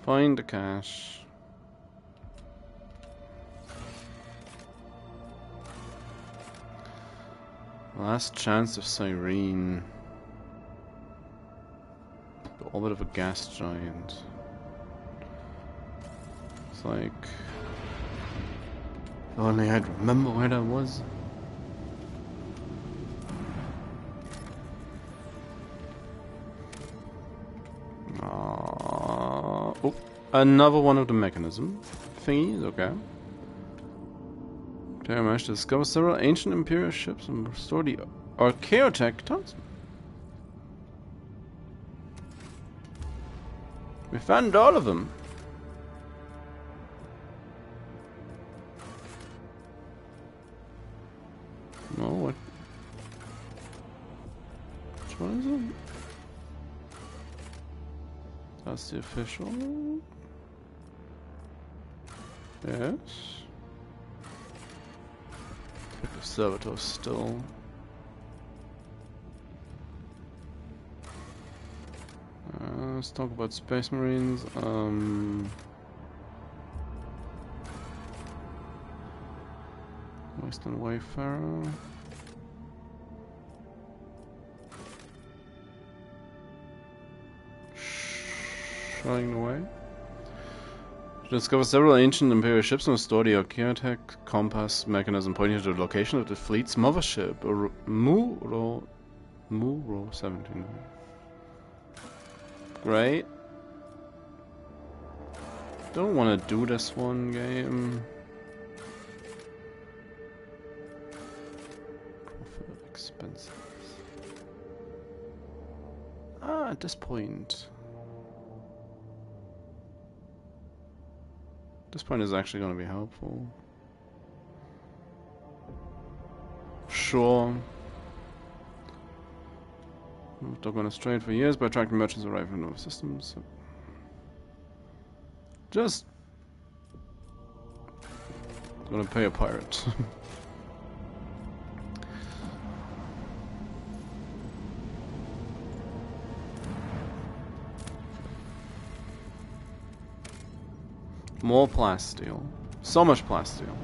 Find the cache. Last chance of Cyrene. The orbit of a gas giant. It's like... if only I'd remember where that was. Oh, another one of the mechanism thingies, okay. They managed to discover several ancient Imperial ships and restore the Archaeotech talisman. We found all of them. No, what? Which one is it? That's the official. Yes. The servitor still. Let's talk about Space Marines. Western Wayfarer. Showing the way. Discover several ancient Imperial ships and restore the Archaeotech compass mechanism pointing to the location of the fleet's mothership, Muro 17. Great. Don't want to do this one game. Profit expenses. At this point. This point is actually going to be helpful. Sure. We've dug on a trade for years by attracting merchants arriving from other systems. So just gonna pay a pirate. More plasteel. So much plasteel.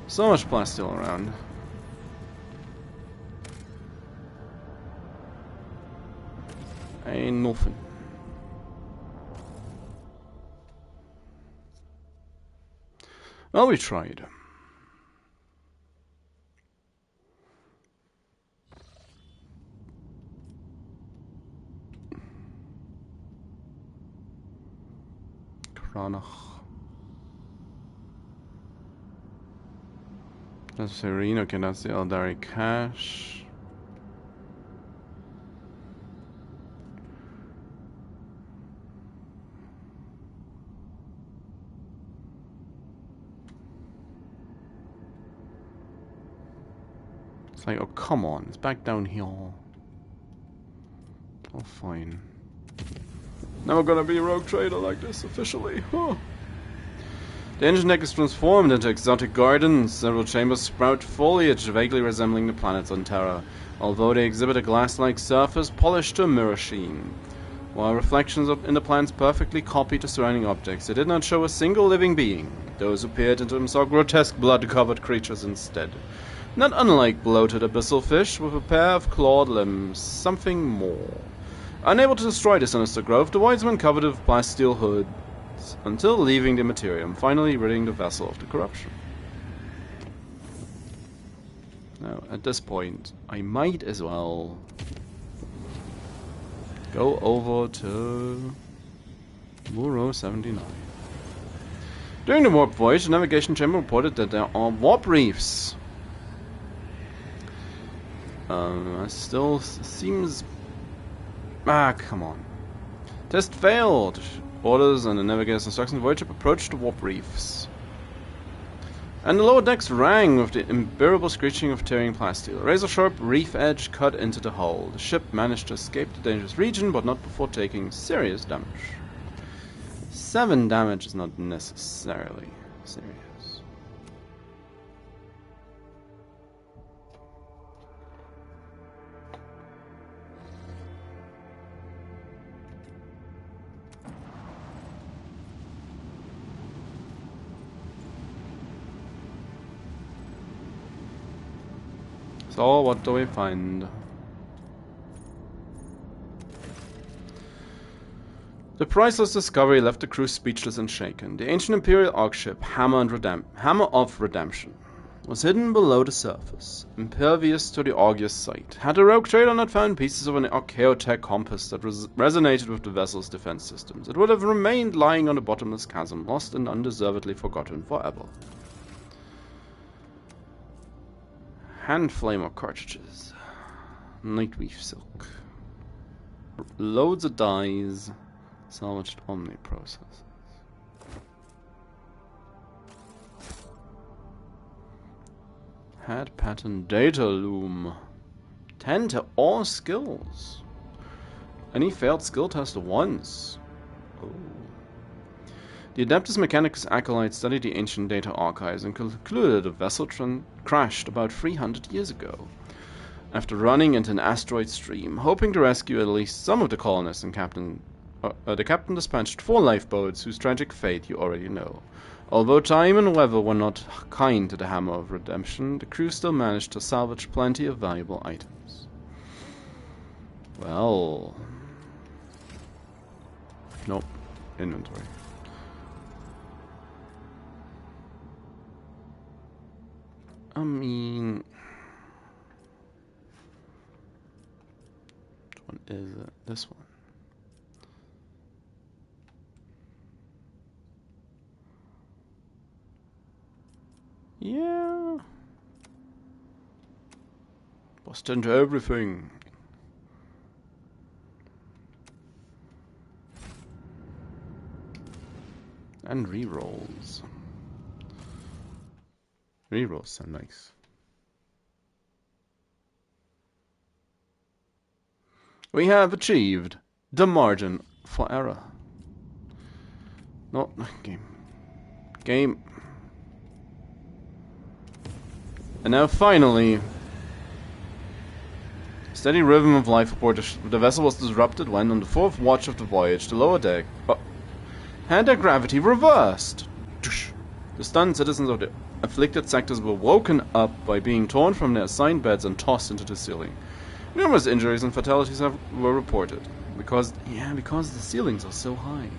So much plasteel around. Ain't nothing. Well, we tried. Koronus. That's Serene. Okay, that's the Eldari cache. It's like, oh come on, it's back down here. Oh fine. Never gonna be a rogue trader like this officially. Huh. The engine deck is transformed into exotic gardens. Several chambers sprout foliage vaguely resembling the planets on Terra, although they exhibit a glass-like surface polished to a mirror sheen. While reflections in the plants perfectly copy the surrounding objects, they did not show a single living being. Those who peered into them saw grotesque blood-covered creatures instead. Not unlike bloated abyssal fish with a pair of clawed limbs, something more. Unable to destroy the sinister growth, the Voidsman covered it with plasteel hoods until leaving the Materium, finally ridding the vessel of the corruption. Now, at this point, I might as well go over to Muro 79. During the warp voyage, the navigation chamber reported that there are warp reefs. Still seems... come on. Test failed. Orders and the navigator's instructions, the voyage ship approached the warp reefs. And the lower decks rang with the unbearable screeching of tearing plasteel. A razor-sharp reef edge cut into the hull. The ship managed to escape the dangerous region, but not before taking serious damage. 7 damage is not necessarily serious. So, what do we find? The priceless discovery left the crew speechless and shaken. The ancient Imperial Ark ship, Hammer of Redemption, was hidden below the surface, impervious to the August sight. Had the rogue trader not found pieces of an archaeotech compass that resonated with the vessel's defense systems, it would have remained lying on the bottomless chasm, lost and undeservedly forgotten forever. Hand flamer cartridges. Nightweave silk. Loads of dyes. Salvaged Omni processes. Head pattern data loom. 10 to all skills. Any failed skill test once. Oh. The Adeptus Mechanicus acolyte studied the ancient data archives and concluded a vessel crashed about 300 years ago. After running into an asteroid stream, hoping to rescue at least some of the colonists, and the captain dispatched 4 lifeboats whose tragic fate you already know. Although time and weather were not kind to the Hammer of Redemption, the crew still managed to salvage plenty of valuable items. Well... Nope. Inventory. I mean... Which one is it? This one. Yeah. Bust into everything. And rerolls. Rerolls sound nice. We have achieved the margin for error. Not game. And now finally, steady rhythm of life aboard the vessel was disrupted when, on the 4th watch of the voyage, the lower deck had their gravity reversed. The stunned citizens of the afflicted sectors were woken up by being torn from their assigned beds and tossed into the ceiling. Numerous injuries and fatalities were reported because the ceilings are so high.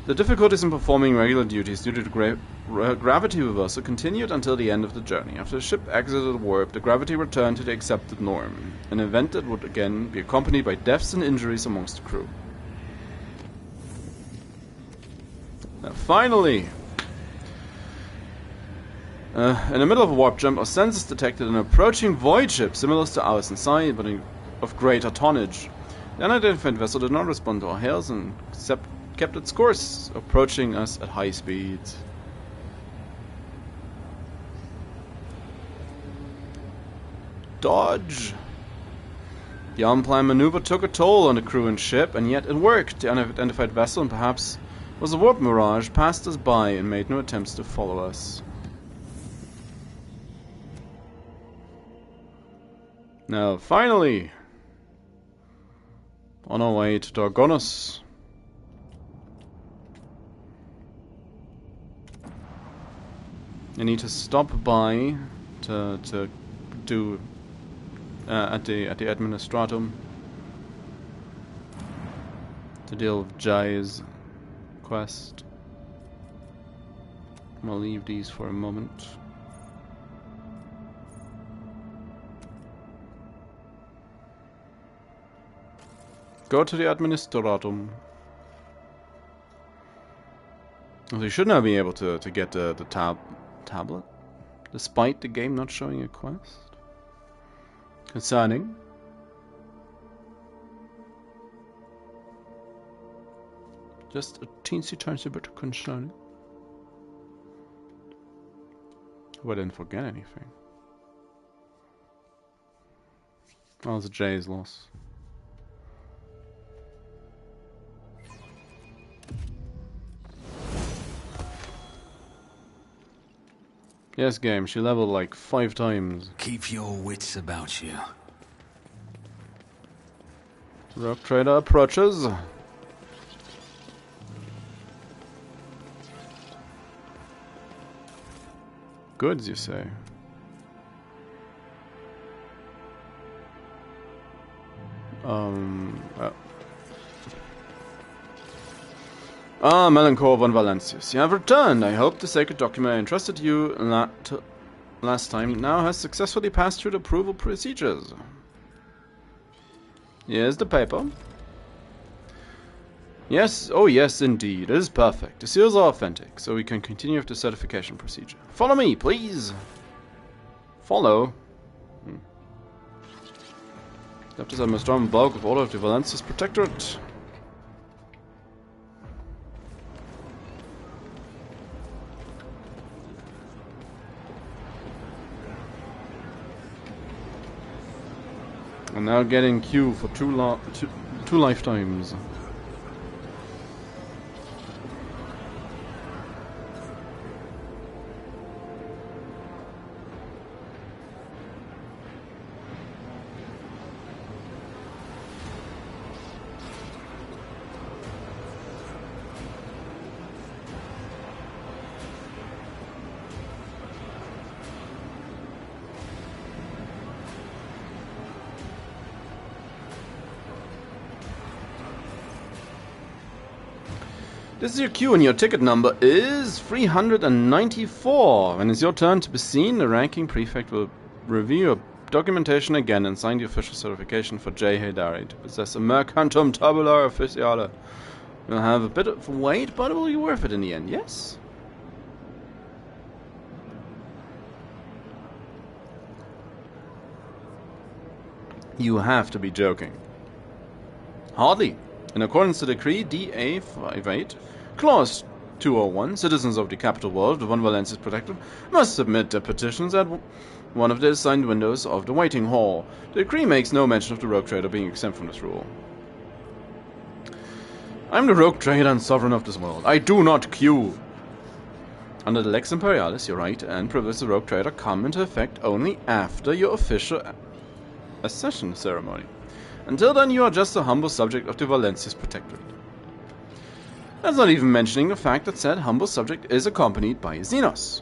The difficulties in performing regular duties due to the gravity reversal continued until the end of the journey. After the ship exited the warp, the gravity returned to the accepted norm, an event that would again be accompanied by deaths and injuries amongst the crew. Now finally, in the middle of a warp jump, our sensors detected an approaching void ship similar to ours in size but of greater tonnage. The unidentified vessel did not respond to our hails and kept its course, approaching us at high speeds. Dodge! The unplanned maneuver took a toll on the crew and ship, and yet it worked. The unidentified vessel, and perhaps was a warp mirage, passed us by and made no attempts to follow us. Now, finally, on our way to Koronus. I need to stop by to do at the administratum to deal with Jai's quest. I'm gonna leave these for a moment. Go to the administratum. So you should now be able to get the tablet, despite the game not showing a quest. Concerning. Just a teensy bit concerning. Hope I didn't forget anything. Oh, it's a Jay's loss. Yes, game. She leveled like 5 times. Keep your wits about you. Rogue trader approaches. Goods, you say? Melanchor von Valentius, you have returned. I hope the sacred document I entrusted you last time now has successfully passed through the approval procedures. Here's the paper. Yes, oh yes, indeed. It is perfect. The seals are authentic, so we can continue with the certification procedure. Follow me, please. Follow. Left us a strong bulk of order of the Valentius Protectorate. And now get in queue for two lifetimes. This is your queue and your ticket number is 394. When it's your turn to be seen, the ranking prefect will review your documentation again and sign the official certification for J. Haydari to possess a Mercantum Tabular Officiale. You'll have a bit of wait, but it will be worth it in the end, yes? You have to be joking. Hardly. In accordance to Decree DA58, Clause 201, citizens of the capital world, the Von Valentius Protectorate, must submit their petitions at one of the assigned windows of the waiting hall. The decree makes no mention of the rogue trader being exempt from this rule. I'm the rogue trader and sovereign of this world. I do not queue. Under the Lex Imperialis, your right and privilege of the rogue trader come into effect only after your official accession ceremony. Until then, you are just a humble subject of the Valentius Protectorate. That's not even mentioning the fact that said humble subject is accompanied by a Xenos.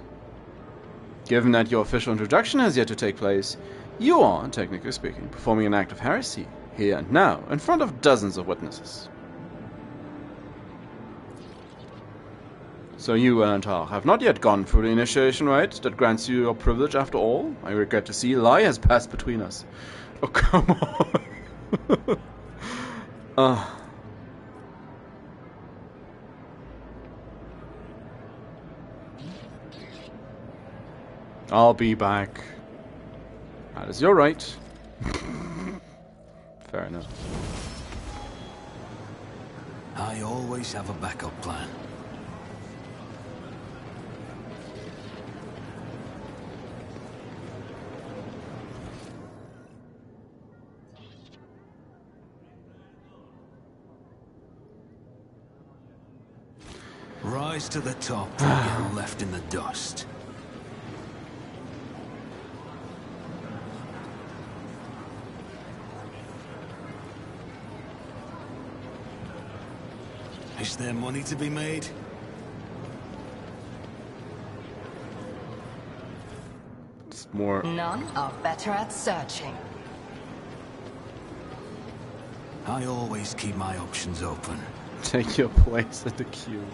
Given that your official introduction has yet to take place, you are, technically speaking, performing an act of heresy, here and now, in front of dozens of witnesses. So you, Elantar, have not yet gone through the initiation rite that grants you your privilege after all? I regret to see a lie has passed between us. Oh, come on. I'll be back. That is your right. Fair enough. I always have a backup plan. Rise to the top or get left in the dust. Is there money to be made? It's more. None are better at searching. I always keep my options open. Take your place at the queue.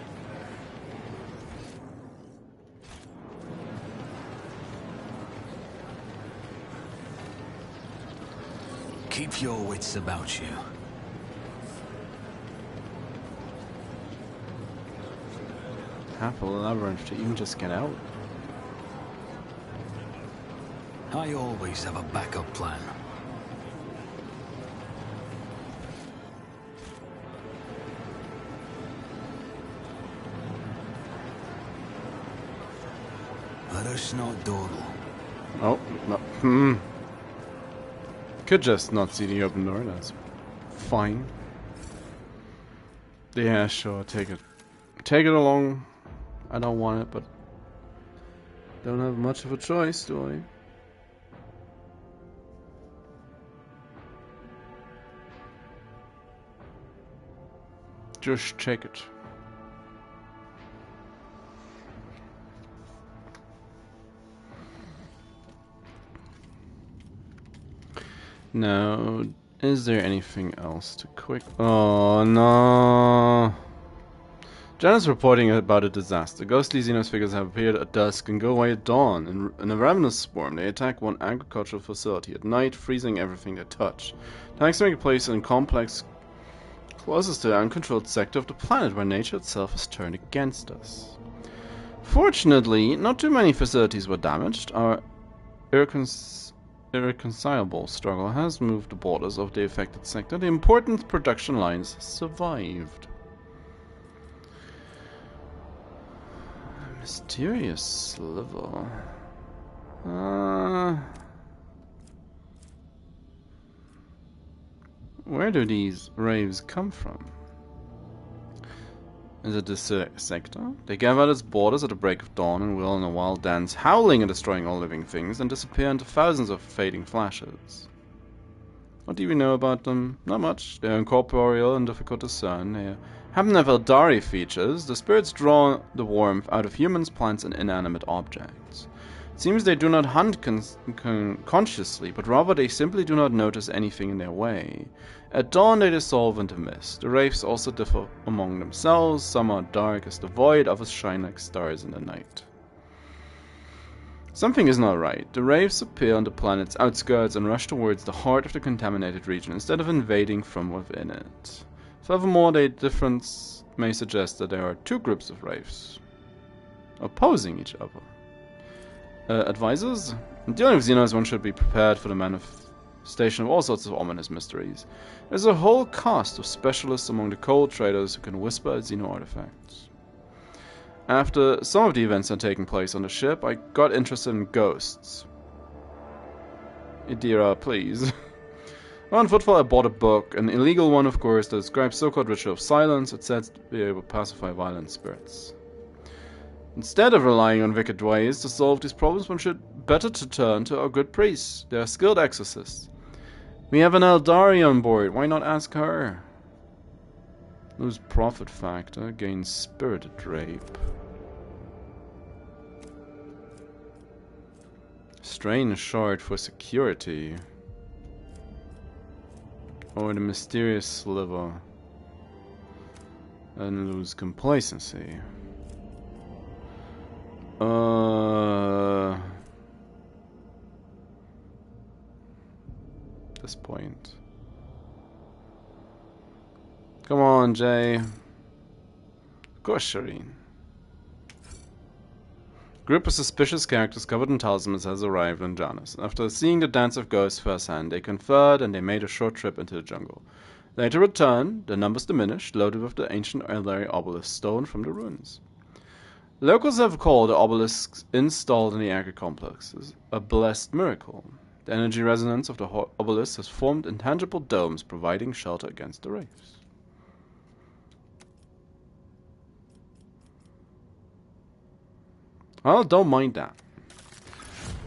Keep your wits about you. Half a labyrinth to even just get out. I always have a backup plan. Let us not dawdle. Oh, no. Could just not see the open door, that's fine. Yeah, sure, take it. Take it along. I don't want it, but don't have much of a choice, do I? Just check it. No. Is there anything else to quick? Oh no. Jan is reporting about a disaster. Ghostly Xenos figures have appeared at dusk and go away at dawn. In a ravenous swarm, they attack one agricultural facility at night, freezing everything they touch. Attacks take place in a complex closest to the uncontrolled sector of the planet where nature itself has turned against us. Fortunately, not too many facilities were damaged. Our irreconcilable struggle has moved the borders of the affected sector. The important production lines survived. Mysterious sliver. Where do these raves come from? Is it this sector? They gather at its borders at the break of dawn and whirl in a wild dance, howling and destroying all living things, and disappear into thousands of fading flashes. What do we know about them? Not much. They are incorporeal and difficult to discern. They haven't have Eldari features. The spirits draw the warmth out of humans, plants, and inanimate objects. It seems they do not hunt consciously, but rather they simply do not notice anything in their way. At dawn they dissolve into mist. The wraiths also differ among themselves. Some are dark as the void, others shine like stars in the night. Something is not right. The wraiths appear on the planet's outskirts and rush towards the heart of the contaminated region instead of invading from within it. Furthermore, their difference may suggest that there are two groups of wraiths opposing each other. Advisors? In dealing with Xenos, one should be prepared for the manifestation of all sorts of ominous mysteries. There's a whole cast of specialists among the cold traders who can whisper at Xeno artifacts. After some of the events had taken place on the ship, I got interested in ghosts. Idira, please. On Footfall, I bought a book, an illegal one, of course, that describes so-called ritual of silence. It says to be able to pacify violent spirits. Instead of relying on wicked ways to solve these problems, one should better to turn to our good priests. They are skilled exorcists. We have an Eldari on board. Why not ask her? Lose profit factor, gain spirited rape. Strain shard for security. Or the mysterious sliver. And lose complacency. This point. Come on, Jay. Of course, Shireen. A group of suspicious characters covered in talismans has arrived on Janus. After seeing the dance of ghosts firsthand, they conferred and they made a short trip into the jungle. Later returned, their numbers diminished, loaded with the ancient Eldari obelisk stolen from the ruins. Locals have called the obelisks installed in the Agri complexes a blessed miracle. The energy resonance of the obelisk has formed intangible domes providing shelter against the wraiths. Well, don't mind that.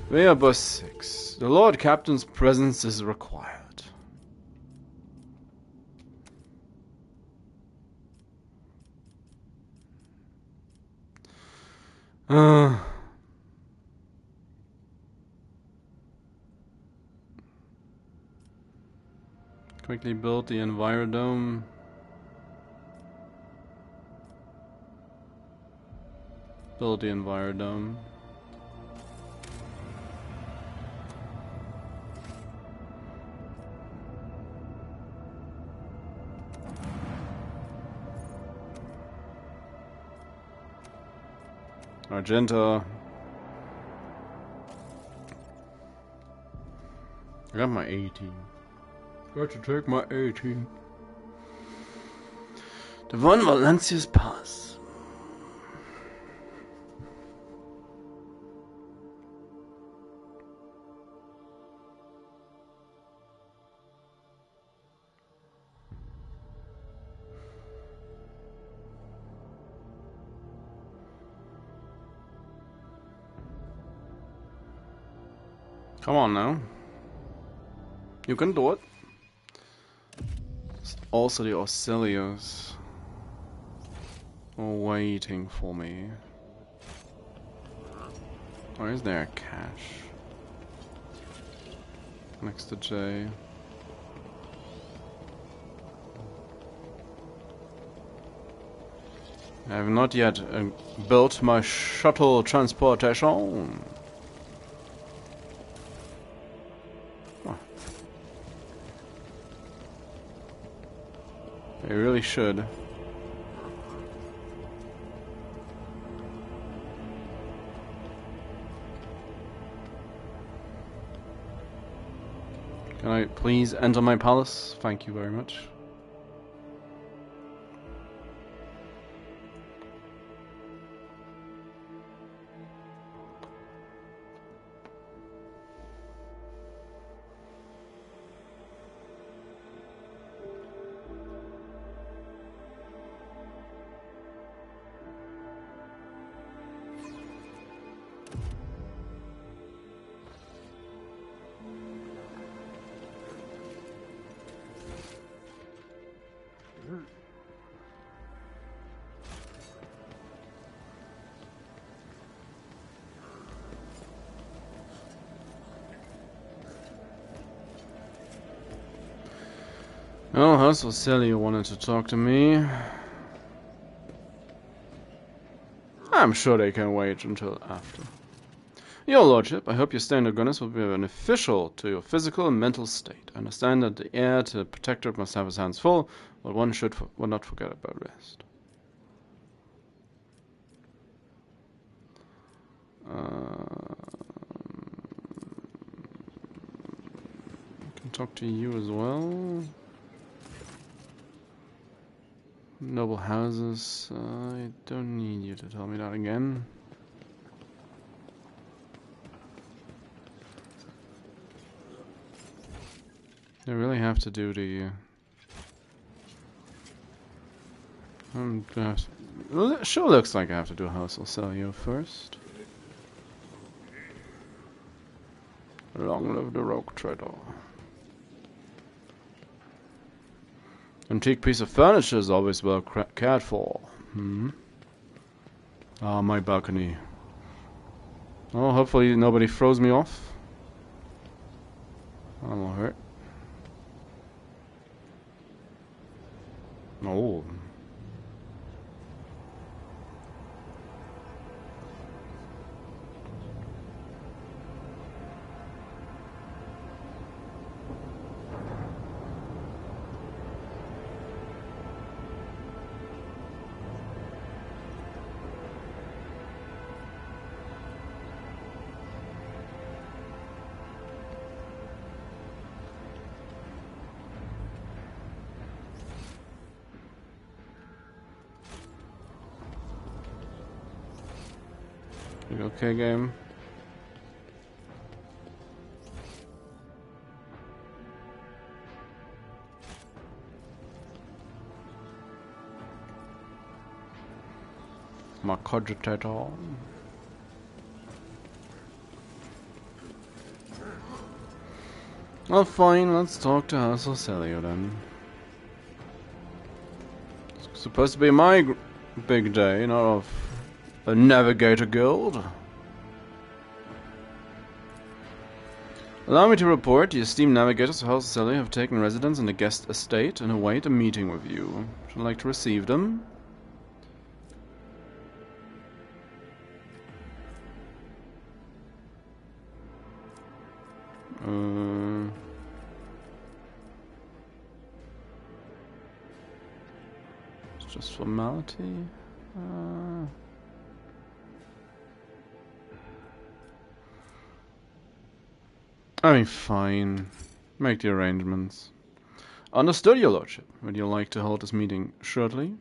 We are bus 6. The Lord Captain's presence is required. Quickly build the Envirodome. Build the Envirodome. Argenta. I got my 18. Got to take my 18. The Von Valencia's Pass. Come on now. You can do it. It's also the Auxilios are waiting for me. Or is there a cache? Next to J. I have not yet built my shuttle transportation. Oh. I really should. Can I please enter my palace? Thank you very much. Oh, House Celia wanted to talk to me. I'm sure they can wait until after. Your Lordship, I hope your stay in Koronus will be beneficial to your physical and mental state. I understand that the heir to the protectorate must have his hands full, but one should not forget about rest. I can talk to you as well. Noble houses, I don't need you to tell me that again. I really have to do the... I'm gonna have to... Well, it sure looks like I have to do a House of Celio first. Long live the rogue trader. Antique piece of furniture is always well cared for. Ah, my balcony. Oh, hopefully nobody throws me off. That won't hurt. Oh. You okay, game? My cogitator. Well, fine, let's talk to House of Celio then. It's supposed to be my big day, not of a Navigator Guild. Allow me to report, the esteemed navigators of House of Celio have taken residence in the guest estate and await a meeting with you. Would you like to receive them? It's just formality. I mean, fine. Make the arrangements. Understood, your lordship. Would you like to hold this meeting shortly?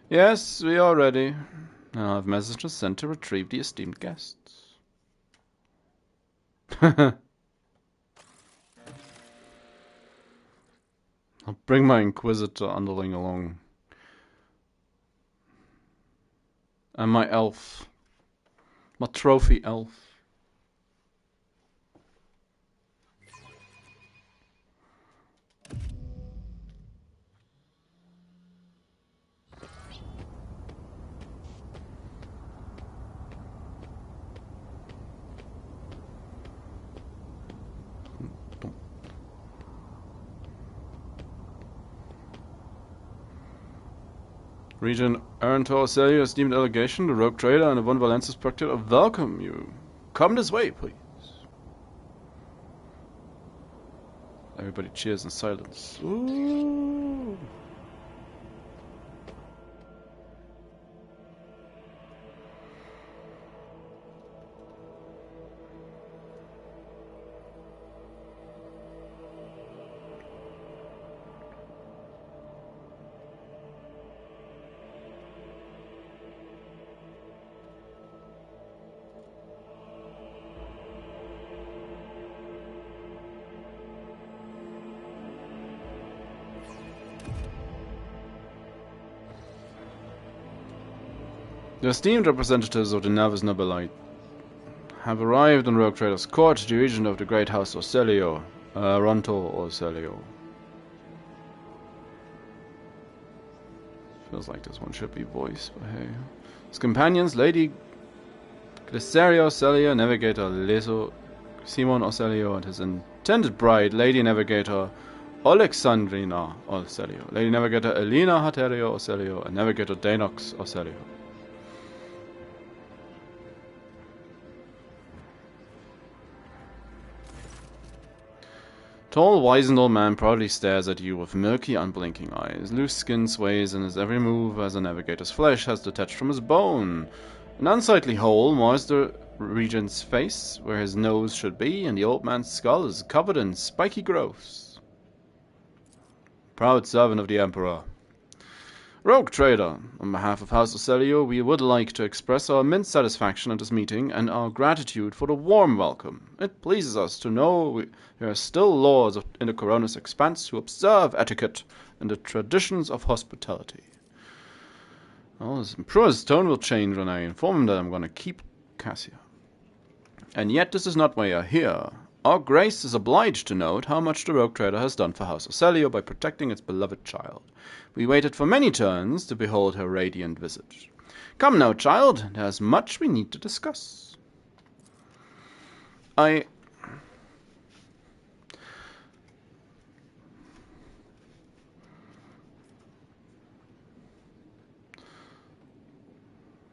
Yes, we are ready. I'll have messengers sent to retrieve the esteemed guests. I'll bring my Inquisitor underling along. And my elf. My trophy elf. Regent Arantor Celio, esteemed delegation, the rogue trader, and the Von Valensis Proctor welcome you. Come this way, please. Everybody cheers in silence. Ooh. The esteemed representatives of the Navis Nobilite have arrived on Rogue Trader's court, the regent of the great house Ocelio, Ronto Ocelio. Feels like this one should be voiced, but hey. His companions, Lady Glyceria Ocelio, Navigator Leso Simon Ocelio, and his intended bride, Lady Navigator Alexandrina Ocelio, Lady Navigator Elena Haterio Ocelio, and Navigator Danox Ocelio. Tall, wizened old man proudly stares at you with milky, unblinking eyes. Loose skin sways in his every move as a navigator's flesh has detached from his bone. An unsightly hole mars the regent's face, where his nose should be, and the old man's skull is covered in spiky growths. Proud servant of the Emperor. Rogue Trader, on behalf of House Ocelio, we would like to express our immense satisfaction at this meeting and our gratitude for the warm welcome. It pleases us to know there are still laws in the Koronus expanse to observe etiquette and the traditions of hospitality. Well, I'm sure his tone will change when I inform him that I'm going to keep Cassia. And yet this is not why you're here. Our Grace is obliged to note how much the Rogue Trader has done for House Ocelio by protecting its beloved child. We waited for many turns to behold her radiant visage. Come now, child, there's much we need to discuss. As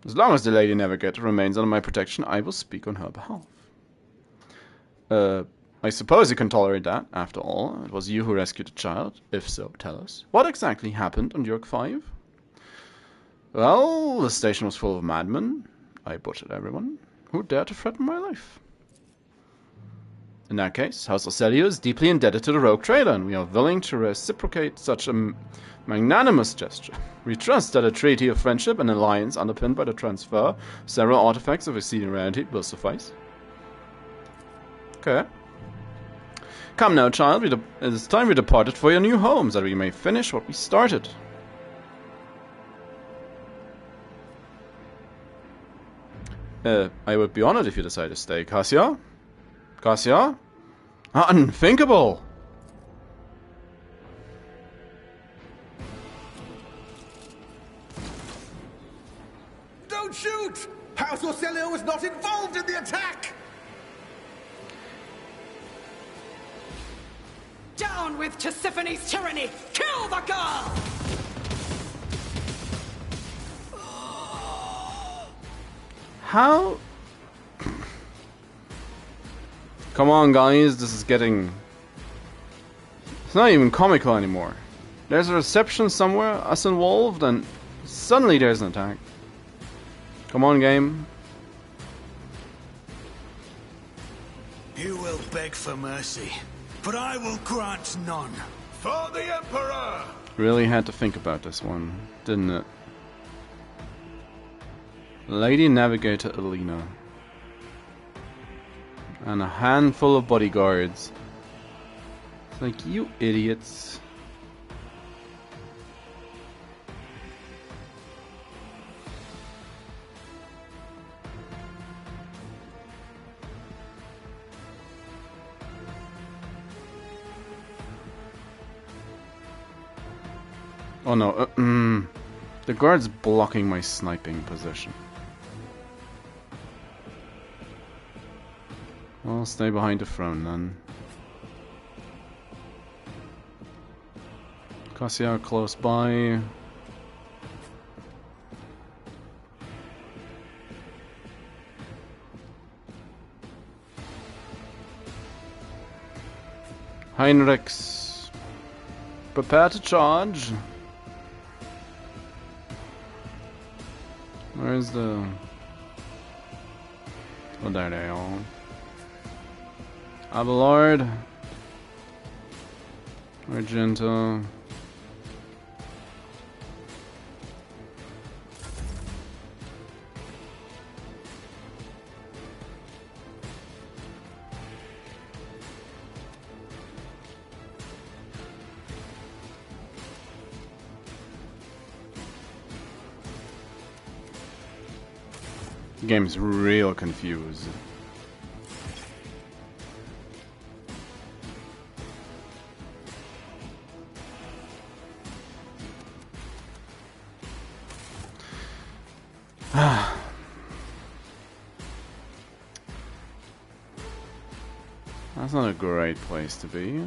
long as the Lady Navigator remains under my protection, I will speak on her behalf. I suppose you can tolerate that, after all. It was you who rescued the child. If so, tell us. What exactly happened on York 5? Well, the station was full of madmen. I butchered everyone who dared to threaten my life. In that case, House Ocelio is deeply indebted to the Rogue Trader, and we are willing to reciprocate such a magnanimous gesture. We trust that a treaty of friendship and alliance underpinned by the transfer of several artifacts of exceeding rarity will suffice. Okay. Come now, child, it is time we departed for your new homes, that we may finish what we started. I would be honored if you decide to stay, Cassia. Cassia? Unthinkable! Don't shoot! House Ocelio was not involved in the attack! Down with Tisiphone's tyranny! Kill the girl! How? Come on, guys, this is getting... It's not even comical anymore. There's a reception somewhere, us involved, and suddenly there's an attack. Come on, game. You will beg for mercy, but I will grant none. For the Emperor! Really had to think about this one, didn't it? Lady Navigator Elena. And a handful of bodyguards. It's like, you idiots. Oh no, the guard's blocking my sniping position. I'll stay behind the throne then. Cassia close by. Heinrichs, prepare to charge. Where's the... Oh, there they are. Abelard. Argento. The game's real confused. That's not a great place to be.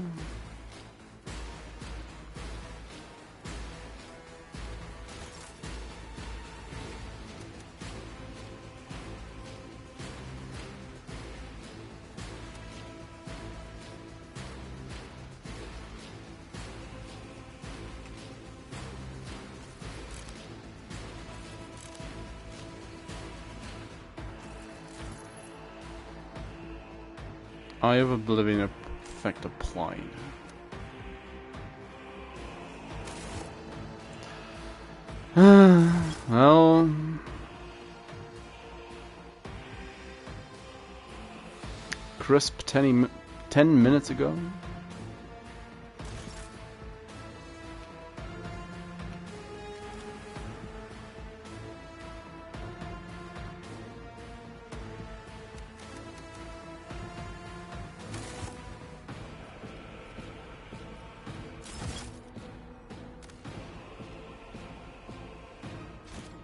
Eye of Oblivion effect applied. Well, crisp 10 minutes ago.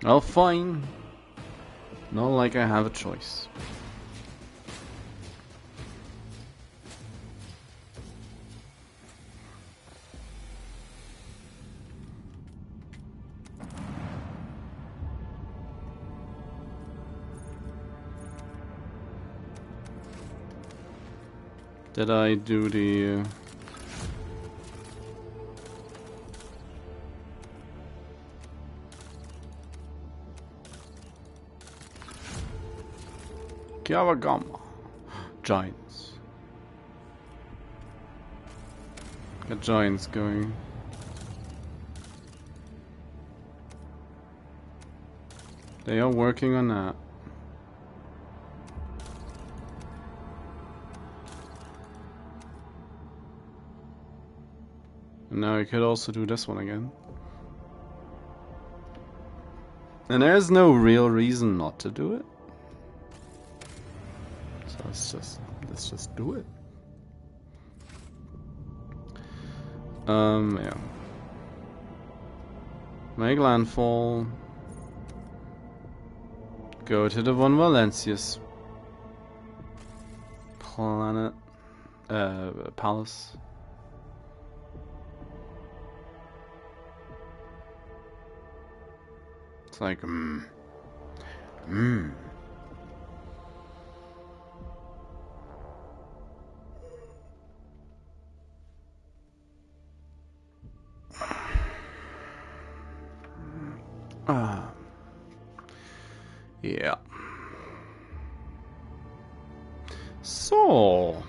Well, fine. Not like I have a choice. Did I do the... Kiawagama. Giants. Got giants going. They are working on that. And now I could also do this one again. And there's no real reason not to do it. So let's just do it. Yeah. Make landfall. Go to the Von Valencius planet, palace. It's like, yeah. So,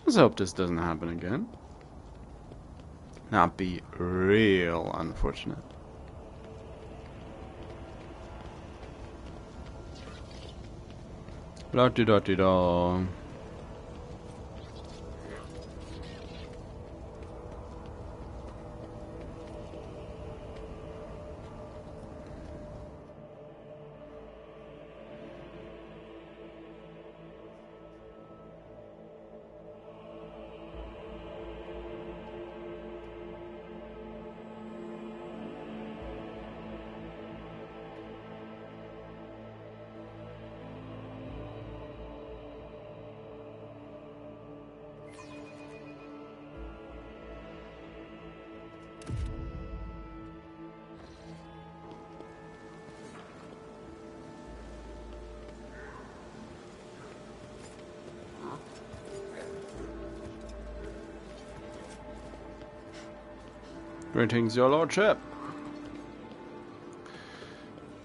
let's hope this doesn't happen again. That'd be real unfortunate. La-di-da-di-da. Greetings, your lordship.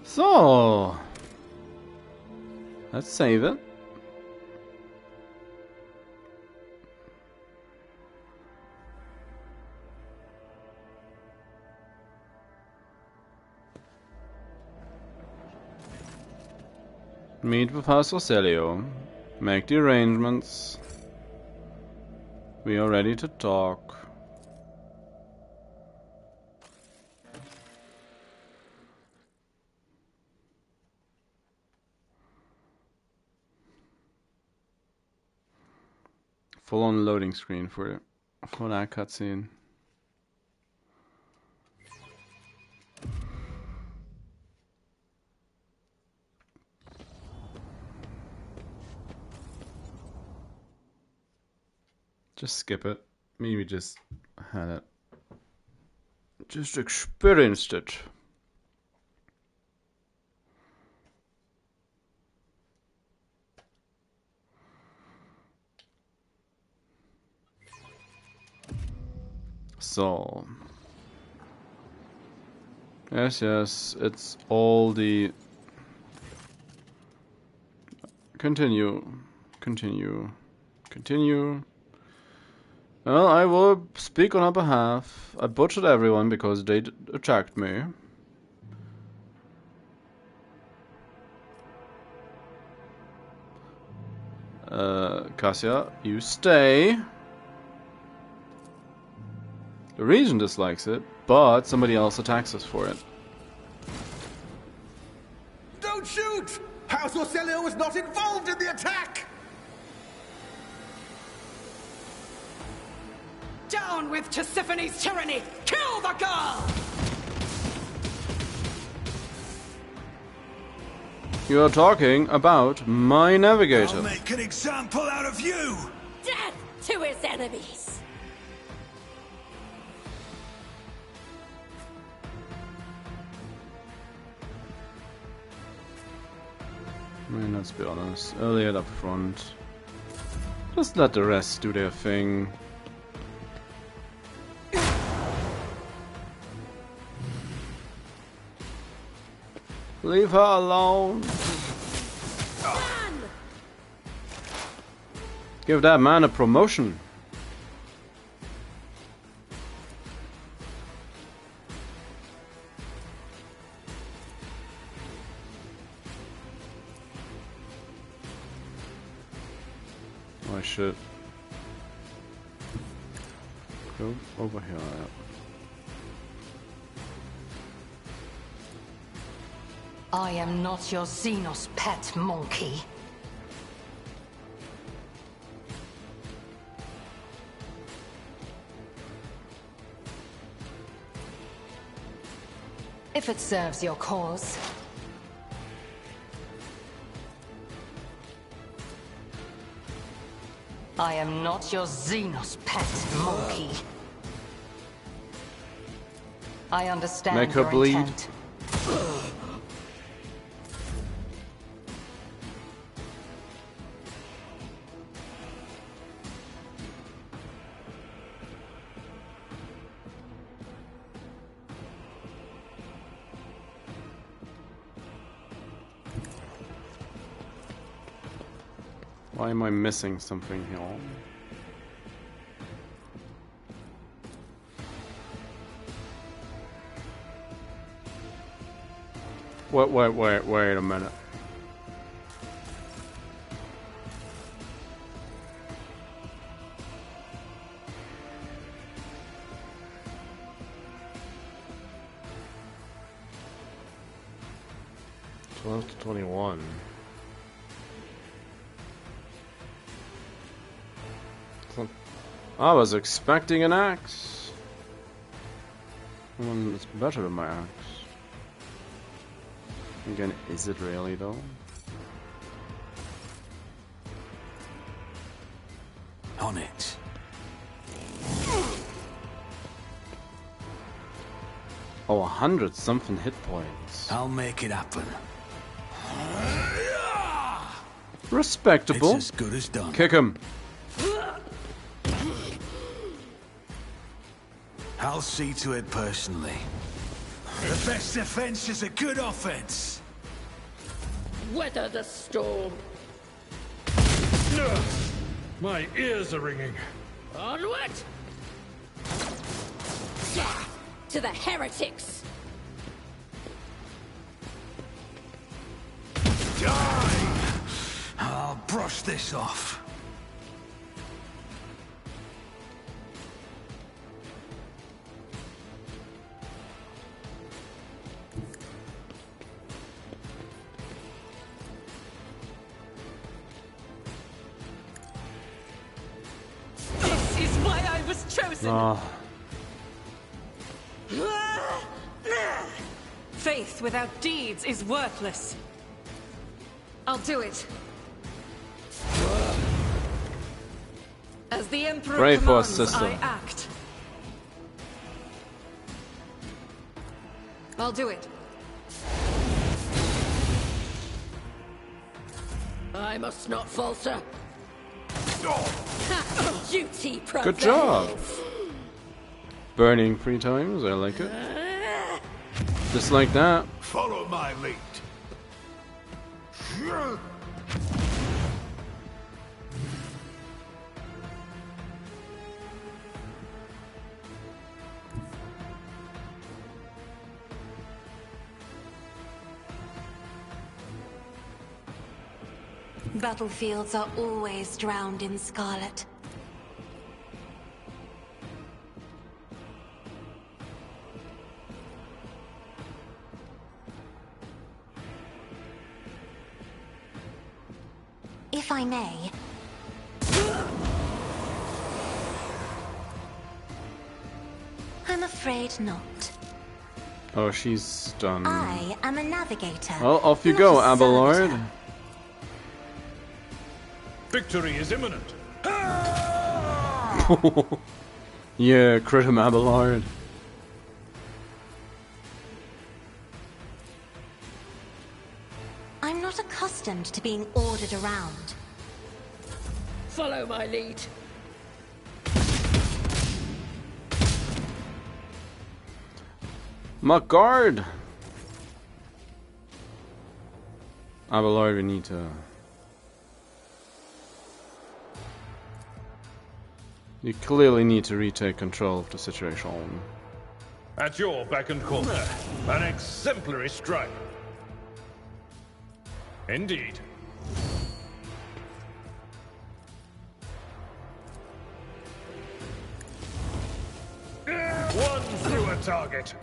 So, let's save it. Meet with House Celio. Make the arrangements. We are ready to talk. Full-on loading screen for that cutscene. Just skip it. Maybe just had it. Just experienced it. So. Yes, it's all the... Continue. Well, I will speak on her behalf. I butchered everyone because they attacked me. Cassia, you stay. The region dislikes it, but somebody else attacks us for it. Don't shoot! House Celio was not involved in the attack! Down with Tissiphane's tyranny! Kill the girl! You are talking about my navigator. I'll make an example out of you! Death to his enemies! I mean, let's be honest. Earlier up front. Just let the rest do their thing. Leave her alone. Give that man a promotion. Oh shit. Go over here. I am not your Xenos pet monkey. If it serves your cause. I am not your Xenos pet monkey. I understand Make her your bleed. intent. Why am I missing something here? Wait a minute. (12 to 21). I was expecting an axe. One that's better than my axe. Again, is it really though? On it. Oh, 100 something hit points. I'll make it happen. Respectable. It's as good as done. Kick him. I'll see to it personally. The best defense is a good offense. Weather the storm. My ears are ringing. Onward! Yeah, to the heretics! Die! I'll brush this off. This is why I was chosen! Faith without deeds is worthless. I'll do it. As the Emperor Pray for us, commands, sister. I act. I'll do it. I must not falter. Ha! Duty prevails. Good job. Burning 3 times, I like it. Just like that. Follow my lead. Battlefields are always drowned in scarlet. If I may. I'm afraid not. Oh, she's done. I am a navigator. Well, off you not go, a Abelard. servitor. Victory is imminent. Yeah, crit him, Abelard. I'm not accustomed to being ordered around. Follow my lead. My guard! Abelard, we need to... You clearly need to retake control of the situation. At your beck and call. An exemplary strike. Indeed. One fewer target.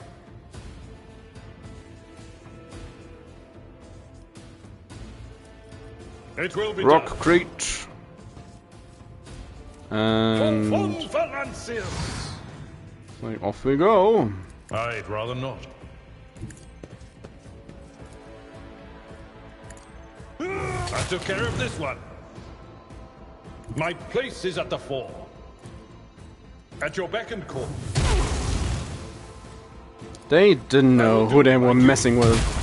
It will be Rock done. Crate. And... Like, off we go. I'd rather not. I took care of this one. My place is at the fore. At your beck and call. They didn't know who they were messing with.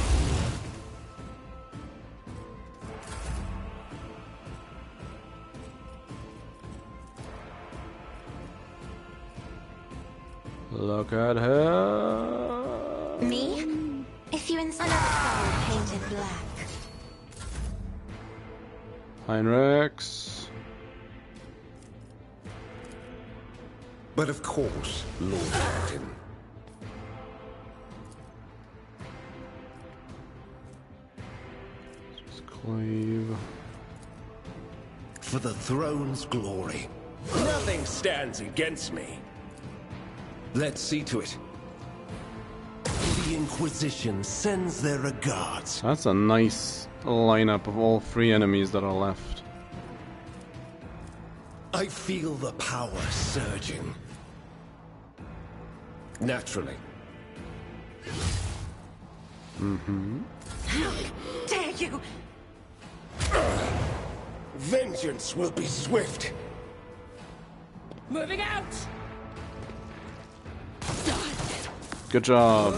Look at her. Me? If you insist on painted black. Heinrichs. But of course, Lord Captain. Just cleave. For the throne's glory. Nothing stands against me. Let's see to it. The Inquisition sends their regards. That's a nice lineup of all 3 enemies that are left. I feel the power surging. Naturally. Mm-hmm. Dare you! Vengeance will be swift. Moving out! Good job.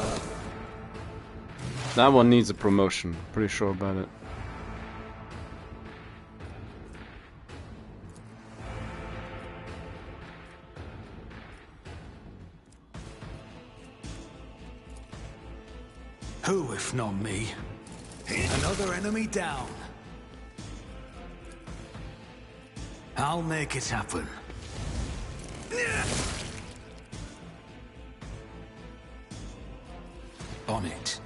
That one needs a promotion. Pretty sure about it. Who, if not me? Another enemy down. I'll make it happen. On it.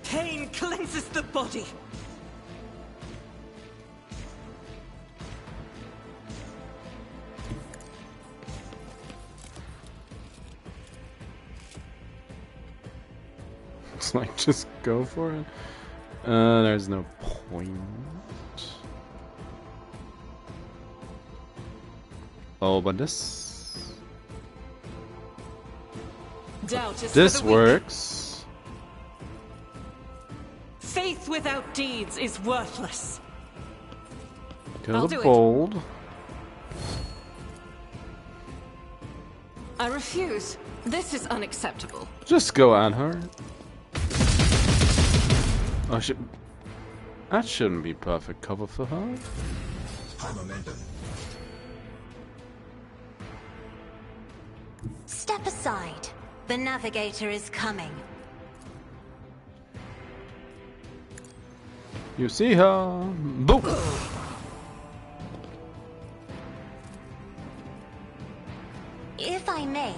Pain cleanses the body. It's like, just go for it. There's no point. Oh, but this... Doubt is This for the weak. works. Faith without deeds is worthless. Kill I'll the do it. bold. I refuse. This is unacceptable. Just go at her. Oh, that shouldn't be perfect cover for her. High momentum. Step aside. The navigator is coming. You see her. Boom! If I may,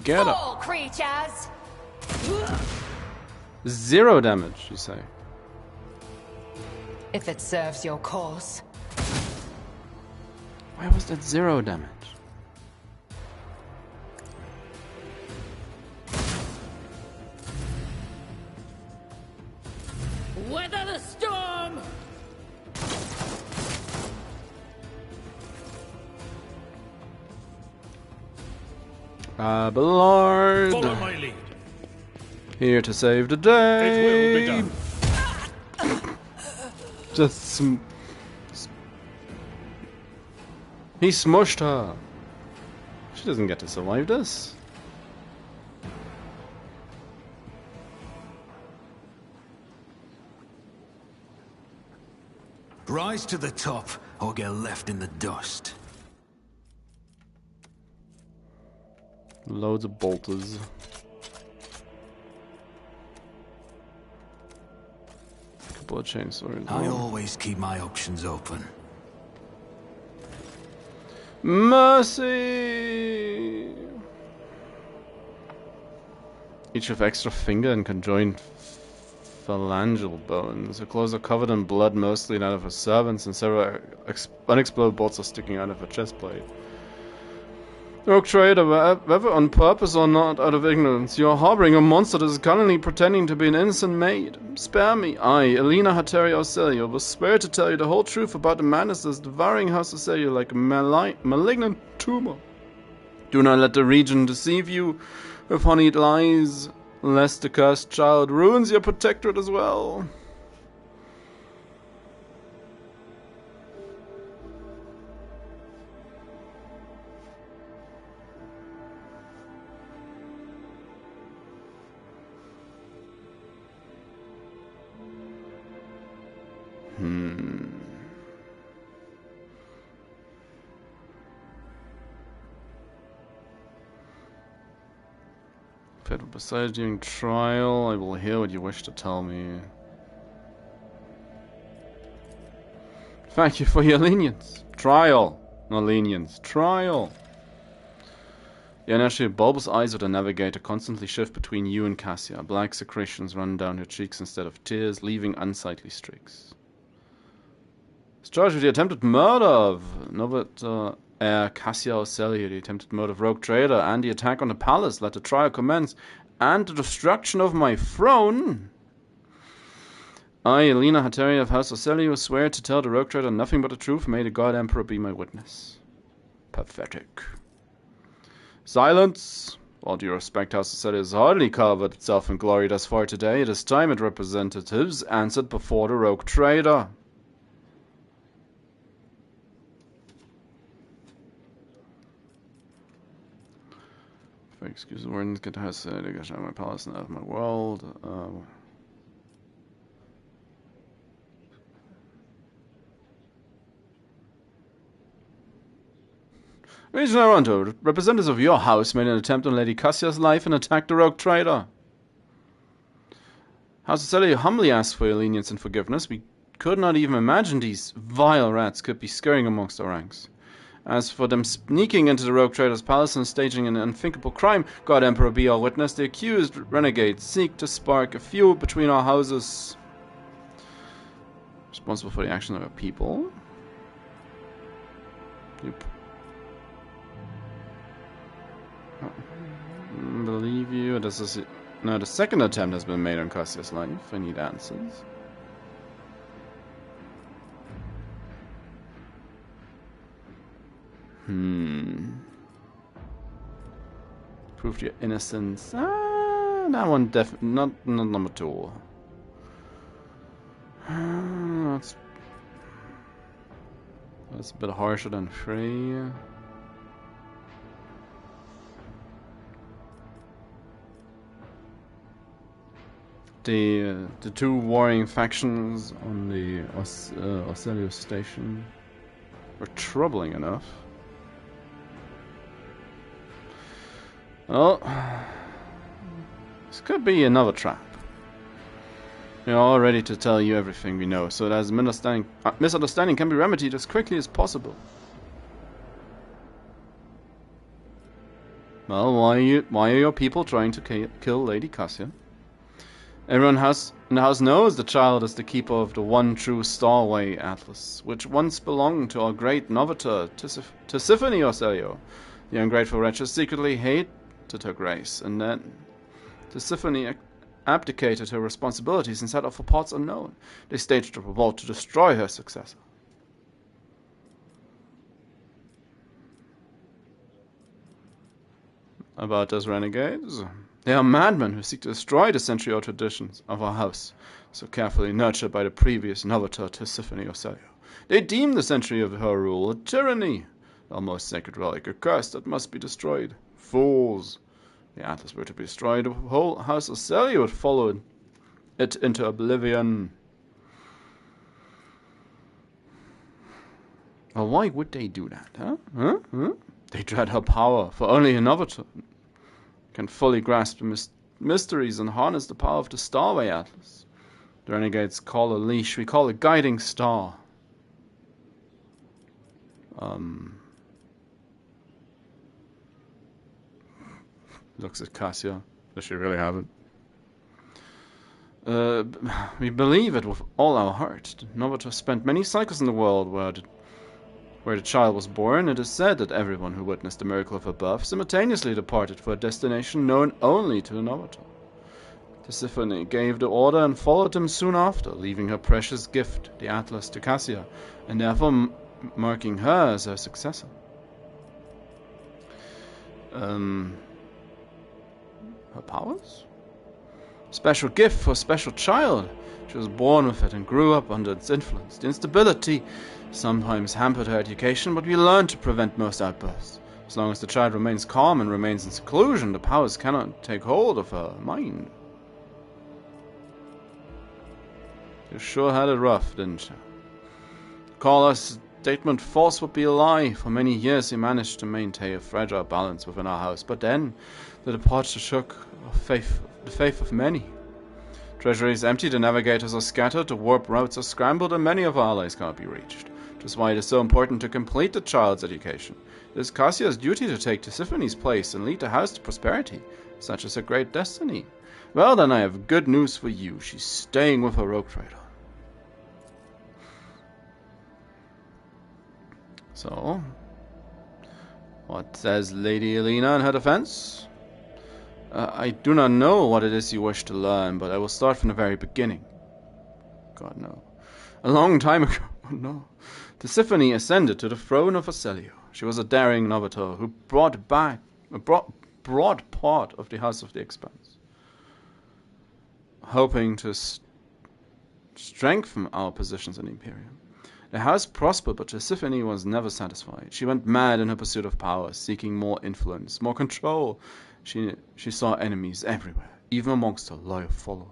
Get up. All creatures! 0 damage, you say. If it serves your cause. Why was that 0 damage? Weather the storm! Abelard. Follow my lead. Here to save the day. It will be done. Just he smushed her. She doesn't get to survive this. Rise to the top, or get left in the dust. Loads of bolters. Couple of chainsaws. I always keep my options open. Mercy! Each have extra finger and conjoined phalangeal bones. Her clothes are covered in blood, mostly out of her servants, and several unexploded bolts are sticking out of her chest plate. Rogue trader, whether on purpose or not, out of ignorance, you are harboring a monster that is cunningly pretending to be an innocent maid. Spare me. I, Elena Hateria Ocelio, will swear to tell you the whole truth about the madness that is devouring House Ocelio like a malignant tumor. Do not let the region deceive you with honeyed lies, lest the cursed child ruins your protectorate as well. But besides during trial, I will hear what you wish to tell me. Thank you for your lenience. Trial, not lenience. Trial. The initially bulbous eyes of the navigator constantly shift between you and Cassia. Black secretions run down her cheeks instead of tears, leaving unsightly streaks. Is charged with the attempted murder of Novet Cassia Ocelio, the attempted murder of Rogue Trader, and the attack on the palace. Let the trial commence, and the destruction of my throne. I, Elena Hateria of House Ocelio, swear to tell the Rogue Trader nothing but the truth. May the God Emperor be my witness. Pathetic. Silence! All due respect, House Ocelio has hardly covered itself in glory thus far today. It is time its representatives answered before the Rogue Trader. excuse the word, get the house to get out of my palace and out of my world. Region Aronto, representatives of your house made an attempt on Lady Cassia's life and attacked the rogue trader. House of Celio humbly asks for your lenience and forgiveness. We could not even imagine these vile rats could be scurrying amongst our ranks. As for them sneaking into the rogue trader's palace and staging an unthinkable crime, God Emperor be all witness, the accused renegades seek to spark a feud between our houses. Responsible for the actions of our people. Yep. Believe you. This is it. No, the second attempt has been made on Cassia's life. I need answers. Prove your innocence. That one not number 2. That's a bit harsher than 3. The two warring factions on the Ocelio station were troubling enough. Well, this could be another trap. We are all ready to tell you everything we know, so that misunderstanding can be remedied as quickly as possible. Well, why are your people trying to kill Lady Cassia? Everyone in the house knows the child is the keeper of the one true Starway Atlas, which once belonged to our great Novator, Tisiphone Ocelio. The ungrateful wretches secretly hated her grace, and then Tisiphone abdicated her responsibilities and set off for parts unknown. They staged a revolt to destroy her successor. About those renegades? They are madmen who seek to destroy the century-old traditions of our house, so carefully nurtured by the previous Novator Tisiphone Ocelio. They deem the century of her rule a tyranny, the almost sacred relic, a curse that must be destroyed. Fools! The Atlas were to be destroyed, the whole house of Ocelio would follow it into oblivion. Well, why would they do that, huh? They dread her power, for only a Novator can fully grasp the mysteries and harness the power of the Starway Atlas. The renegades call a leash, we call a guiding star. Looks at Cassia. Does she really have it? We believe it with all our heart. The Novator spent many cycles in the world where the child was born. It is said that everyone who witnessed the miracle of her birth simultaneously departed for a destination known only to the Novator. Tisiphone gave the order and followed him soon after, leaving her precious gift, the Atlas, to Cassia, and therefore marking her as her successor. Her powers? Special gift for a special child. She was born with it and grew up under its influence. The instability sometimes hampered her education, but we learned to prevent most outbursts. As long as the child remains calm and remains in seclusion, the powers cannot take hold of her mind. You sure had it rough, didn't you? Call her statement false would be a lie. For many years he managed to maintain a fragile balance within our house, but then the departure shook the faith of many. Treasury is empty, the navigators are scattered, the warp routes are scrambled, and many of our allies cannot be reached. Which is why it is so important to complete the child's education. It is Cassia's duty to take Tisiphone's place and lead the house to prosperity. Such is her great destiny. Well, then I have good news for you. She's staying with her rogue trader. So, what says Lady Elena in her defense? I do not know what it is you wish to learn, but I will start from the very beginning. God, no. A long time ago, oh no, Tisiphone ascended to the throne of Ocelio. She was a daring Novator who brought back a broad part of the House of the Expanse, hoping to strengthen our positions in the Imperium. The house prospered, but Tisiphone was never satisfied. She went mad in her pursuit of power, seeking more influence, more control. She saw enemies everywhere, even amongst her loyal followers.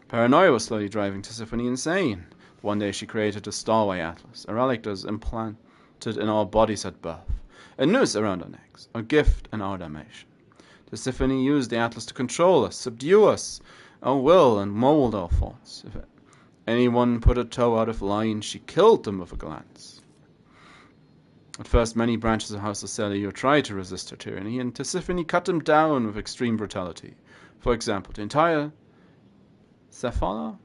Paranoia was slowly driving Tisiphone insane. One day she created a Starway Atlas, a relic that was implanted in our bodies at birth, a noose around our necks, a gift in our dimension. Tisiphone used the Atlas to control us, subdue us, our will, and mold our thoughts. If anyone put a toe out of line, she killed them with a glance. At first, many branches of House of Celio tried to resist her tyranny, and Tisiphone cut them down with extreme brutality. For example, the entire Cephala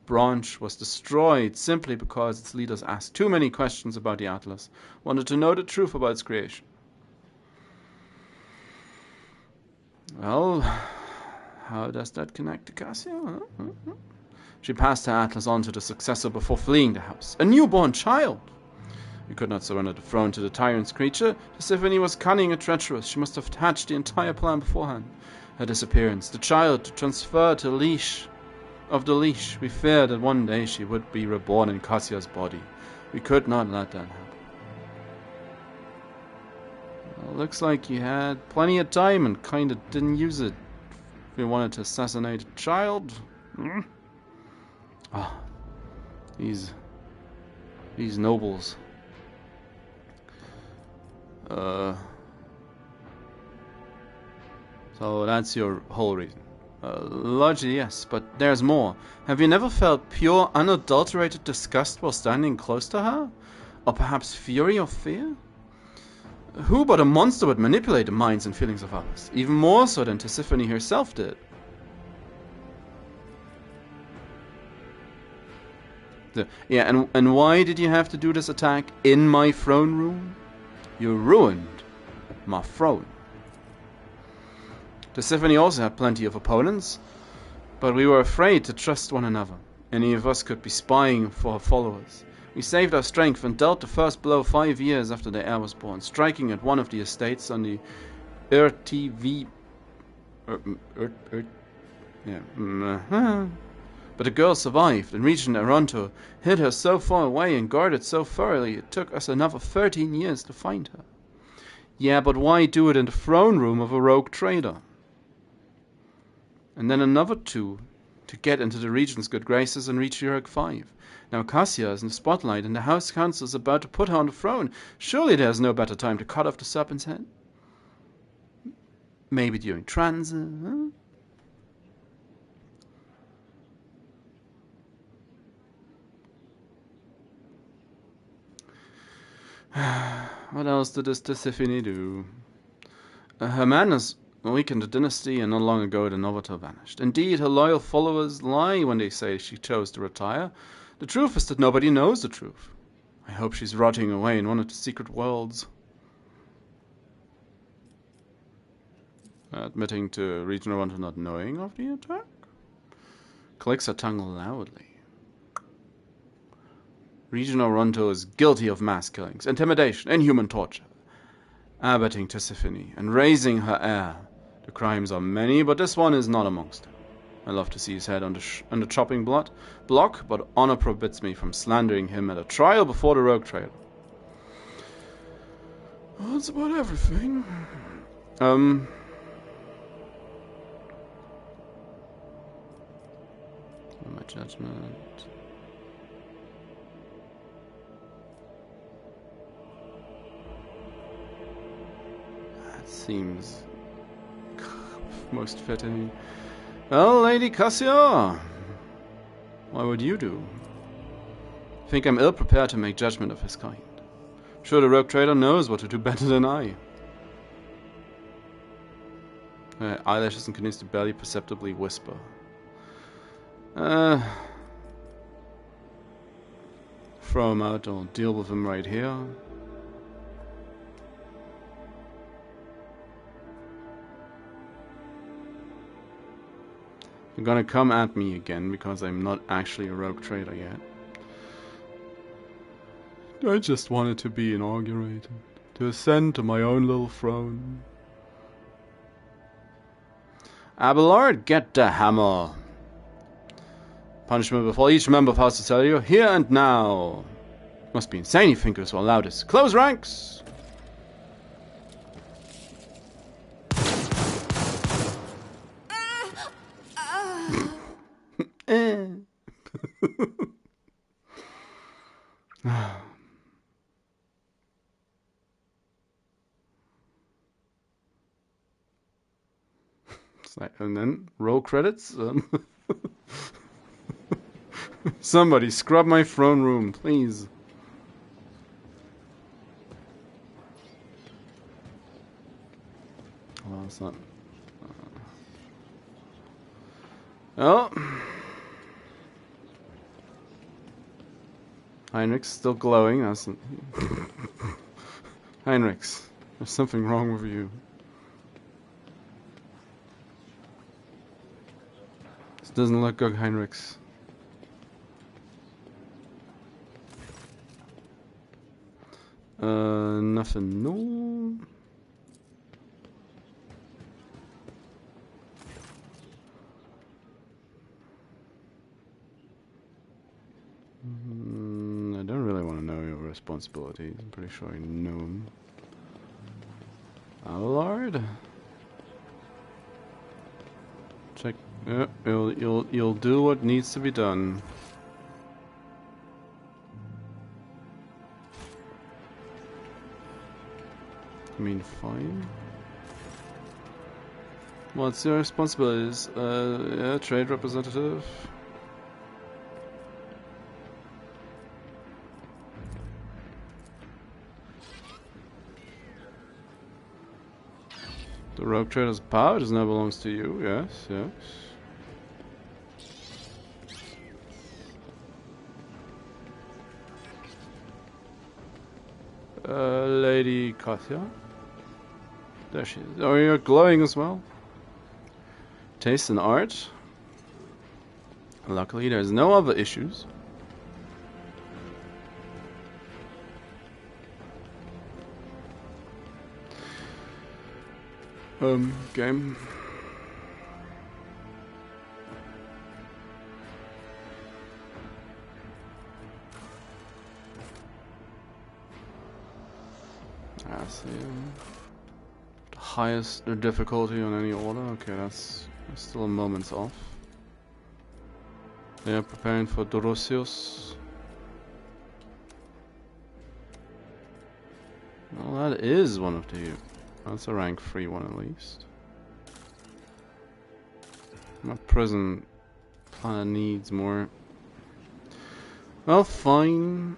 branch was destroyed simply because its leaders asked too many questions about the Atlas, wanted to know the truth about its creation. Well, how does that connect to Cassia? She passed her Atlas on to the successor before fleeing the house. A newborn child! We could not surrender the throne to the tyrant's creature. Tisiphone was cunning and treacherous. She must have hatched the entire plan beforehand. Her disappearance, the child to transfer to leash. Of the leash, we feared that one day she would be reborn in Cassia's body. We could not let that happen. Well, looks like you had plenty of time and kinda didn't use it. If you wanted to assassinate a child. These nobles. So that's your whole reason. Largely yes, but there's more. Have you never felt pure, unadulterated disgust while standing close to her? Or perhaps fury or fear? Who but a monster would manipulate the minds and feelings of others? Even more so than Tisiphone herself did. Yeah, and why did you have to do this attack in my throne room? You ruined my throne. Tisiphone also had plenty of opponents, but we were afraid to trust one another. Any of us could be spying for her followers. We saved our strength and dealt the first blow 5 years after the heir was born, striking at one of the estates on the RTV. But the girl survived, and Regent Aranto hid her so far away and guarded so thoroughly it took us another 13 years to find her. Yeah, but why do it in the throne room of a rogue trader? And then another 2 to get into the Regent's good graces and reach Uruk 5. Now Cassia is in the spotlight and the House Council is about to put her on the throne. Surely there's no better time to cut off the serpent's head? Maybe during transit, huh? What else did this Tisiphone do? Her madness weakened the dynasty, and not long ago the Novator vanished. Indeed, her loyal followers lie when they say she chose to retire. The truth is that nobody knows the truth. I hope she's rotting away in one of the secret worlds. Admitting to Regent Aranto not knowing of the attack? Clicks her tongue loudly. Regent Aranto is guilty of mass killings, intimidation, inhuman torture, abetting Tisiphone, and raising her heir. The crimes are many, but this one is not amongst them. I love to see his head on the chopping block, but honor forbids me from slandering him at a trial before the rogue trader. Well, that's about everything. My judgment. That seems most fitting. Well, Lady Cassia, what would you do? I think I'm ill-prepared to make judgment of his kind. I'm sure the rogue trader knows what to do better than I. Her eyelashes continues to barely perceptibly whisper. Throw him out or deal with him right here. You're gonna come at me again because I'm not actually a rogue trader yet. I just wanted to be inaugurated, to ascend to my own little throne. Abelard, get the hammer. Punishment before each member of House Celio, here and now. Must be insane, you thinkers who allowed this. Close ranks! And then roll credits. Somebody scrub my throne room, please. Well, it's not. Oh, Heinrich's still glowing. That's Heinrichs, there's something wrong with you. This doesn't look good, Heinrichs. Nothing. No. I don't really want to know your responsibilities. I'm pretty sure I know them. Abelard? Check. Yeah, you'll do what needs to be done. I mean, fine. What's your responsibilities? Yeah, trade representative. The rogue trader's power does not belongs to you. Yes, yes. Lady Kathia. There she is. Oh, you're glowing as well. Taste in art. Luckily, there's no other issues. Game. I see. The highest difficulty on any order. Okay, that's still a moment's off. They are preparing for Dorosius. Well, that is one of the. That's a rank 3 one at least. My prison planet needs more. Well, fine.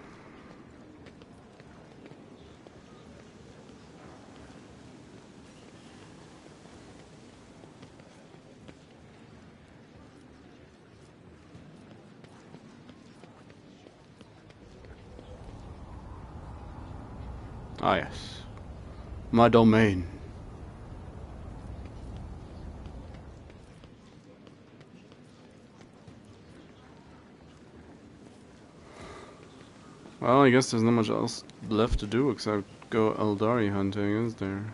Ah, yes. My domain. Well, I guess there's not much else left to do except go Eldari hunting, is there?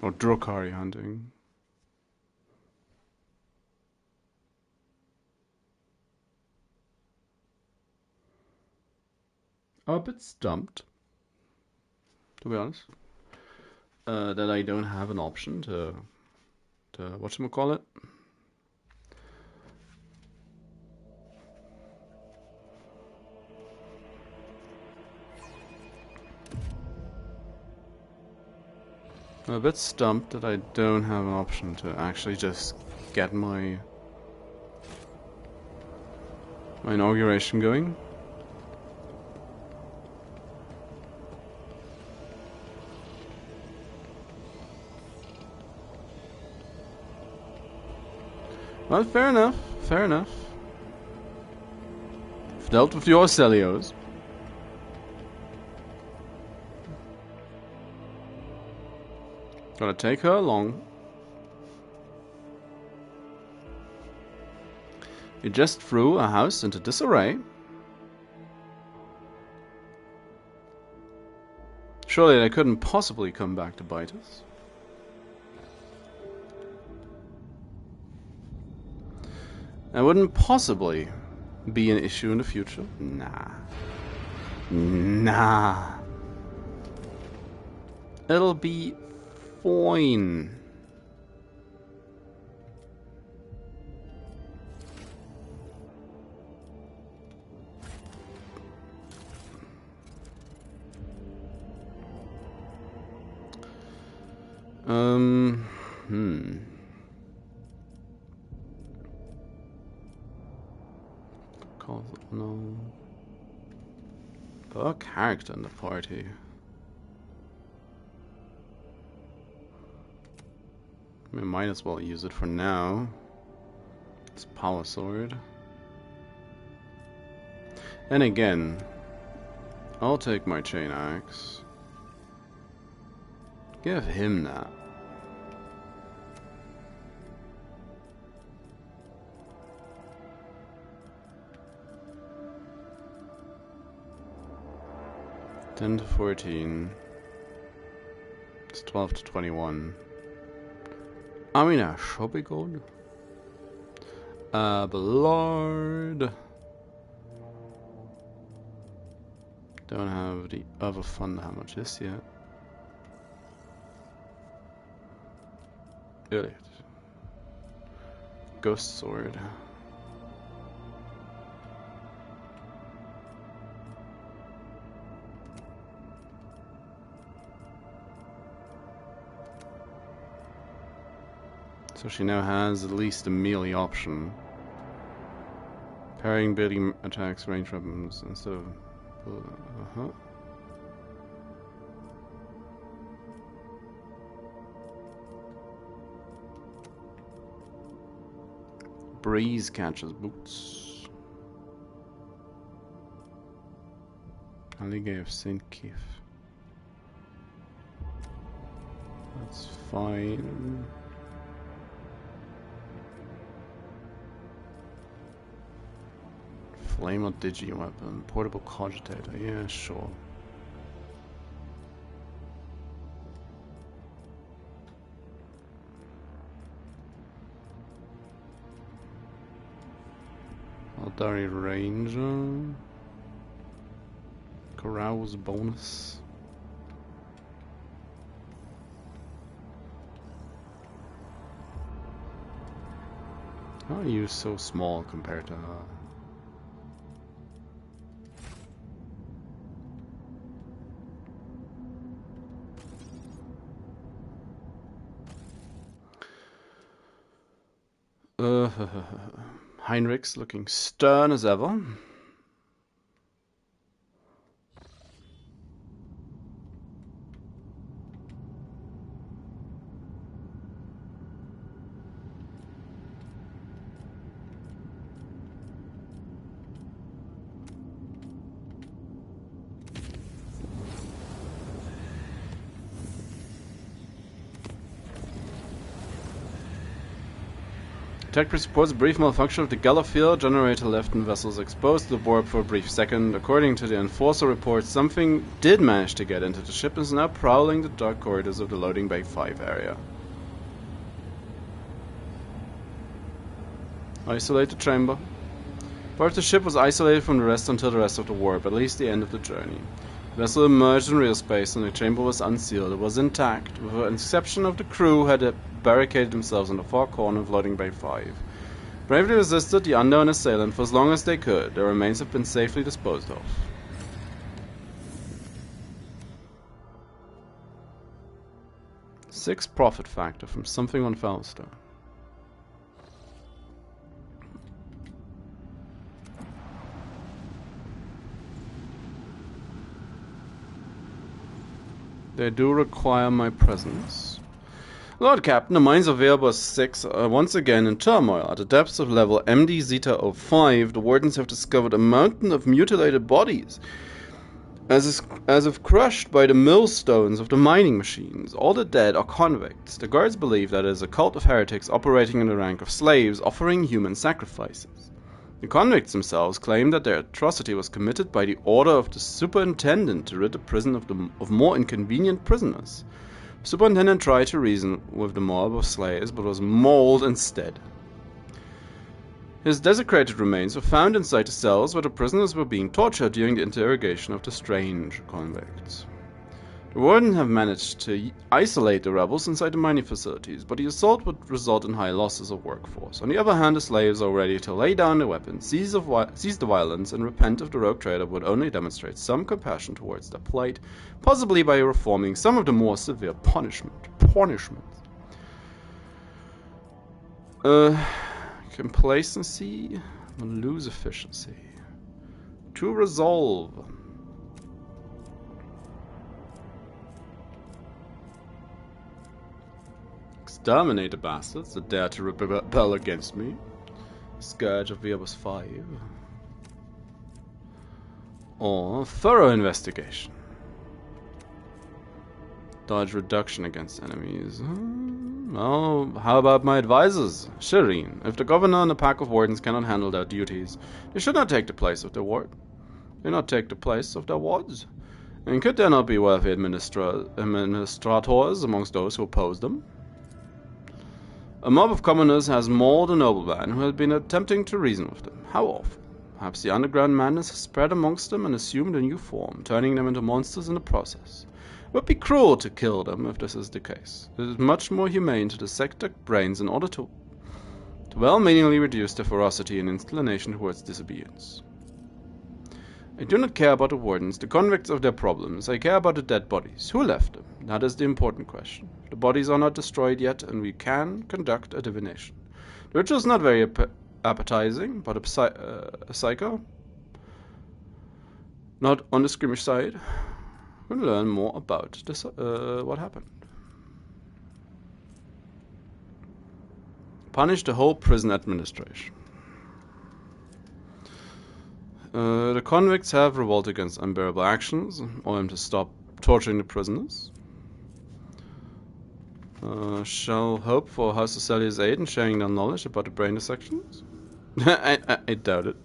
Or Drokari hunting. I'm a bit stumped, to be honest, that I don't have an option to whatchamacallit? I'm a bit stumped that I don't have an option to actually just get my inauguration going. Well, fair enough, fair enough. I've dealt with your Celios. Gotta take her along. You just threw a house into disarray. Surely they couldn't possibly come back to bite us. That wouldn't possibly be an issue in the future. Nah. Nah. It'll be fine. No. Put a character in the party. We might as well use it for now. It's power sword. And again, I'll take my chain axe. Give him that. $10 to $14. It's $12 to $21. I mean, that should be good. Abelard. Don't have the other fund how much is yet. Idiot. Ghost sword. So she now has at least a melee option. Parrying, beating attacks, range weapons instead of... Breeze catches boots. Alligator of St. Keith. That's fine. Flame or digi weapon, portable cogitator, yeah, sure. Aldari Ranger. Carouse bonus. How are you so small compared to her? Heinrich's looking stern as ever. Tech reports a brief malfunction of the Gala field generator left in vessels exposed to the warp for a brief second. According to the Enforcer report, something did manage to get into the ship and is now prowling the dark corridors of the loading bay 5 area. Isolate the chamber. Part of the ship was isolated from the rest until the rest of the warp, at least the end of the journey. The vessel emerged in real space and the chamber was unsealed. It was intact, with the exception of the crew who had barricaded themselves in the far corner of loading bay 5. Bravely resisted the unknown assailant for as long as they could. Their remains have been safely disposed of. Six profit factor from something on Falster. They do require my presence. Lord Captain, the mines of Wehrbuss 6 are once again in turmoil. At the depths of level MD Zeta 05, the wardens have discovered a mountain of mutilated bodies, as if crushed by the millstones of the mining machines. All the dead are convicts. The guards believe that it is a cult of heretics operating in the rank of slaves, offering human sacrifices. The convicts themselves claim that their atrocity was committed by the order of the superintendent to rid the prison of more inconvenient prisoners. The superintendent tried to reason with the mob of slayers, but was mauled instead. His desecrated remains were found inside the cells where the prisoners were being tortured during the interrogation of the strange convicts. The Warden have managed to isolate the rebels inside the mining facilities, but the assault would result in high losses of workforce. On the other hand, the slaves are ready to lay down their weapons, seize the violence, and repent if the rogue trader would only demonstrate some compassion towards their plight, possibly by reforming some of the more severe punishments. Complacency will lose efficiency. To resolve. Exterminate the bastards that dare to rebel against me. Scourge of PS5. Or thorough investigation. Dodge reduction against enemies. Well, how about my advisors? Shireen, if the governor and a pack of wardens cannot handle their duties, they should not take the place of their ward. They not take the place of their wards. And could there not be wealthy administrators amongst those who oppose them? A mob of commoners has mauled a nobleman who had been attempting to reason with them. How awful. Perhaps the underground madness has spread amongst them and assumed a new form, turning them into monsters in the process. It would be cruel to kill them if this is the case. It is much more humane to dissect their brains in order to well-meaningly reduce their ferocity and inclination towards disobedience. I do not care about the wardens, the convicts of their problems. I care about the dead bodies. Who left them? That is the important question. The bodies are not destroyed yet, and we can conduct a divination. The ritual is not very appetizing, but a psycho, not on the skirmish side, we'll learn more about this, what happened. Punish the whole prison administration. The convicts have revolted against unbearable actions, or them to stop torturing the prisoners. Shall hope for House of Celia's aid in sharing their knowledge about the brain dissections? I doubt it.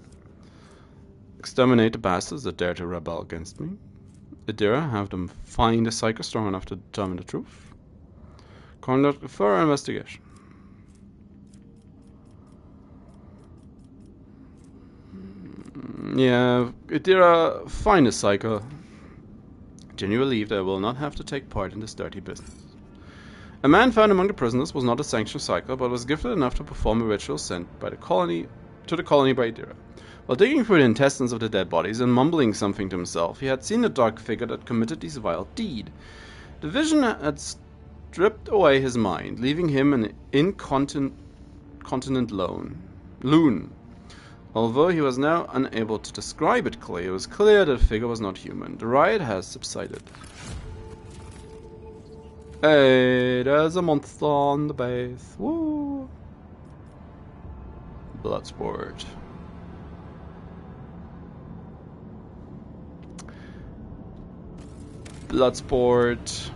Exterminate the bastards that dare to rebel against me. Idira, have them find a psycho strong enough to determine the truth. Conduct a thorough investigation. Yeah, Idira, find a psycho. Genuinely believe they will not have to take part in this dirty business. A man found among the prisoners was not a sanctioned psycho, but was gifted enough to perform a ritual sent by the colony by Idira. While digging through the intestines of the dead bodies and mumbling something to himself, he had seen the dark figure that committed this vile deed. The vision had stripped away his mind, leaving him an incontinent loon. Although he was now unable to describe it clearly, it was clear that the figure was not human. The riot has subsided. Hey, there's a monster on the base. Woo! Bloodsport. Bloodsport.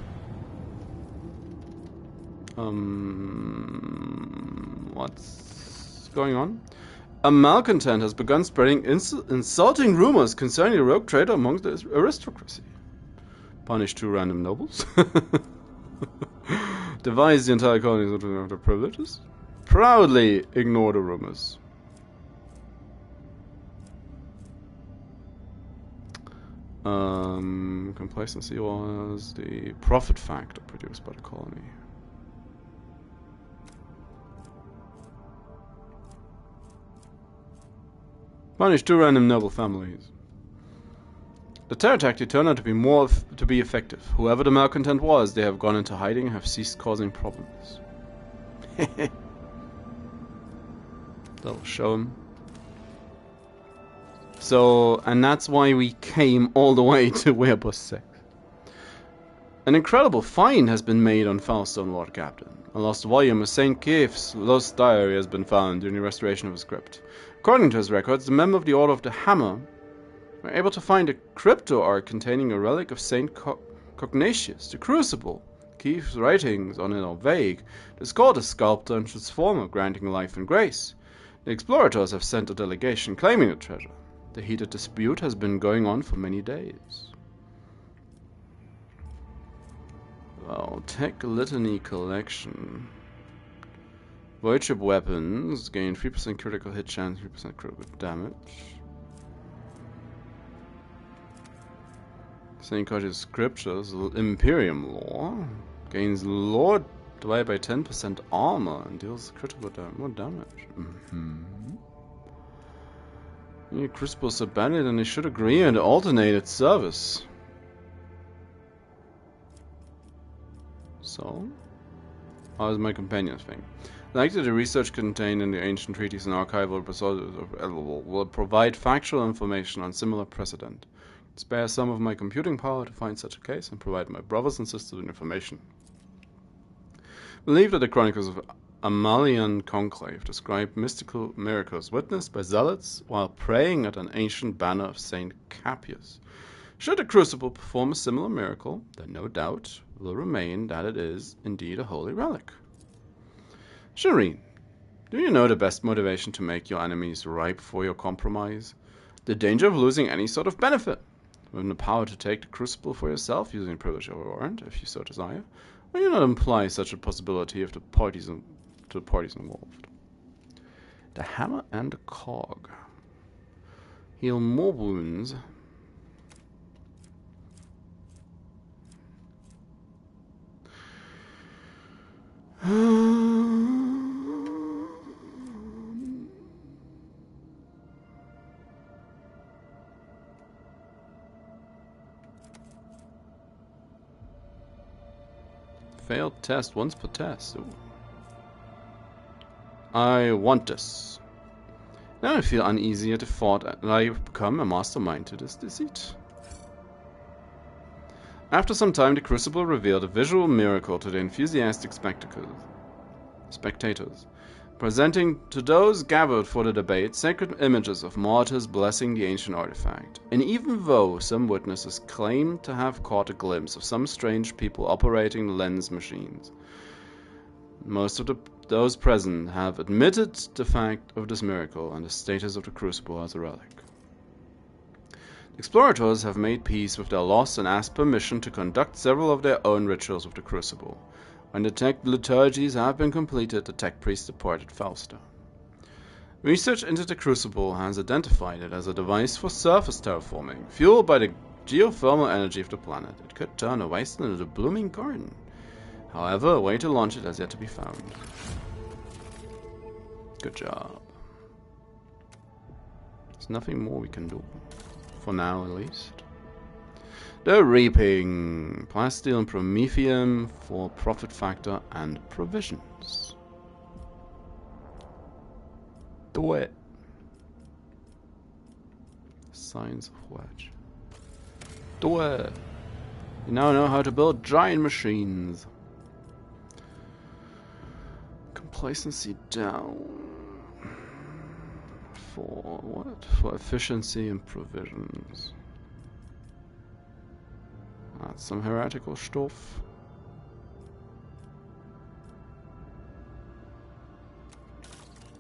What's going on? A malcontent has begun spreading insulting rumors concerning the rogue trader amongst the aristocracy. Punish 2 random nobles. Devise the entire colony of their privileges. Proudly ignore the rumors. Complacency was the profit factor produced by the colony. Punish 2 random noble families. The terror tactic turned out to be effective. Whoever the malcontent was, they have gone into hiding and have ceased causing problems. That'll show him. So, and that's why we came all the way to Warebus 6. An incredible find has been made on Foulstone, Lord Captain. A lost volume of St. Keith's lost diary has been found during the restoration of his crypt. According to his records, the member of the Order of the Hammer were able to find a crypto-art containing a relic of St. Cognatius, the Crucible. Keith's writings on it are vague. Discord is sculptor and transformer, granting life and grace. The explorators have sent a delegation claiming the treasure. The heated dispute has been going on for many days. Well, Tech Litany Collection. Void ship weapons gain 3% critical hit chance, 3% critical damage. St. Caution's scriptures, Imperium lore, gains lore divided by 10% armor and deals critical more damage. Crucible's abandoned and they should agree and alternate its service. So, how is my companion's thing? Likely the research contained in the ancient treaties and archival resources will provide factual information on similar precedent. Spare some of my computing power to find such a case and provide my brothers and sisters with information. Believe that the chronicles of Amalian Conclave describe mystical miracles witnessed by zealots while praying at an ancient banner of Saint Capius. Should the crucible perform a similar miracle, then no doubt will remain that it is indeed a holy relic. Shireen, do you know the best motivation to make your enemies ripe for your compromise? The danger of losing any sort of benefit. With the power to take the crucible for yourself using a privilege or warrant, if you so desire, will you not imply such a possibility of the parties involved? The hammer and the cog. Heal more wounds. Failed test once per test. Ooh. I want this. Now I feel uneasy at the thought that I have become a mastermind to this deceit. After some time, the crucible revealed a visual miracle to the enthusiastic spectators, presenting to those gathered for the debate sacred images of martyrs blessing the ancient artifact. And even though some witnesses claimed to have caught a glimpse of some strange people operating lens machines, most of those present have admitted the fact of this miracle and the status of the crucible as a relic. Explorators have made peace with their loss and asked permission to conduct several of their own rituals with the crucible. When the tech liturgies have been completed, the tech priest departed Fausta. Research into the crucible has identified it as a device for surface terraforming. Fueled by the geothermal energy of the planet, it could turn a wasteland into a blooming garden. However, a way to launch it has yet to be found. Good job. There's nothing more we can do. For now, at least. The Reaping. Plasteel and Promethium for profit factor and provisions. Do it. Signs of Wedge. Do it. You now know how to build giant machines. Complacency down. For what? For efficiency and provisions. That's some heretical stuff.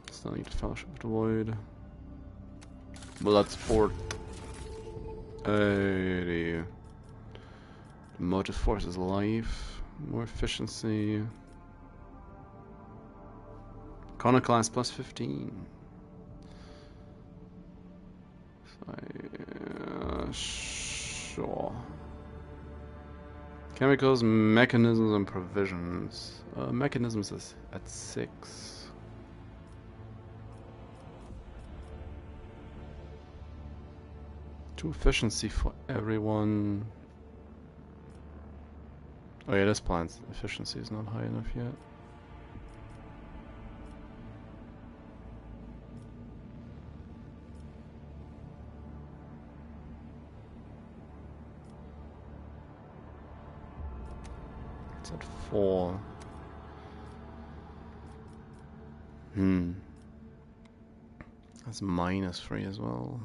Still need Fellowship of the Void. Bloodsport. The motive force is life. More efficiency. Iconoclast plus 15. Sure. Chemicals, mechanisms, and provisions. Mechanisms is at 6. Two efficiency for everyone. Oh yeah, this plan's efficiency is not high enough yet. It's at 4. That's -3 as well.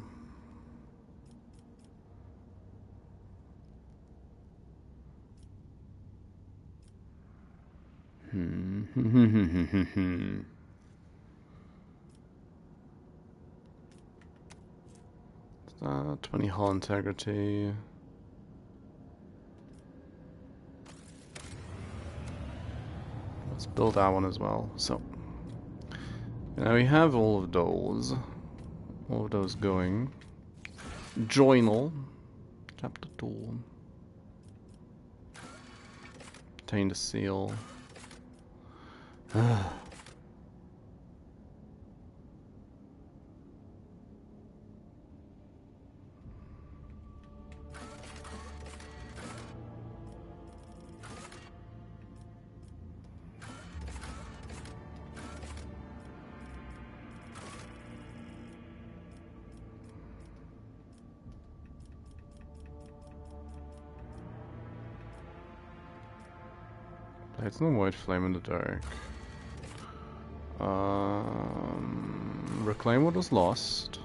What's that? 20 hull integrity. Let's build that one as well. So Now we have all of those going. Journal. Chapter 2. Obtain the seal. It's no white flame in the dark. Reclaim what was lost.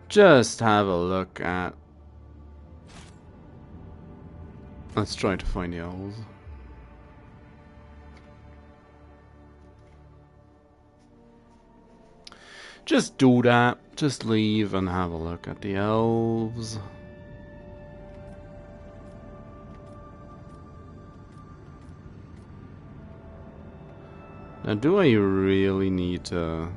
Just have a look at. Let's try to find the owls. Just do that. Just leave and have a look at the elves. Now, do I really need to...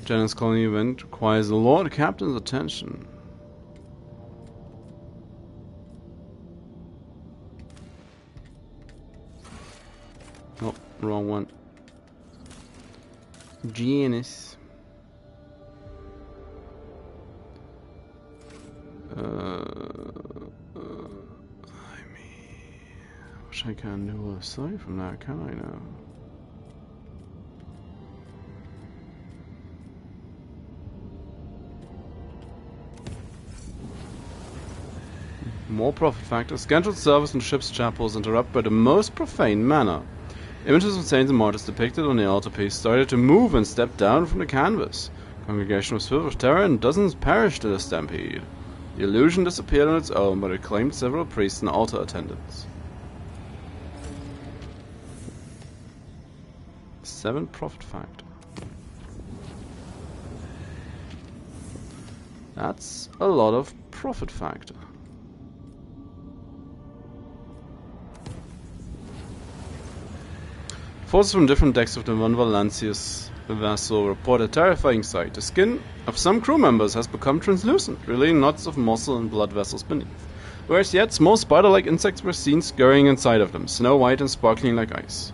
Janus colony event requires the Lord Captain's attention. Oh, wrong one. Janus. I wish I can do aside from that, can I now? More profit factors. Scheduled service in ship's chapels interrupted by the most profane manner. Images of saints and martyrs depicted on the altarpiece started to move and step down from the canvas. The congregation was filled with terror and dozens perished in the stampede. The illusion disappeared on its own, but it claimed several priests and altar attendants. 7 profit factor. That's a lot of profit factor. Forces from different decks of the Von Valancius vessel report a terrifying sight. The skin of some crew members has become translucent, revealing knots of muscle and blood vessels beneath. Whereas yet, small spider-like insects were seen scurrying inside of them, snow white and sparkling like ice.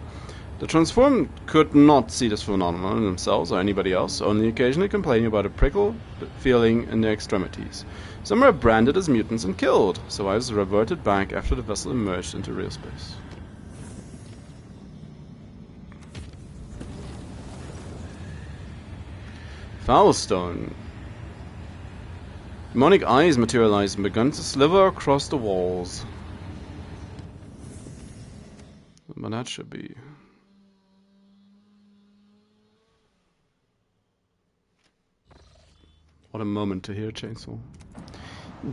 The transformed could not see this phenomenon in themselves or anybody else, only occasionally complaining about a prickle feeling in their extremities. Some were branded as mutants and killed, survivors reverted back after the vessel emerged into real space. Foulstone. Demonic eyes materialized and began to sliver across the walls. But that should be... What a moment to hear Chainsaw.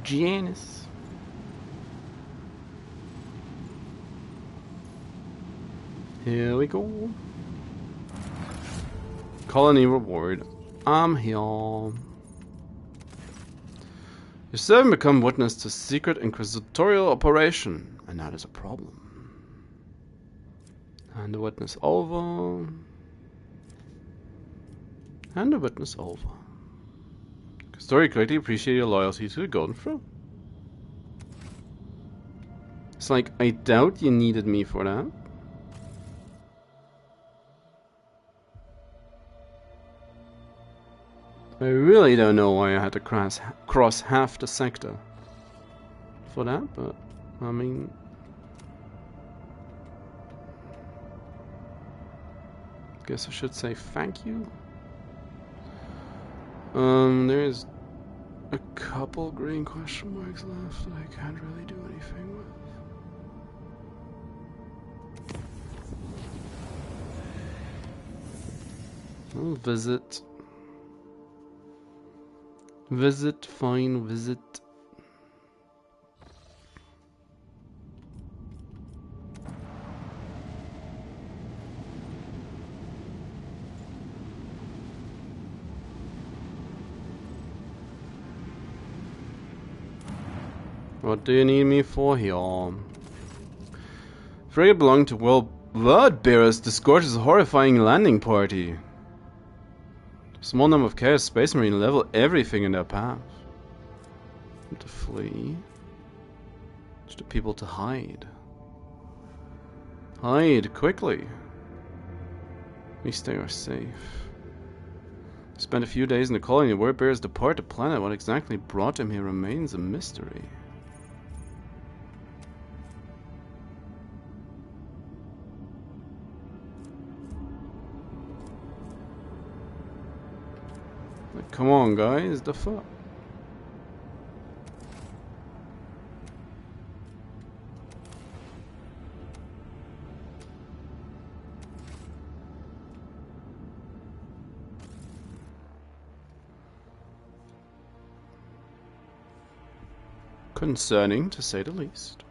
Janus. Here we go. Colony reward. I'm here. Your servant become witness to secret inquisitorial operation, and that is a problem. And the witness over. And the witness over. Story greatly appreciate your loyalty to the Golden Throne. It's like, I doubt you needed me for that. I really don't know why I had to cross half the sector for that, but I mean, guess I should say thank you. There's a couple green question marks left that I can't really do anything with. I'll visit. Visit, fine, visit. What do you need me for here? Frigate belonging to word bearers disgorges a horrifying landing party. Small number of Chaos Space Marine level everything in their path. To flee. Just the people to hide. Hide quickly. We stay are safe. Spent a few days in the colony. Word bearers depart the planet. What exactly brought them here remains a mystery. Like, come on, guys, the fuck? Concerning, to say the least.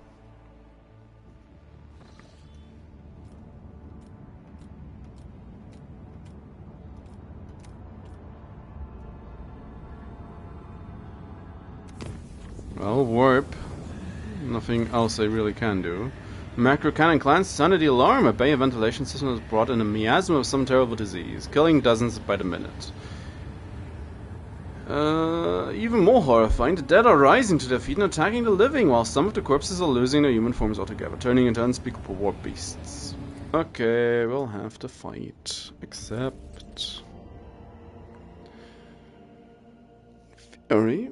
Well, warp. Nothing else I really can do. Macro cannon clan's sanity alarm. A bay ventilation system has brought in a miasma of some terrible disease, killing dozens by the minute. Even more horrifying, the dead are rising to their feet and attacking the living, while some of the corpses are losing their human forms altogether, turning into unspeakable warp beasts. Okay, we'll have to fight. Except... Fury?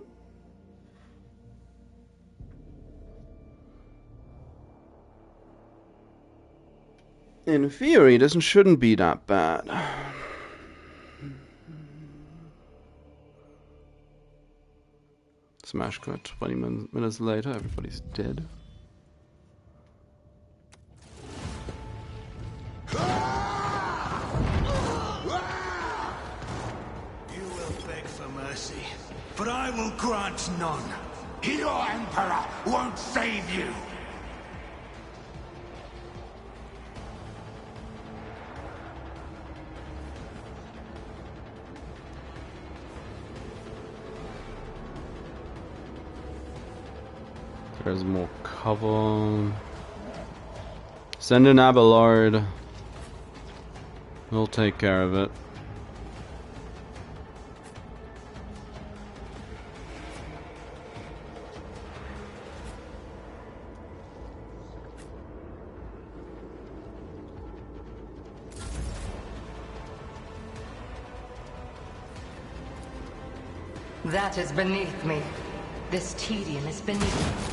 In theory, this shouldn't be that bad. Smash cut, 20 minutes later, everybody's dead. You will beg for mercy, but I will grant none. Your Emperor won't save you! There's more cover. Send in Abelard. We'll take care of it. That is beneath me. This tedium is beneath me.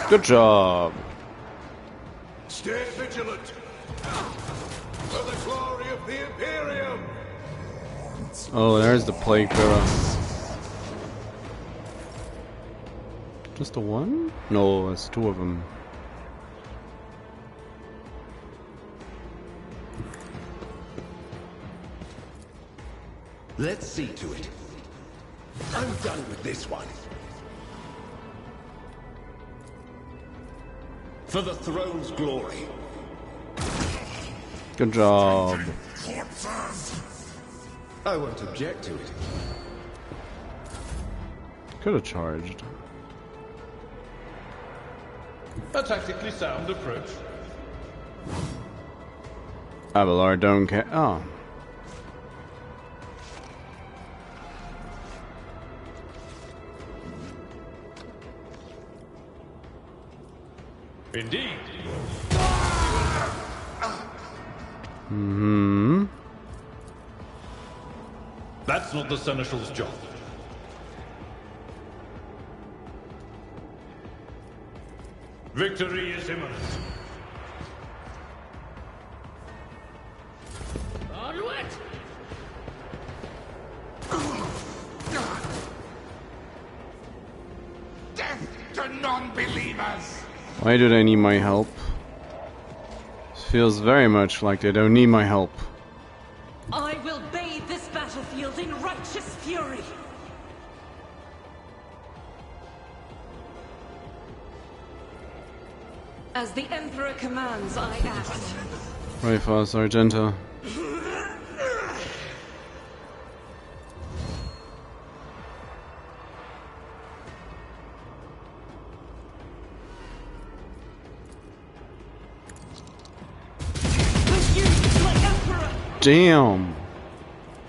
Good job. Stay vigilant. For the glory of the Imperium. Oh, there's the plague bearer. Just the one? No, it's two of them. Let's see to it. I'm done with this one. For the throne's glory. Good job. I won't object to it. Could have charged. A tactically sound approach. Abelard don't care. Oh. Indeed. Hmm. That's not the Seneschal's job. Victory is imminent. Onward! Death to non-believers! Why do they need my help? This feels very much like they don't need my help. I will bathe this battlefield in righteous fury. As the Emperor commands, I act. Right fast, Argenta. Damn!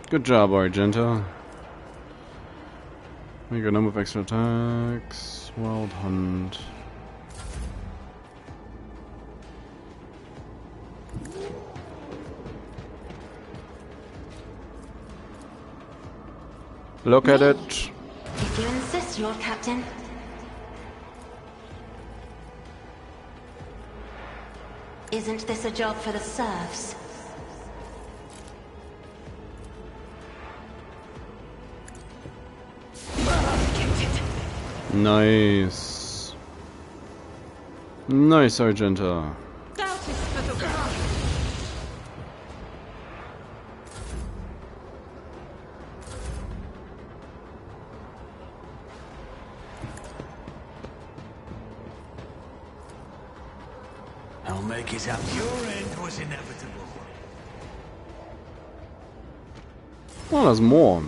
Good job, Argenta. Make a number of extra attacks. Wild Hunt. Look at it. If you insist, Lord Captain. Isn't this a job for the serfs? Nice. Nice, Argenta. I'll make it up. Your end was inevitable. Oh, there's more.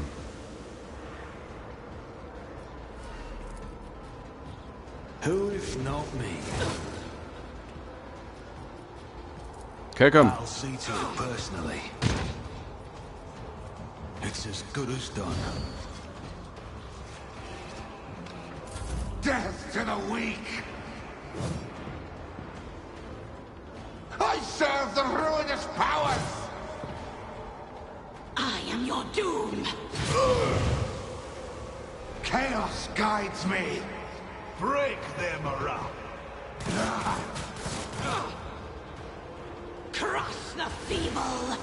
Who if not me? Kick him. I'll see to it personally. It's as good as done. Death to the weak! I serve the ruinous powers! I am your doom! Chaos guides me! Break their morale. Crush the feeble!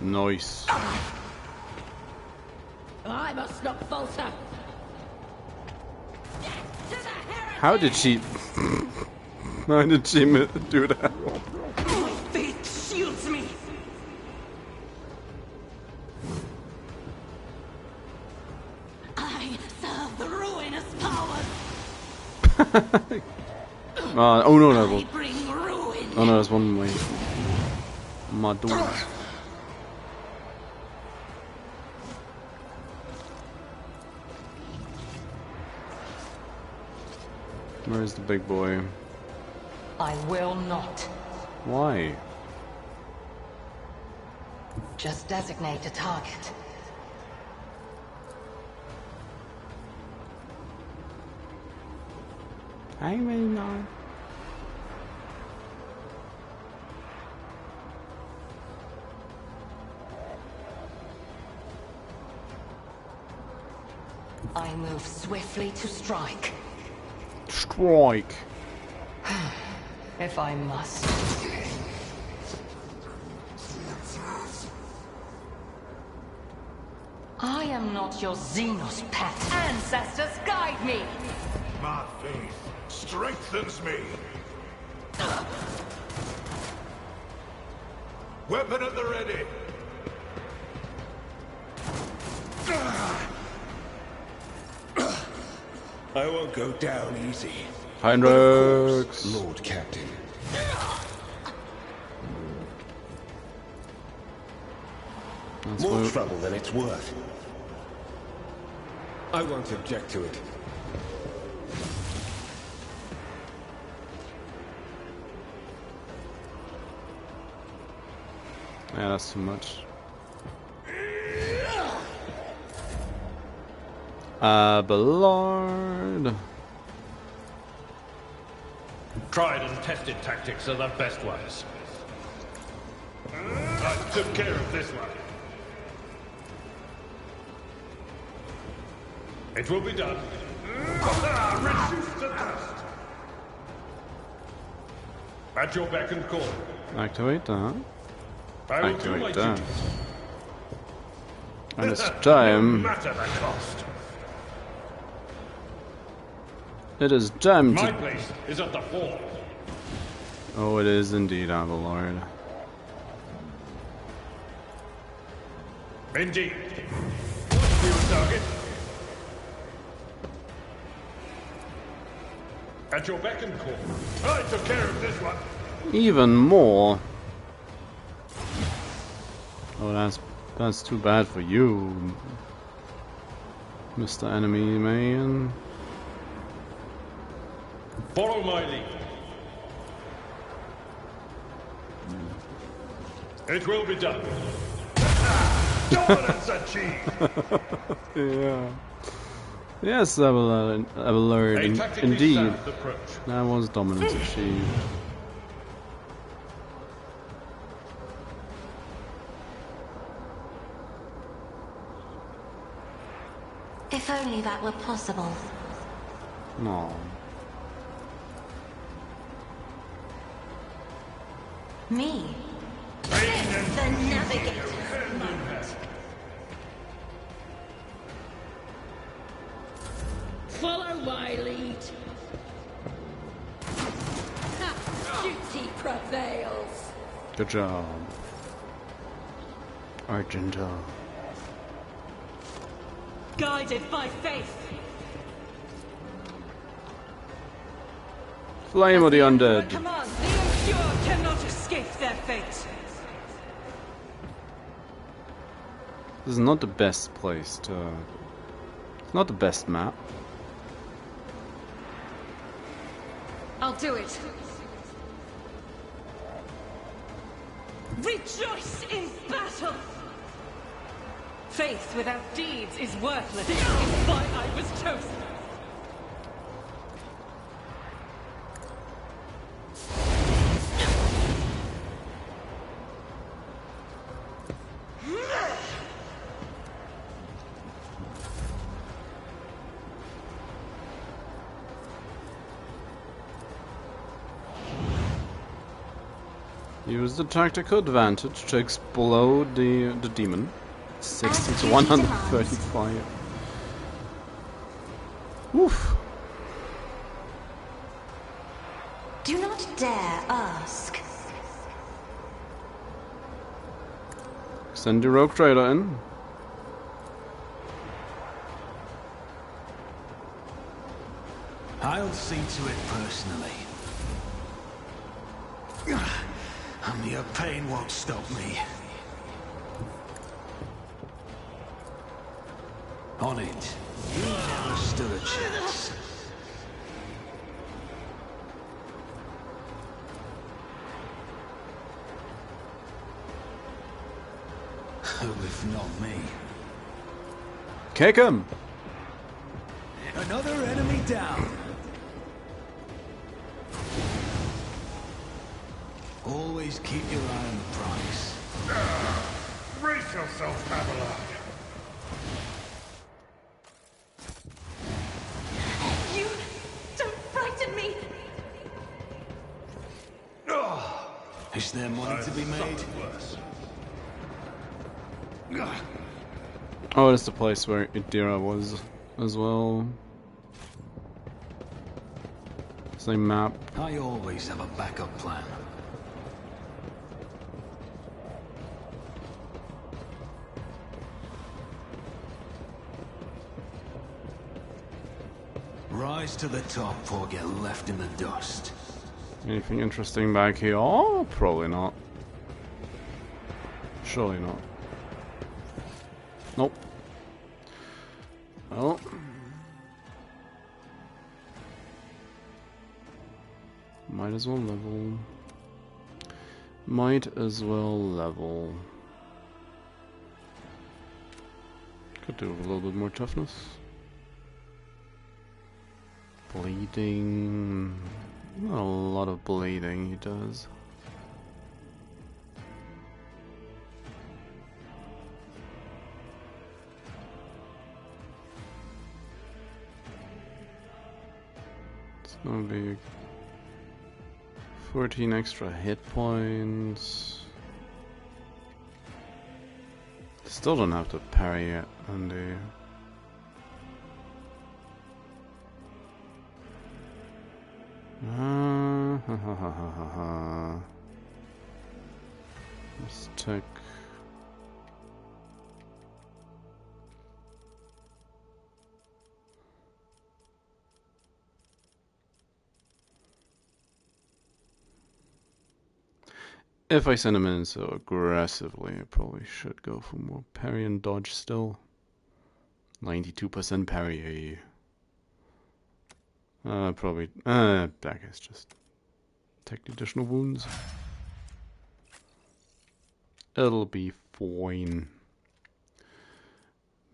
Nice. I must not falter! How did she... How did she do that? My faith shields me! I serve the ruinous powers! Oh no, no. I bring ruin! Oh no, there's one way. My door. Where's the big boy? I will not. Why? Just designate a target. I will not. I move swiftly to strike. Strike. If I must. I am not your Xenos pet. Ancestors, guide me! My faith strengthens me. Weapon at the ready. I won't go down easy. Heinrichs. Lord Captain. That's More what... trouble than it's worth. I won't object to it. Yeah, that's too much. Abelard. Tried and tested tactics are the best ones. I took care of this one. It will be done. Reduced to dust. At your beck and call. Activate that. I will do my Activate that. duties. And it's No time. matter the cost. It is time My to... place is at the fore. Oh, it is indeed, Abelard. Indeed. What's your target? At your beck and call. I took care of this one. Even more. Oh, that's too bad for you, Mr. Enemy Man. Follow my lead. It will be done. Dominance achieved. Yeah. Yes, Abelard, indeed. That was dominance achieved. If only that were possible. No. Me? The navigator. Follow my lead. Duty prevails. Good job, Argento. Guided by faith. Flame of the undead. Command, the impure cannot escape their fate. This is not the best place to... It's not the best map. I'll do it. Rejoice in battle! Faith without deeds is worthless. This is why I was chosen. Use the tactical advantage to explode the demon. 60 to 135. Oof. Do not dare ask. Send the rogue trader in. I'll see to it personally. And your pain won't stop me. On it. You never stood a chance. Who if not me? Kick him! Another enemy down. Always keep your eye on the prize. Brace yourself, Abelard. You don't frighten me. Is there money to be made? Oh, it's the place where Idira was as well. Same map. I always have a backup plan. Rise to the top or get left in the dust. Anything interesting back here? Oh, probably not. Surely not. Nope. Well. Might as well level. Might as well level. Could do with a little bit more toughness. Bleeding. Not a lot of bleeding he does. It's gonna be 14 extra hit points. Still don't have to parry it, and let's take If I send him in so aggressively, I probably should go for more parry and dodge still. 92% parry. Probably. That guy's just take the additional wounds. It'll be fine.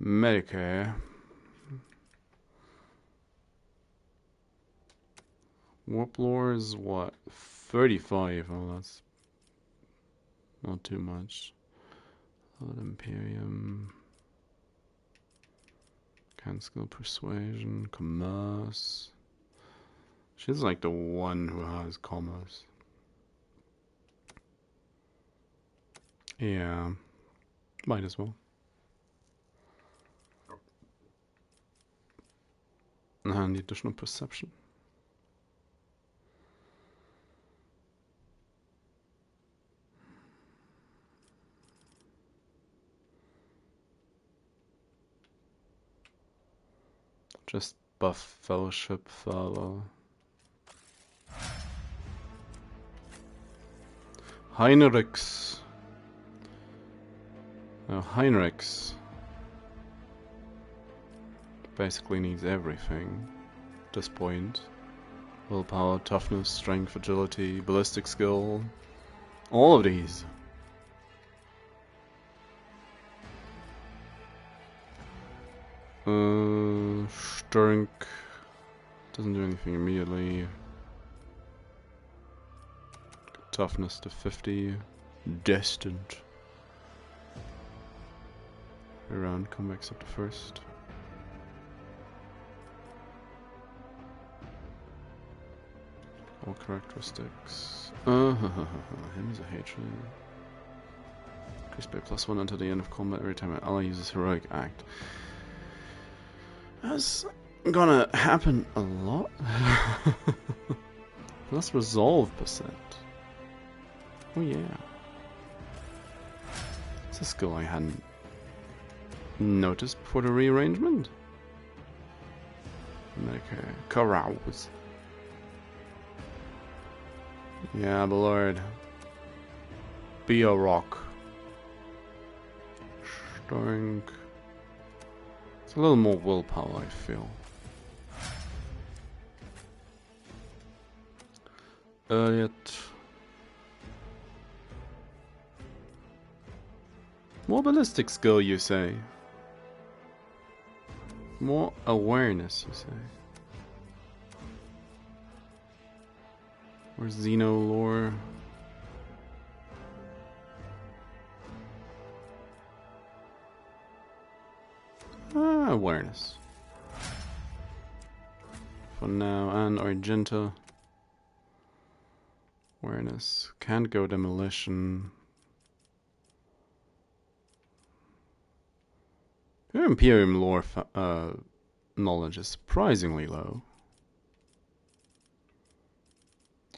Medicare. Warp lore is what? 35. Oh, that's not too much. Lord Imperium. Can skill persuasion, commerce. She's like the one who has commerce. Yeah, might as well. And the additional perception. Just buff fellowship further. Heinrichs. Heinrichs basically needs everything at this point. Willpower, toughness, strength, agility, ballistic skill. All of these. Strength doesn't do anything immediately. Toughness to 50. Destined. Around combat except the first. All characteristics. Him is a hatred. Increased by +1 until the end of combat every time an ally uses heroic act. That's gonna happen a lot. Plus resolve percent. Oh yeah. It's a skill I hadn't noticed before the rearrangement. Okay, carouse. Yeah, Abelard. Be a rock. Strength. It's a little more willpower, I feel. Yet. More ballistic skill, you say? More awareness, you say? Or Xeno lore? Awareness. For now, and Argenta. Awareness. Can't go demolition. Your Imperium lore knowledge is surprisingly low.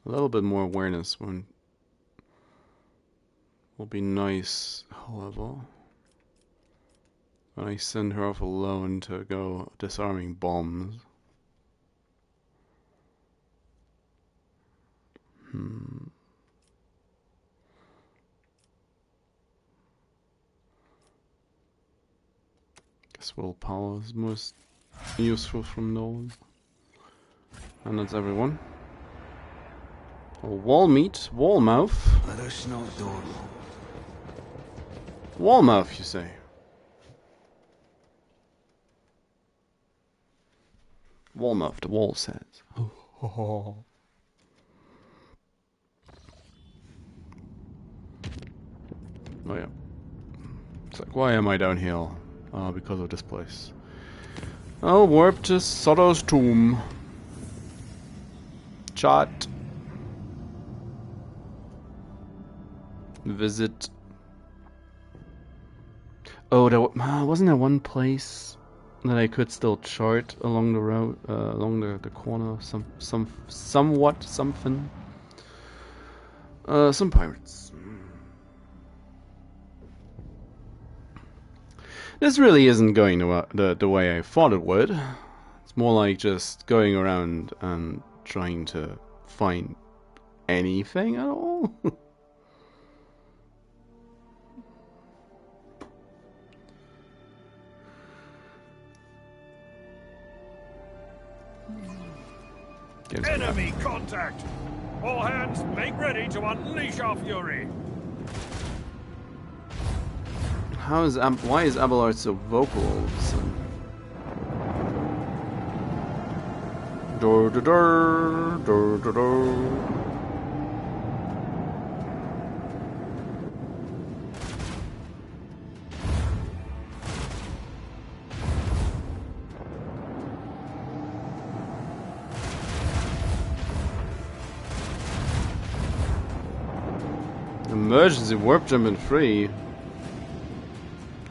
A little bit more awareness will be nice, however. When I send her off alone to go disarming bombs. Guess willpower is most useful from those. And that's everyone. Oh, wall meat, wall mouth. Let us not door. Wall mouth, you say? Wall mouth, the wall says. Oh yeah. It's like, why am I down here? Because of this place. I'll warp to Soto's tomb. Chat. Visit. Oh, there wasn't there one place that I could still chart along the road, along the corner, somewhat something. Some pirates. This really isn't going the way I thought it would. It's more like just going around and trying to find anything at all. contact. All hands, make ready to unleash our fury. Why is Abelard so vocal all of a sudden? Dur, dur, dur, dur, dur, dur. Emergency warp jumping free.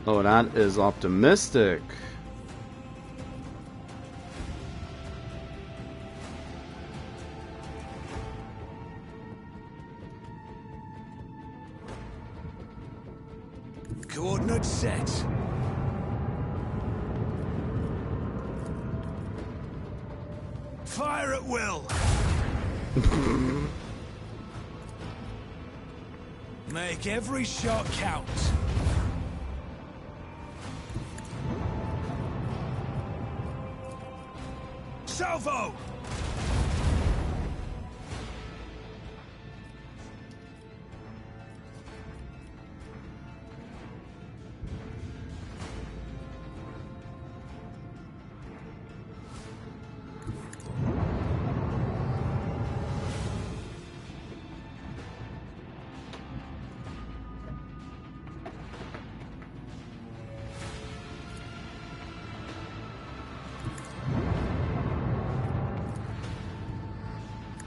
Oh, that is optimistic. Coordinates set. Fire at will. Make every shot count. Salvo!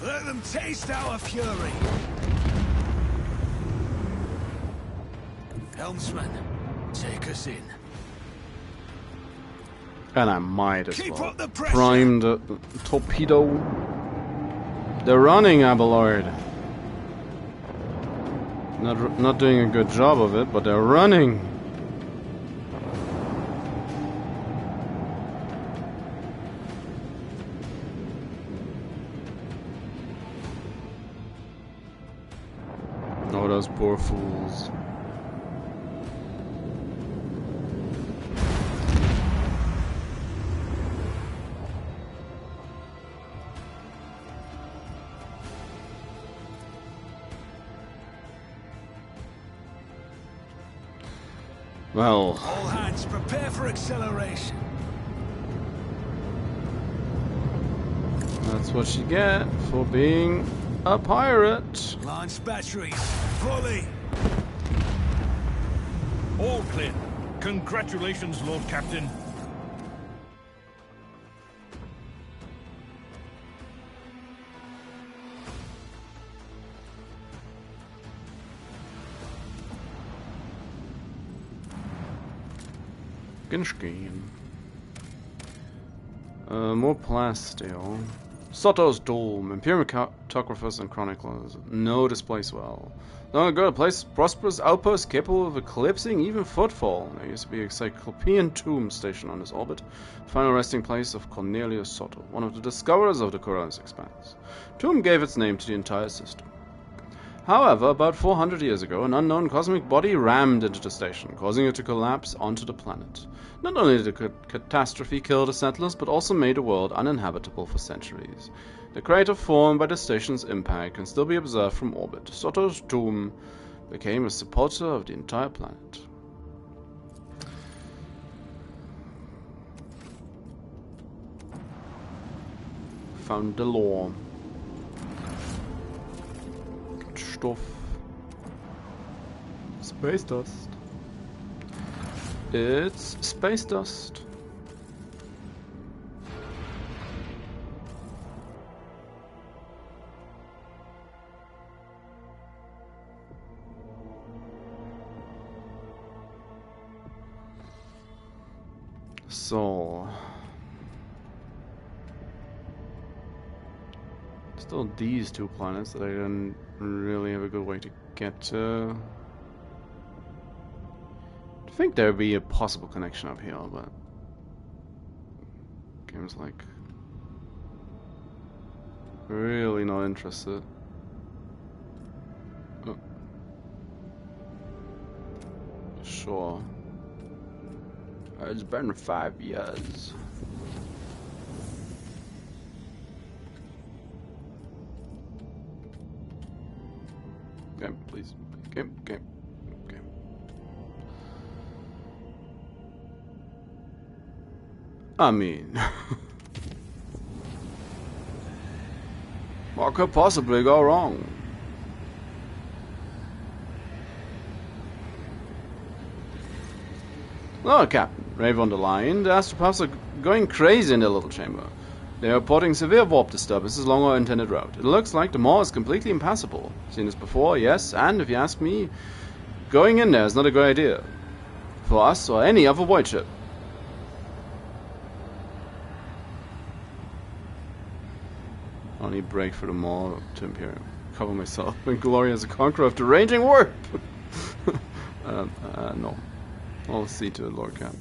Let them taste our fury. Helmsman, take us in. And I might as Keep well up the pressure. prime the torpedo. They're running, Abelard. Not doing a good job of it, but they're running. Oh, those poor fools. Well, all hands prepare for acceleration. That's what you get for being a pirate. Launch batteries fully. All clear. Congratulations, Lord Captain. Genestealer. More plasteel. Soto's Dome. Imperial cartographers and chroniclers. No displace well. Long ago, a place prosperous outpost capable of eclipsing even footfall. There used to be a cyclopean tomb station on his orbit. The final resting place of Cornelius Soto, one of the discoverers of the Koronus expanse. Tomb gave its name to the entire system. However, about 400 years ago, an unknown cosmic body rammed into the station, causing it to collapse onto the planet. Not only did the catastrophe kill the settlers, but also made the world uninhabitable for centuries. The crater formed by the station's impact can still be observed from orbit. Soto's tomb became a supporter of the entire planet. Found the lore. Stoff. Space dust. It's space dust. So still these two planets that I didn't really have a good way to get to. I think there'd be a possible connection up here, but game's like really not interested. Oh. Sure. It's been 5 years. Game, please. Game. I mean... what could possibly go wrong? Lord Captain, Rave underlined, the astropaths are going crazy in their little chamber. They are reporting severe warp disturbances along our intended route. It looks like the Maw is completely impassable. Seen this before, yes, and if you ask me, going in there is not a good idea. For us or any other void ship. Only break for the Maw to Imperium. Cover myself in glory as a conqueror of the raging warp! No. I'll see to it, Lord Cap.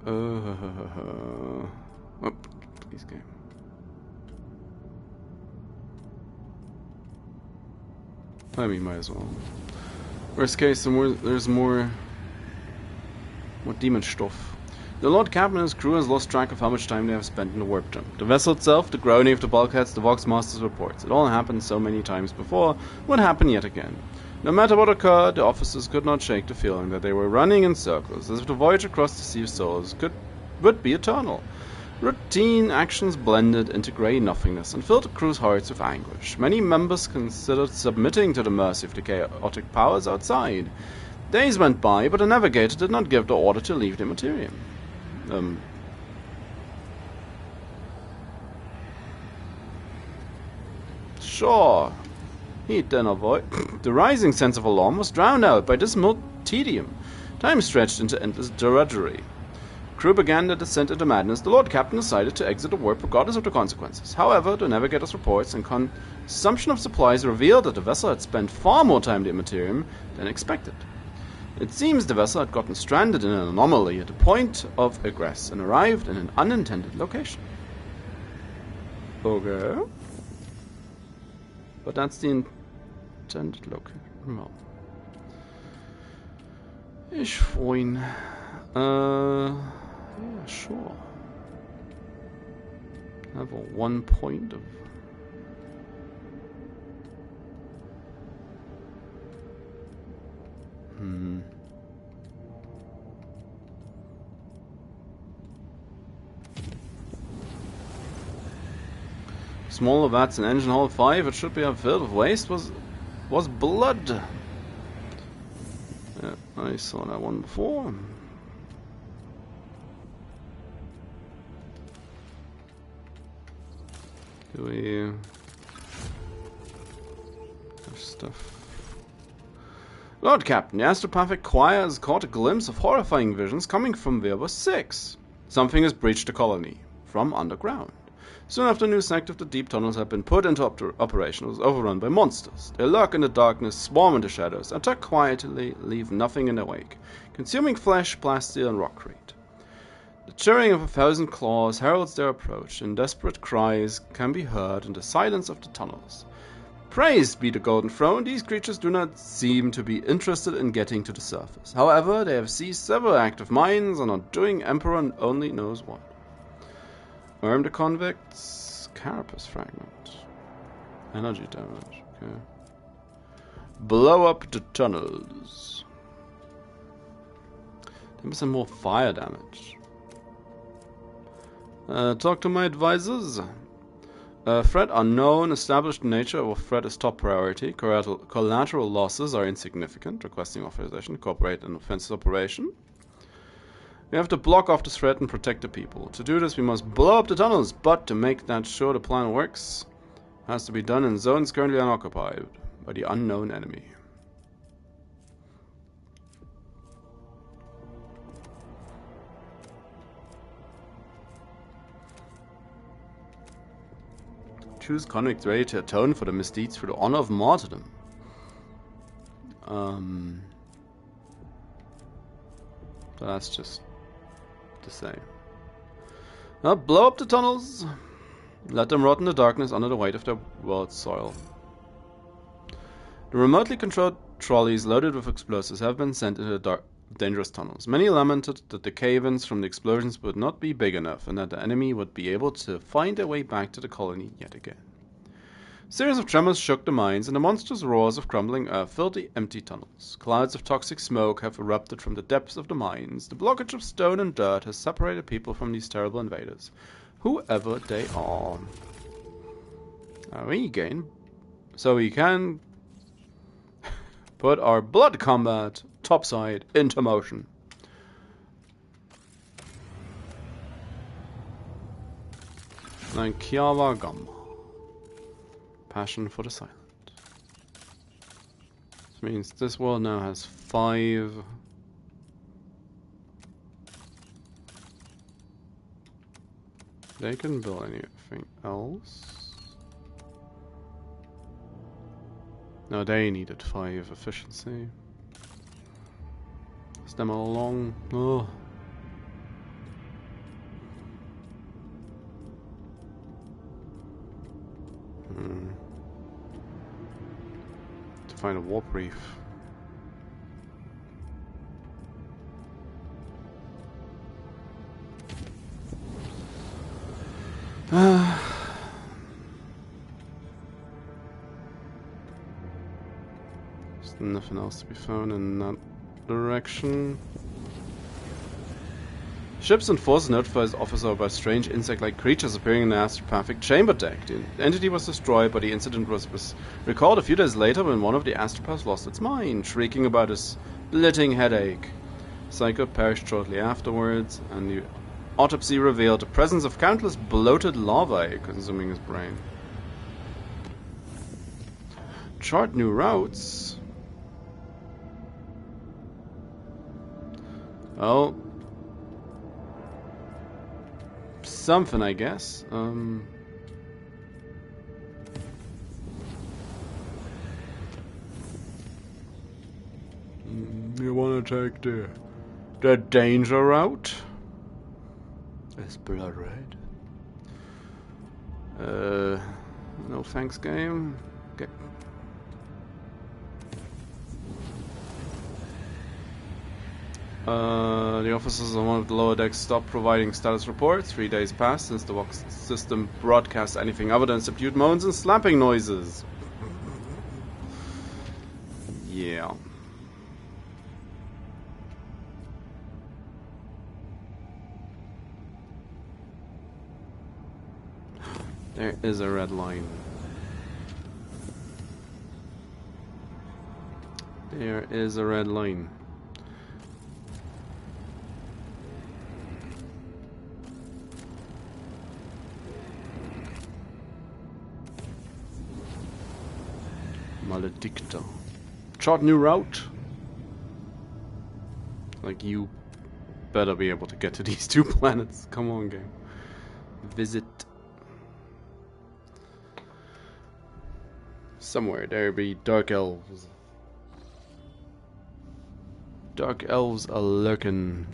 Oh, please, game. I mean, might as well. Worst case, there's more demon stuff. The Lord Captain and his crew has lost track of how much time they have spent in the warp jump. The vessel itself, the groaning of the bulkheads, the Vox Master's reports. It all happened so many times before, would happen yet again. No matter what occurred, the officers could not shake the feeling that they were running in circles, as if the voyage across the Sea of Souls would be eternal. Routine actions blended into grey nothingness and filled the crew's hearts with anguish. Many members considered submitting to the mercy of the chaotic powers outside. Days went by, but the navigator did not give the order to leave the Materium. Sure. He'd then avoid. The rising sense of alarm was drowned out by dismal tedium. Time stretched into endless drudgery. Crew began their descent into madness. The Lord Captain decided to exit the warp regardless of the consequences. However, the navigator's reports and consumption of supplies revealed that the vessel had spent far more time in the Materium than expected. It seems the vessel had gotten stranded in an anomaly at the point of egress and arrived in an unintended location. Okay. But that's the intended location. Well. Ist fine. Yeah, sure. Level 1 point of... Smaller vats in engine hall 5, it should be filled with waste, was blood. Yeah, I saw that one before. Do we have stuff? Lord Captain, the astropathic choir has caught a glimpse of horrifying visions coming from Verba 6. Something has breached the colony from underground. Soon after a new sect of the deep tunnels had been put into operation, it was overrun by monsters. They lurk in the darkness, swarm in the shadows, attack quietly, leave nothing in their wake, consuming flesh, plasteel, and rockcrete. The churring of 1,000 claws heralds their approach, and desperate cries can be heard in the silence of the tunnels. Praised be the Golden Throne, these creatures do not seem to be interested in getting to the surface. However, they have seized several active mines and are doing Emperor only knows what. Arm the convicts, carapace fragment. Energy damage, okay. Blow up the tunnels. There be some more fire damage. Talk to my advisors. Threat unknown. Established nature of a threat is top priority. Collateral losses are insignificant. Requesting authorization. Cooperate in offensive operation. We have to block off the threat and protect the people. To do this, we must blow up the tunnels. But to make that sure the plan works, it has to be done in zones currently unoccupied by the unknown enemy. Choose convicts ready to atone for the misdeeds for the honor of martyrdom. So that's just to say. Now blow up the tunnels. Let them rot in the darkness under the weight of their world's soil. The remotely controlled trolleys loaded with explosives have been sent into the dangerous tunnels. Many lamented that the cave-ins from the explosions would not be big enough and that the enemy would be able to find their way back to the colony yet again. A series of tremors shook the mines, and the monstrous roars of crumbling earth filled the empty tunnels. Clouds of toxic smoke have erupted from the depths of the mines. The blockage of stone and dirt has separated people from these terrible invaders, whoever they are. So we can put our blood combat topside into motion. Nankiawa Gamma. Passion for the silent. This means this world now has 5. They can build anything else. No, they needed 5 efficiency. Is them all along? Oh. To find a warp reef. There's nothing else to be found in that direction. Ships and forces notifies officer about strange insect-like creatures appearing in the astropathic chamber deck. The entity was destroyed, but the incident was recalled a few days later when one of the astropaths lost its mind, shrieking about a splitting headache. Psycho perished shortly afterwards, and the autopsy revealed the presence of countless bloated larvae consuming his brain. Chart new routes. Oh. Something, I guess. You want to take the danger route? It's blood red. No thanks, game. Okay. The officers on one of the lower decks stopped providing status reports. 3 days passed since the Vox system broadcast anything other than subdued moans and slapping noises. Yeah. There is a red line. There is a red line. Maledicta. Chart new route. Like, you better be able to get to these 2 planets. Come on, game. Visit. Somewhere there be dark elves. Dark elves are lurking.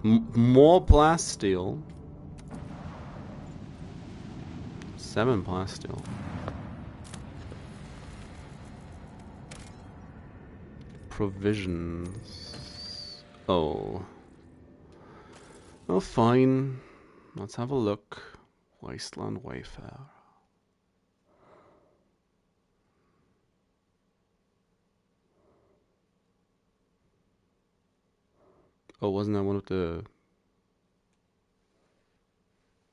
More plasteel. 7 plasteel. Provisions. Oh. Oh, fine. Let's have a look. Wasteland Wayfarer. Oh, wasn't that one of the...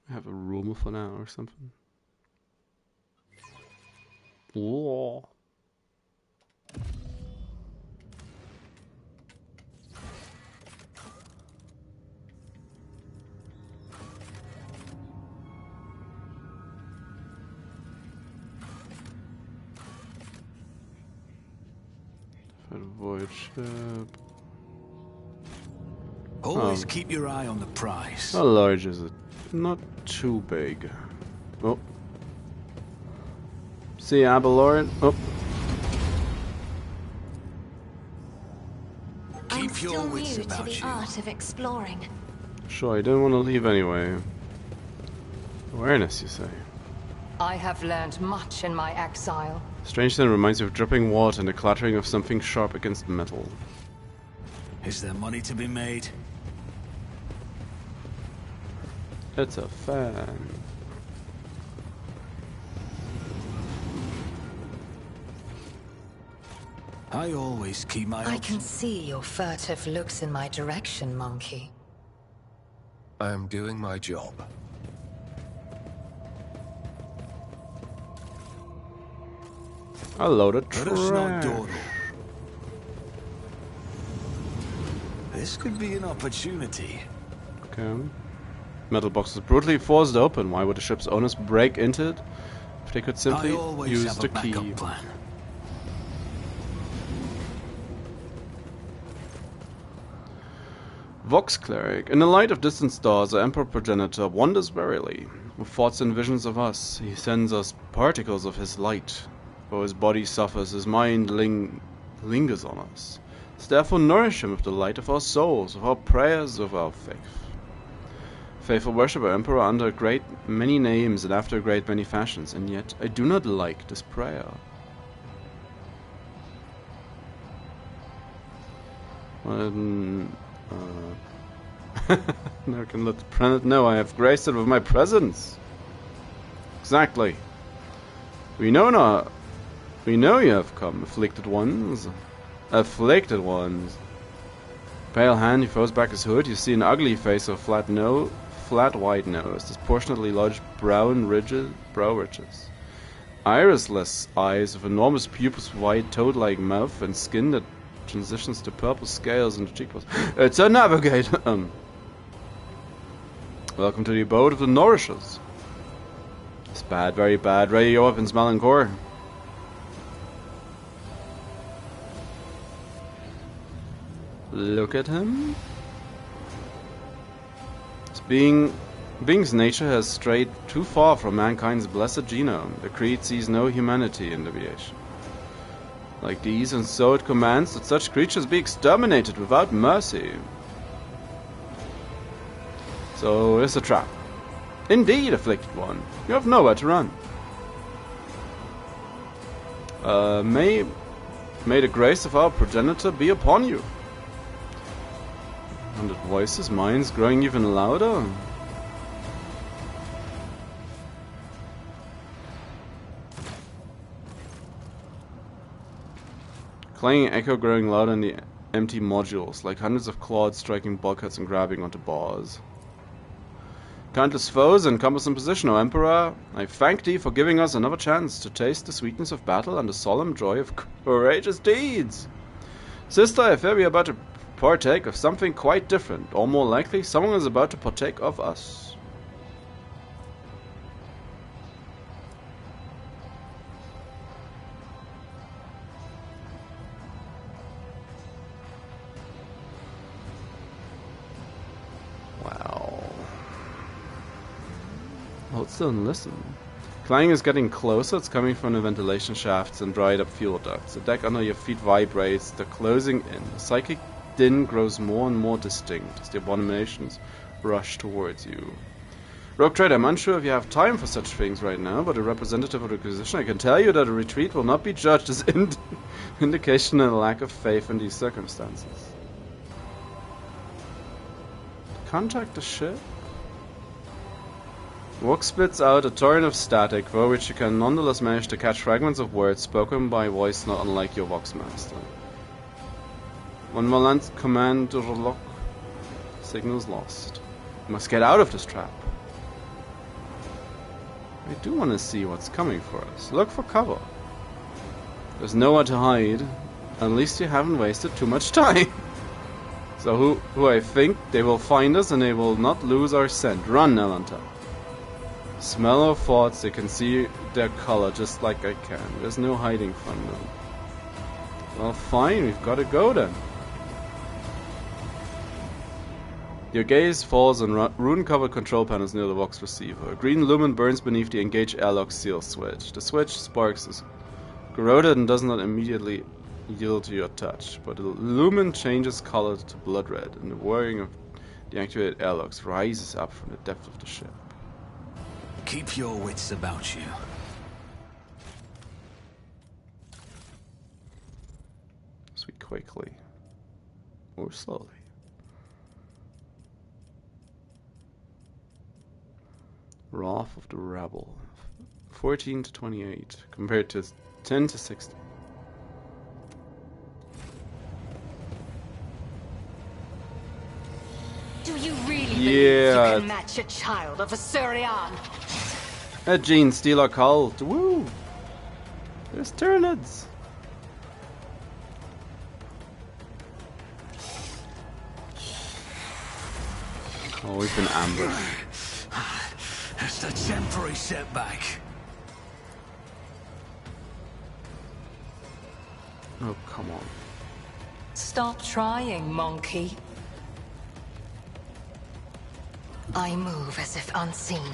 I have a rumor for now or something. Whoa. Void ship. Always keep your eye on the prize. How large is it? Not too big. Oh. See Abelard? Oh. Keep your wits about you. I'm still new to the art of exploring. Sure, I didn't want to leave anyway. Awareness, you say? I have learned much in my exile. Strange then reminds you of dripping water and the clattering of something sharp against metal. Is there money to be made? It's a fan. I always keep my I can see your furtive looks in my direction, monkey. I am doing my job. A load of Let us not trash. dawdle. This could be an opportunity. Okay. Metal box is brutally forced open. Why would the ship's owners break into it if they could simply I always use have the a backup key? plan. Vox Cleric. In the light of distant stars, our Emperor Progenitor wanders warily. With thoughts and visions of us, he sends us particles of his light. Though his body suffers, his mind lingers on us. Let's therefore nourish him with the light of our souls, of our prayers, of our faith. Faithful worship our Emperor under a great many names and after a great many fashions, and yet I do not like this prayer. Now can let the planet know I have graced it with my presence. Exactly. We know you have come, afflicted ones. Afflicted ones. Pale hand, he throws back his hood. You see an ugly face of flat white nose, disproportionately large brow ridges. Irisless eyes with enormous pupils, wide toad-like mouth, and skin that transitions to purple scales in the cheekbones. It's a navigator! Welcome to the abode of the Nourishers. It's bad, very bad. Radio up and smelling core. Look at him. Being's nature has strayed too far from mankind's blessed genome. The creed sees no humanity in deviation. Like these, and so it commands that such creatures be exterminated without mercy. So it's a trap. Indeed, afflicted one. You have nowhere to run. May the grace of our progenitor be upon you. 100 voices, mine's growing even louder. Clanging echo growing louder in the empty modules, like hundreds of claws striking bulkheads and grabbing onto bars. Countless foes encompass in position, O Emperor. I thank thee for giving us another chance to taste the sweetness of battle and the solemn joy of courageous deeds. Sister, I fear we are about to partake of something quite different, or more likely, someone is about to partake of us. Wow. Hold still and listen. Clang is getting closer. It's coming from the ventilation shafts and dried up fuel ducts. The deck under your feet vibrates. They're closing in. The psychic din grows more and more distinct as the abominations rush towards you. Rogue Trader, I'm unsure if you have time for such things right now, but a representative of the Inquisition, I can tell you that a retreat will not be judged as indication of a lack of faith in these circumstances. Contact the ship? Walk spits out a torrent of static, for which you can nonetheless manage to catch fragments of words spoken by a voice not unlike your Vox Master. One Valant command to relock. Signals lost. You must get out of this trap. I do want to see what's coming for us. Look for cover. There's nowhere to hide. At least you haven't wasted too much time. So who I think they will find us and they will not lose our scent. Run, Nalanta. Smell our thoughts, they can see their color just like I can. There's no hiding from them. Well, fine, we've got to go then. Your gaze falls on rune-covered control panels near the Vox receiver. A green lumen burns beneath the engage airlock seal switch. The switch sparks is corroded and does not immediately yield to your touch, but the lumen changes color to blood red, and the whirring of the activated airlocks rises up from the depth of the ship. Keep your wits about you. Speak quickly. Or slowly. Wrath of the Rabble. 14 to 28 compared to 10 to 60. Do you really believe you Yeah. can match a child of a Surian? A Genestealer Cult. Woo! There's Tyranids. Oh, we've been ambushed. Just a temporary setback. Oh, come on. Stop trying, monkey. I move as if unseen.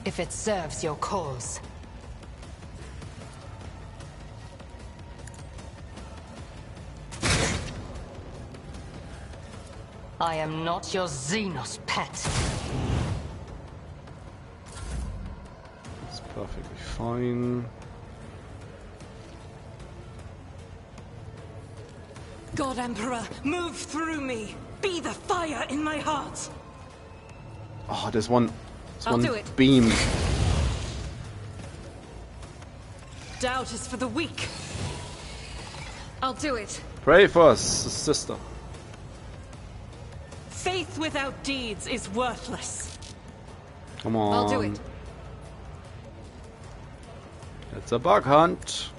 If it serves your cause. I am not your Xenos pet. It's perfectly fine. God Emperor, move through me. Be the fire in my heart. Oh, there's one I'll do it. beam. Doubt is for the weak. I'll do it. Pray for us, sister. Faith without deeds is worthless. Come on. I'll do it. It's a bug hunt.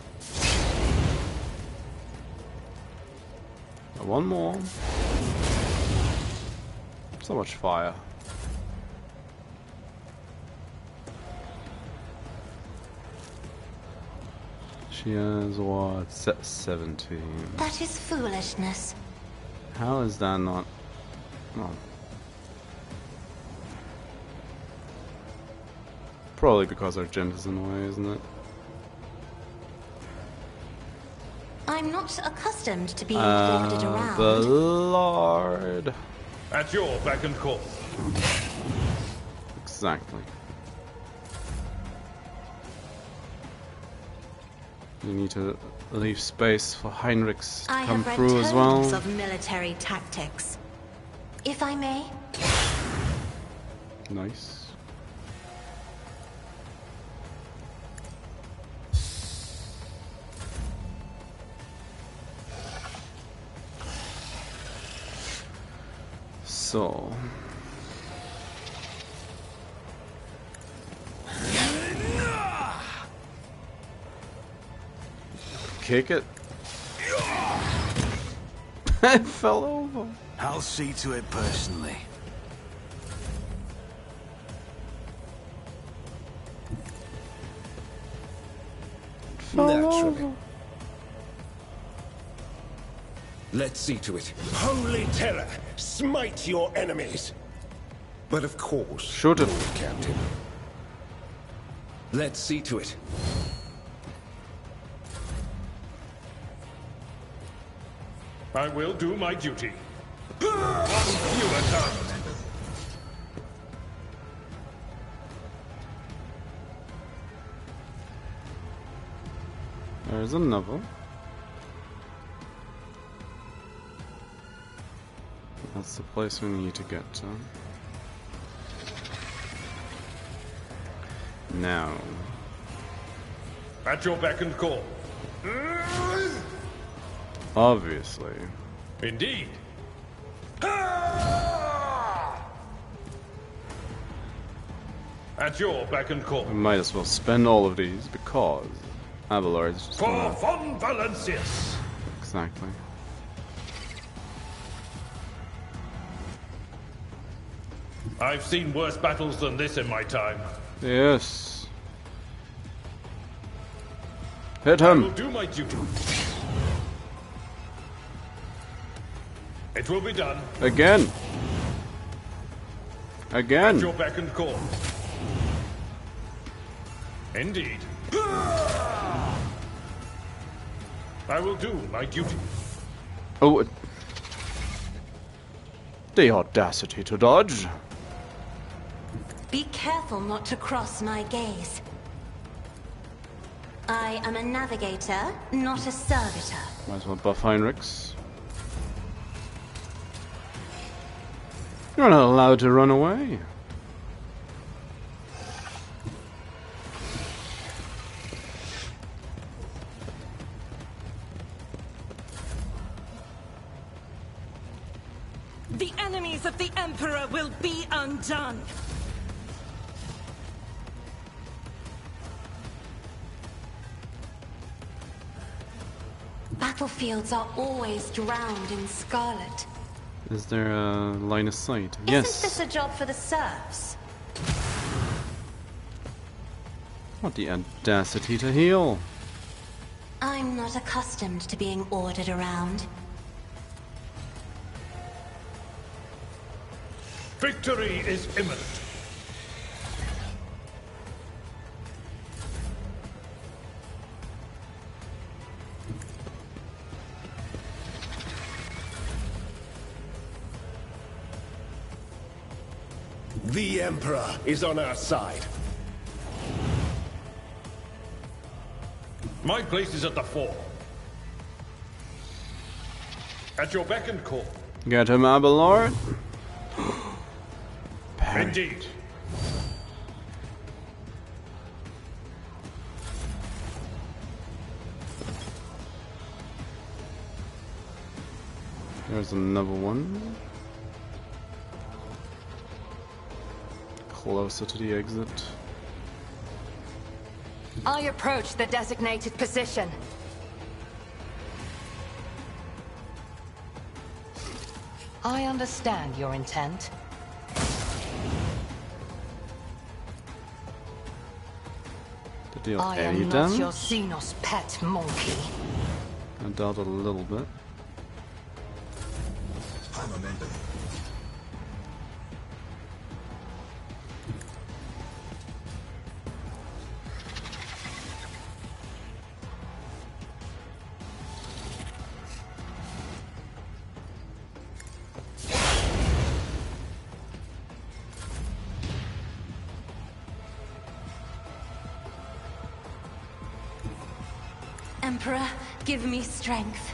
One more. So much fire. She has what? 17. That is foolishness. How is that not? No. Probably because our gent is in the way, isn't it? I'm not accustomed to being ordered around. Abelard. At your beck and call. Exactly. You need to leave space for Heinrichs to I come have read through as well. tomes of military tactics. If I may. Nice. So. Kick it. I fell over. I'll see to it personally. Naturally. Let's see to it. Holy terror! Smite your enemies! But of course, Shoot it. Lord Captain. Let's see to it. I will do my duty. One fewer target. There's another. That's the place we need to get to. Now. At your beck and call. Obviously. Indeed. At your beck and call. We might as well spend all of these because Abelard is just For gonna... von Valencius. Exactly. I've seen worse battles than this in my time. Yes. Hit I will him. do my duty. It will be done. Again. At Again. your beck and call. Indeed. I will do my duty. Oh. The audacity to dodge. Be careful not to cross my gaze. I am a navigator, not a servitor. Might as well buff Heinrichs. You're not allowed to run away. The enemies of the Emperor will be undone. Battlefields are always drowned in scarlet. Is there a line of sight? Isn't Yes. this a job for the serfs? What the audacity to heal? I'm not accustomed to being ordered around. Victory is imminent. The Emperor is on our side. My place is at the fore. At your beck and call. Get him, Abelard. Indeed. There's another one. Closer to the exit. I approach the designated position. I understand your intent. To deal I any am not damage? your Xenos pet monkey. I doubt a little bit. High momentum. Emperor, give me strength.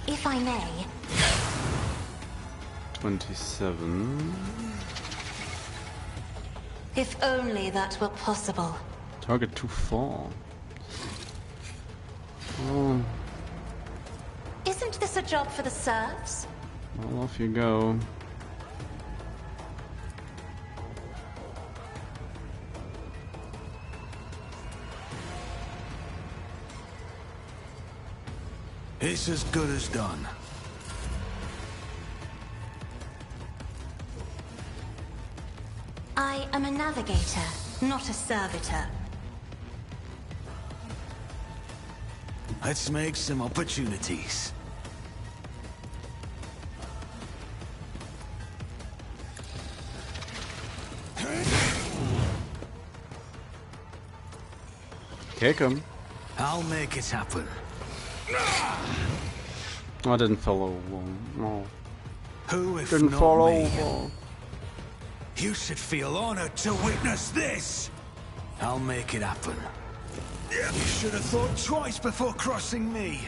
If I may. 27. If only that were possible. Target too far. Oh, Isn't this a job for the serfs? well, off you go. It's as good as done. I am a navigator, not a servitor. Let's make some opportunities. Kick him. I'll make it happen. Oh, I didn't fall over. No. Who if Didn't not fall me? over. You should feel honored to witness this. I'll make it happen. You should have thought twice before crossing me.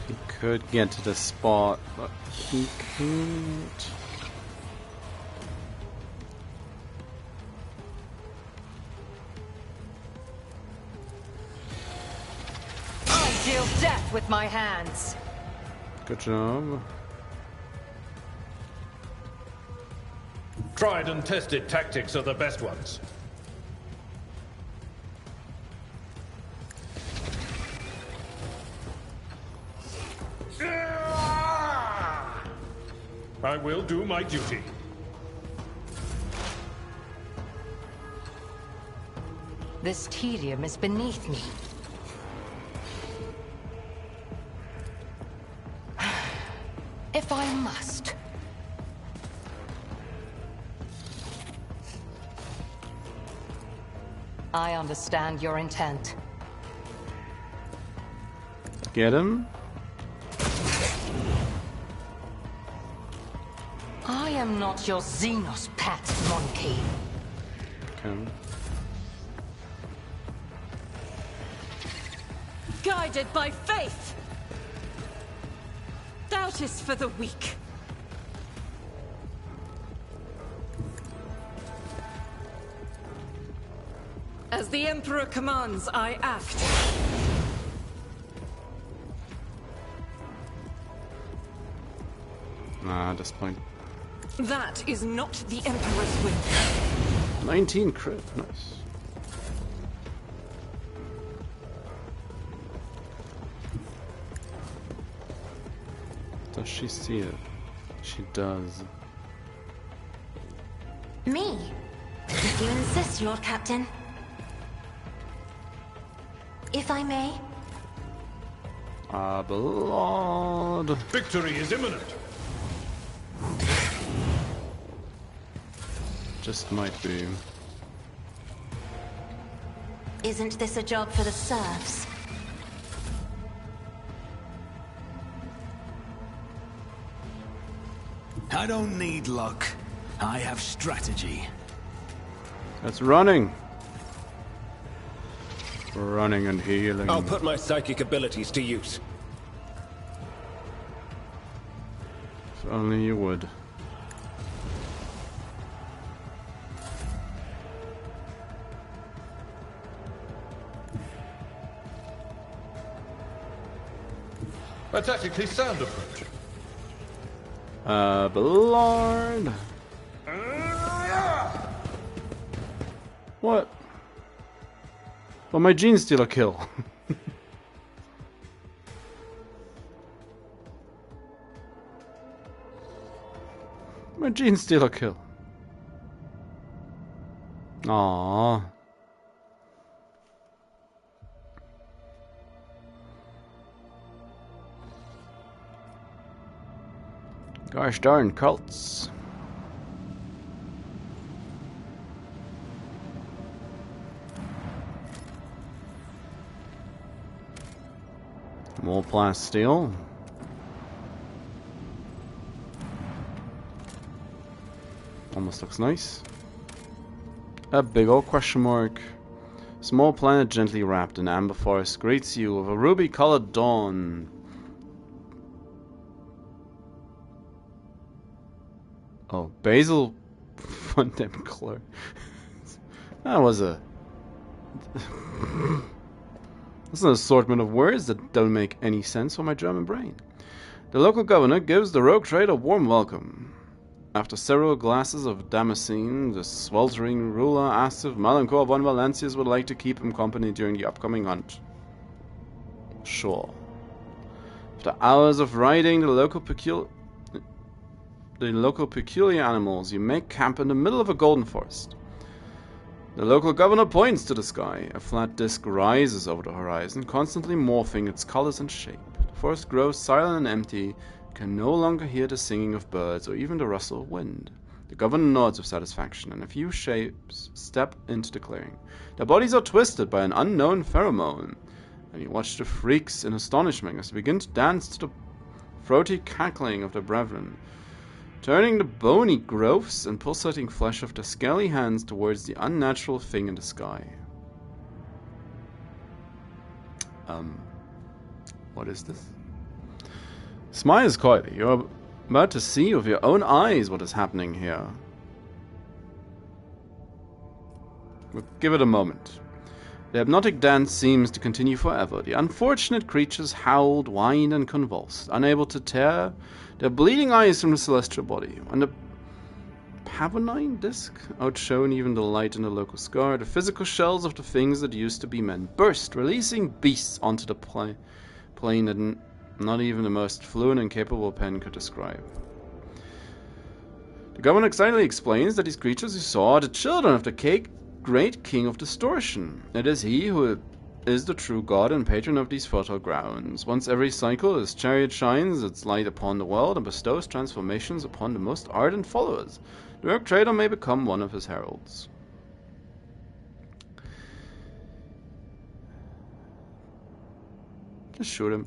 He could get to the spot, but he can't. I deal death with my hands. Good job. Tried and tested tactics are the best ones. I will do my duty. This tedium is beneath me. If I must, I understand your intent. Get him. I am not your Xenos pet, monkey. Okay. Guided by faith! Doubt is for the weak. As the Emperor commands, I act. Nah, at this point. That is not the Emperor's will. 19 crit, nice. Does she see it? She does. Me? If you insist, Lord Captain. If I may. Abelard. Victory is imminent. Just might be. Isn't this a job for the serfs? I don't need luck. I have strategy. That's running. Running and healing. I'll put my psychic abilities to use. If only you would. A tactically sound approach. Abelard. What? Well, my Genestealer kill. My Genestealer kill. Aww. Gosh darn cults. More plasteel. Almost looks nice. A big old question mark. Small planet gently wrapped in amber forest greets you with a ruby-colored dawn. Oh, basil fundem color. That was a... That's an assortment of words that don't make any sense for my German brain. The local governor gives the rogue trader a warm welcome. After several glasses of Damascene, the sweltering ruler asks if Melanchor von Valencius would like to keep him company during the upcoming hunt. Sure. After hours of riding the local peculiar animals, you make camp in the middle of a golden forest. The local governor points to the sky. A flat disk rises over the horizon, constantly morphing its colors and shape. The forest grows silent and empty. You can no longer hear the singing of birds or even the rustle of wind. The governor nods with satisfaction, and a few shapes step into the clearing. Their bodies are twisted by an unknown pheromone, and you watch the freaks in astonishment as they begin to dance to the throaty cackling of their brethren, turning the bony growths and pulsating flesh of their scaly hands towards the unnatural thing in the sky. What is this? Smiles quietly. You're about to see with your own eyes what is happening here. We'll give it a moment. The hypnotic dance seems to continue forever. The unfortunate creatures howled, whined, and convulsed, unable to tear their bleeding eyes from the celestial body. When the Pavonine disc, outshone even the light in the local scar, the physical shells of the things that used to be men burst, releasing beasts onto the plane that not even the most fluent and capable pen could describe. The governor excitedly explains that these creatures you saw are the children of the great king of distortion. It is he who is the true god and patron of these fertile grounds. Once every cycle, his chariot shines its light upon the world and bestows transformations upon the most ardent followers. The rogue trader may become one of his heralds. Just shoot him.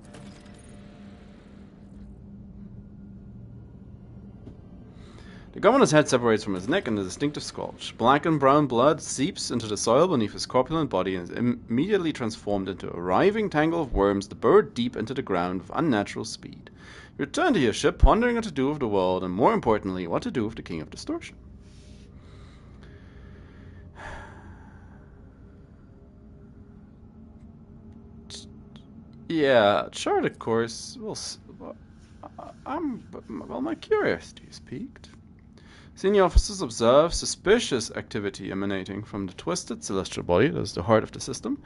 The governor's head separates from his neck in a distinctive scorch. Black and brown blood seeps into the soil beneath his corpulent body and is immediately transformed into a writhing tangle of worms that burrow deep into the ground with unnatural speed. You return to your ship, pondering what to do with the world, and more importantly, what to do with the King of Distortion. Yeah, chart of course. My curiosity is piqued. Senior officers observe suspicious activity emanating from the twisted celestial body, that is the heart of the system.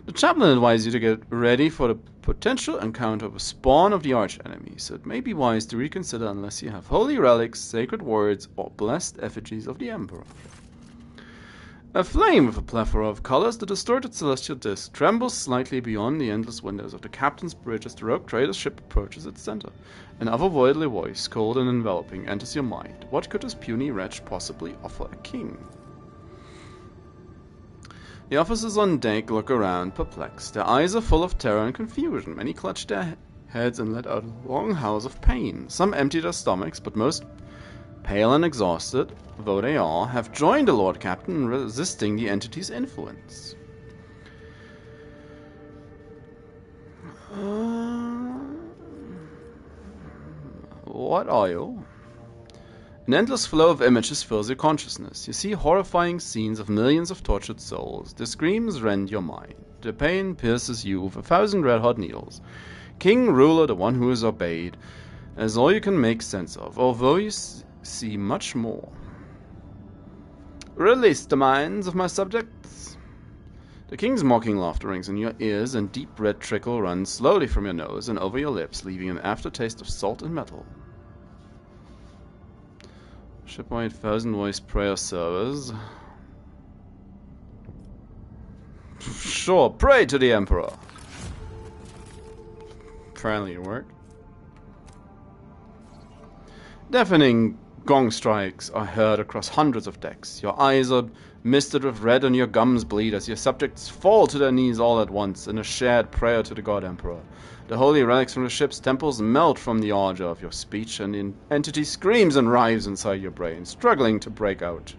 The chaplain advises you to get ready for the potential encounter with a spawn of the arch-enemy, so it may be wise to reconsider unless you have holy relics, sacred words, or blessed effigies of the Emperor. Aflame with a plethora of colors, the distorted celestial disk trembles slightly beyond the endless windows of the captain's bridge as the rogue trader's ship approaches its center. An otherworldly voice, cold and enveloping, enters your mind. What could this puny wretch possibly offer a king? The officers on deck look around, perplexed. Their eyes are full of terror and confusion. Many clutch their heads and let out long howls of pain. Some empty their stomachs, but most, pale and exhausted though they are, have joined the Lord Captain in resisting the entity's influence. What are you? An endless flow of images fills your consciousness. You see horrifying scenes of millions of tortured souls. The screams rend your mind. The pain pierces you with 1,000 red-hot needles. King, ruler, the one who is obeyed, is all you can make sense of, although you see much more. Release the minds of my subjects. The king's mocking laughter rings in your ears, and deep red trickle runs slowly from your nose and over your lips, leaving an aftertaste of salt and metal. Shipwide 1,000-voice prayer servers. Sure, pray to the Emperor. Apparently it worked. Deafening gong strikes are heard across hundreds of decks. Your eyes are misted with red and your gums bleed as your subjects fall to their knees all at once in a shared prayer to the God Emperor. The holy relics from the ship's temples melt from the ardor of your speech, and the entity screams and writhes inside your brain, struggling to break out.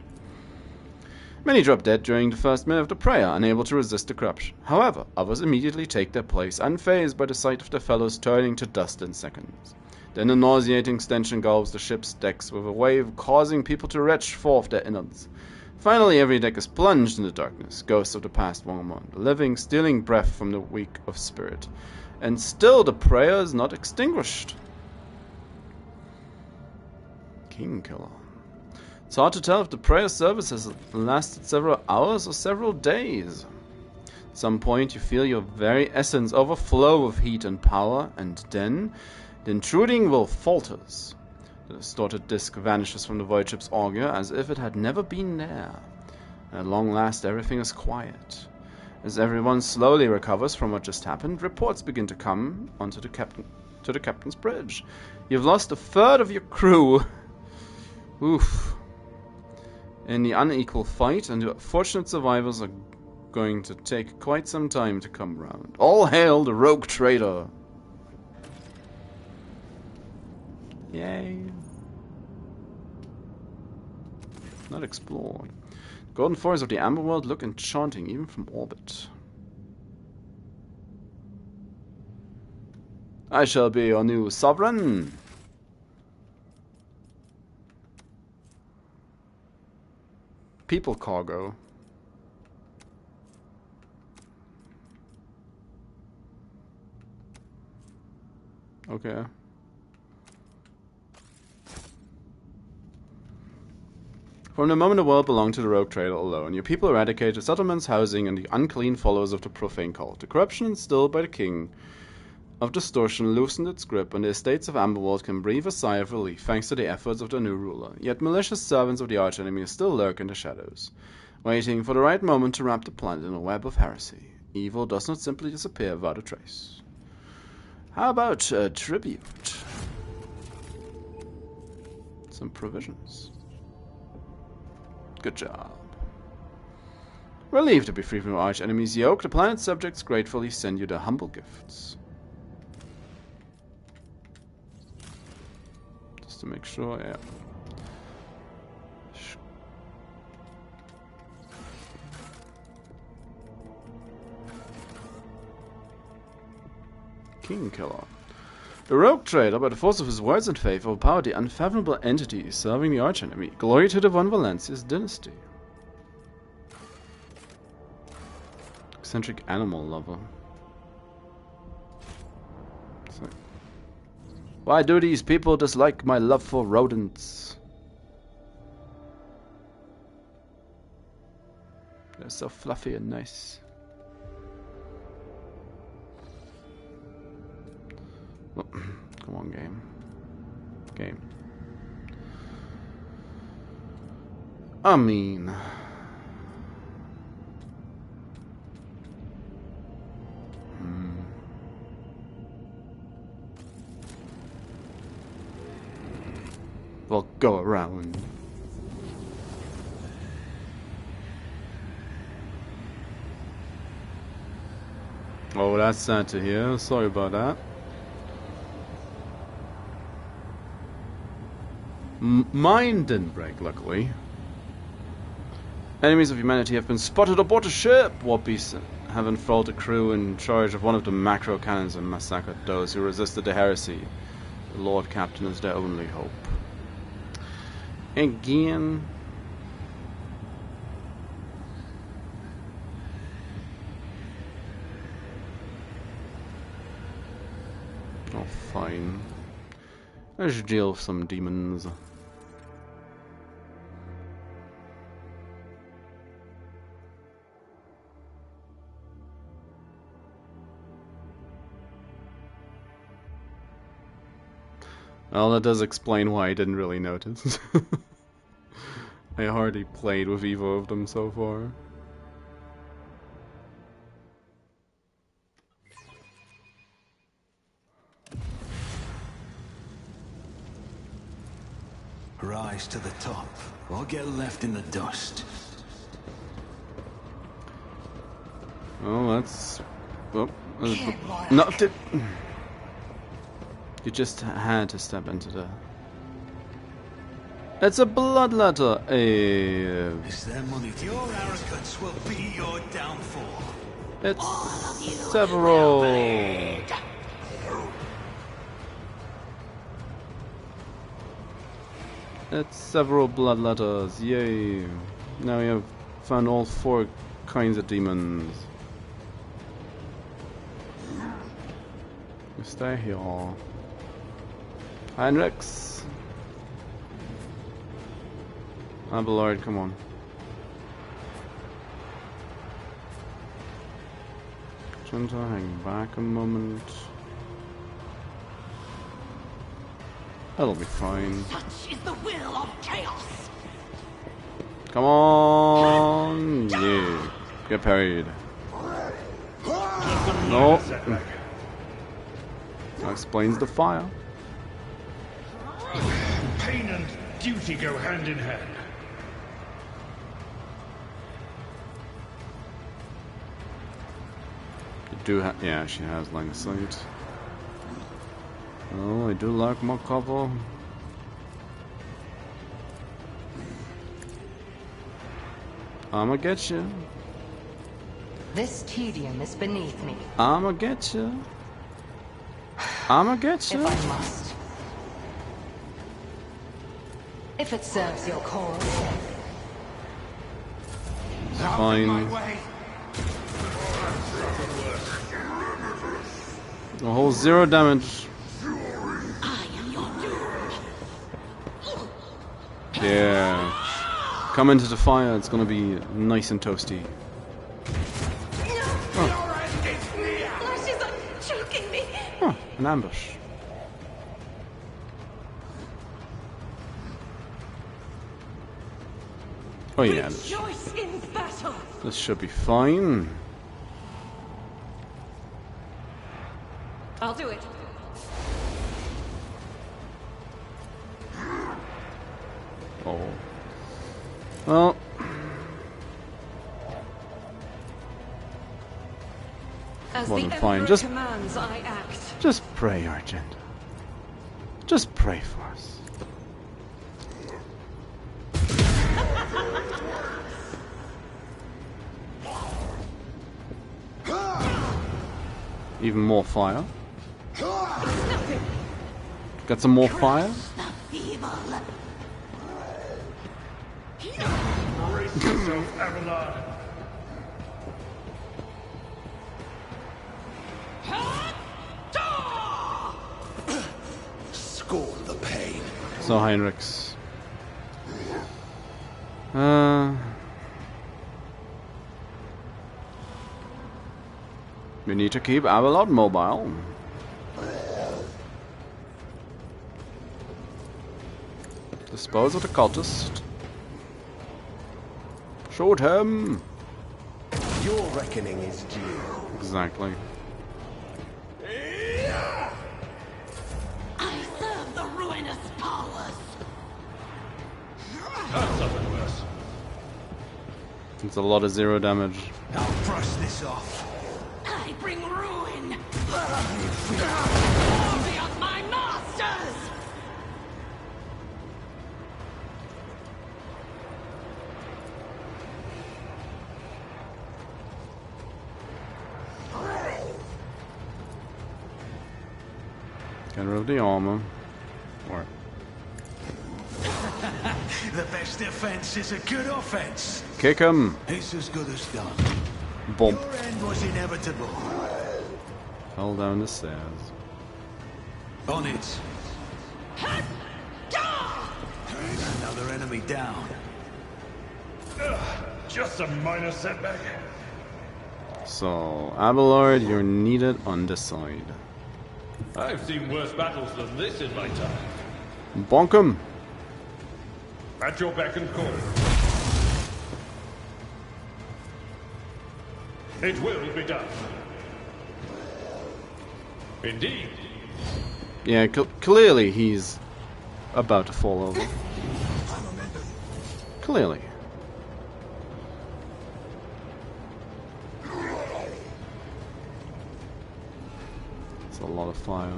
Many drop dead during the first minute of the prayer, unable to resist the corruption. However, others immediately take their place, unfazed by the sight of their fellows turning to dust in seconds. Then a nauseating stench engulfs the ship's decks with a wave causing people to retch forth their innards. Finally, every deck is plunged in the darkness, ghosts of the past walk among the living, stealing breath from the weak of spirit. And still the prayer is not extinguished. King Killer. It's hard to tell if the prayer service has lasted several hours or several days. At some point you feel your very essence overflow with heat and power, and then the intruding will falters. The distorted disc vanishes from the void ship's auger as if it had never been there. And at long last everything is quiet. As everyone slowly recovers from what just happened, reports begin to come onto the captain's bridge. You've lost a third of your crew. Oof. In the unequal fight, and your fortunate survivors are going to take quite some time to come round. All hail the rogue trader! Yay. Not explored. The golden forests of the Amber World look enchanting even from orbit. I shall be your new sovereign. People cargo. Okay. From the moment the world belonged to the rogue trader alone, your people eradicated settlements, housing, and the unclean followers of the profane cult. The corruption instilled by the king of distortion loosened its grip, and the estates of Amberworld can breathe a sigh of relief thanks to the efforts of their new ruler. Yet malicious servants of the archenemy still lurk in the shadows, waiting for the right moment to wrap the planet in a web of heresy. Evil does not simply disappear without a trace. How about a tribute? Some provisions. Good job. Relieved to be free from your arch enemy's yoke, the planet's subjects gratefully send you their humble gifts. just to make sure, yeah. King Killer. The rogue trader, by the force of his words and faith, overpowered the unfathomable entity serving the archenemy. Glory to the Von Valencia's dynasty. Eccentric animal lover. So, why do these people dislike my love for rodents? They're so fluffy and nice. Oh, come on, game. Game. I mean... We'll go around. Oh, that's sad to hear. Sorry about that. Mine didn't break, luckily. Enemies of humanity have been spotted aboard a ship. Warp beasts have enthralled a crew in charge of one of the macro cannons and massacred those who resisted the heresy. The Lord Captain is their only hope. Again. Oh, fine. Let's deal with some demons. Well, that does explain why I didn't really notice. I hardly played with either of them so far. Rise to the top, or get left in the dust. Oh, that's... Oh, no, you just had to step into the... It's a blood letter. Is there money? Your arrogance will be your downfall. It's several. It's several blood letters. Yay! Now we have found all 4 kinds of demons. You stay here. Heinrichs. Abelard, come on. Junta, hang back a moment. That'll be fine. Such is the will of chaos. Come on! Yeah. Get parried. No. That explains the fire. Pain and duty go hand in hand. Yeah, she has line of sight. Oh, I do like more cover. I'ma get you. This tedium is beneath me. I'ma get you. I'ma get you. If I must. If it serves your cause. Fine. A whole 0 damage. Yeah. Come into the fire, it's gonna be nice and toasty. Oh, she's like choking me. Oh, an ambush. Oh yeah. Rejoice in battle. This should be fine. I'll do it. Oh. Well. As Well, the then fine. Emperor commands, I act. Just pray, Argent. Just pray for us. even more fire. Got some more fire. Brace yourself, Abelard. Scorn the pain. So Heinrichs. We need to keep Abelard mobile. Dispose of the cultist. Shoot him! Your reckoning is due. Exactly. I serve the ruinous powers. That's something worse. It's a lot of 0 damage. I'll brush this off. I bring ruin. Beyond my masters. Get rid of the armor. Or The best defense is a good offense. kick him. It's as good as done. Bump. Your end was inevitable. Fell down the stairs. On it. Another enemy down. Just a minor setback. So, Abelard, you're needed on this side. I've seen worse battles than this in my time. Bonk him! At your beck and call. It will be done. Indeed. Yeah, clearly he's about to fall over. Clearly. It's a lot of fire.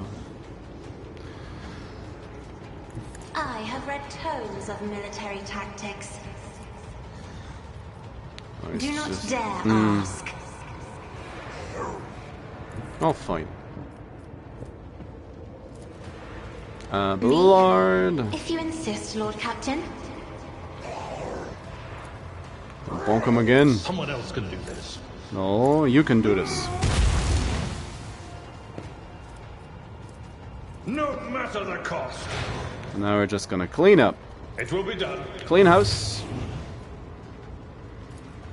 I have read tomes of military tactics. Oh, it's Do not just- dare ask. I'll fight. Abelard. If you insist, Lord Captain. Bonk him again. Someone else can do this. No, you can do this. No matter the cost. Now we're just gonna clean up. It will be done. Clean house.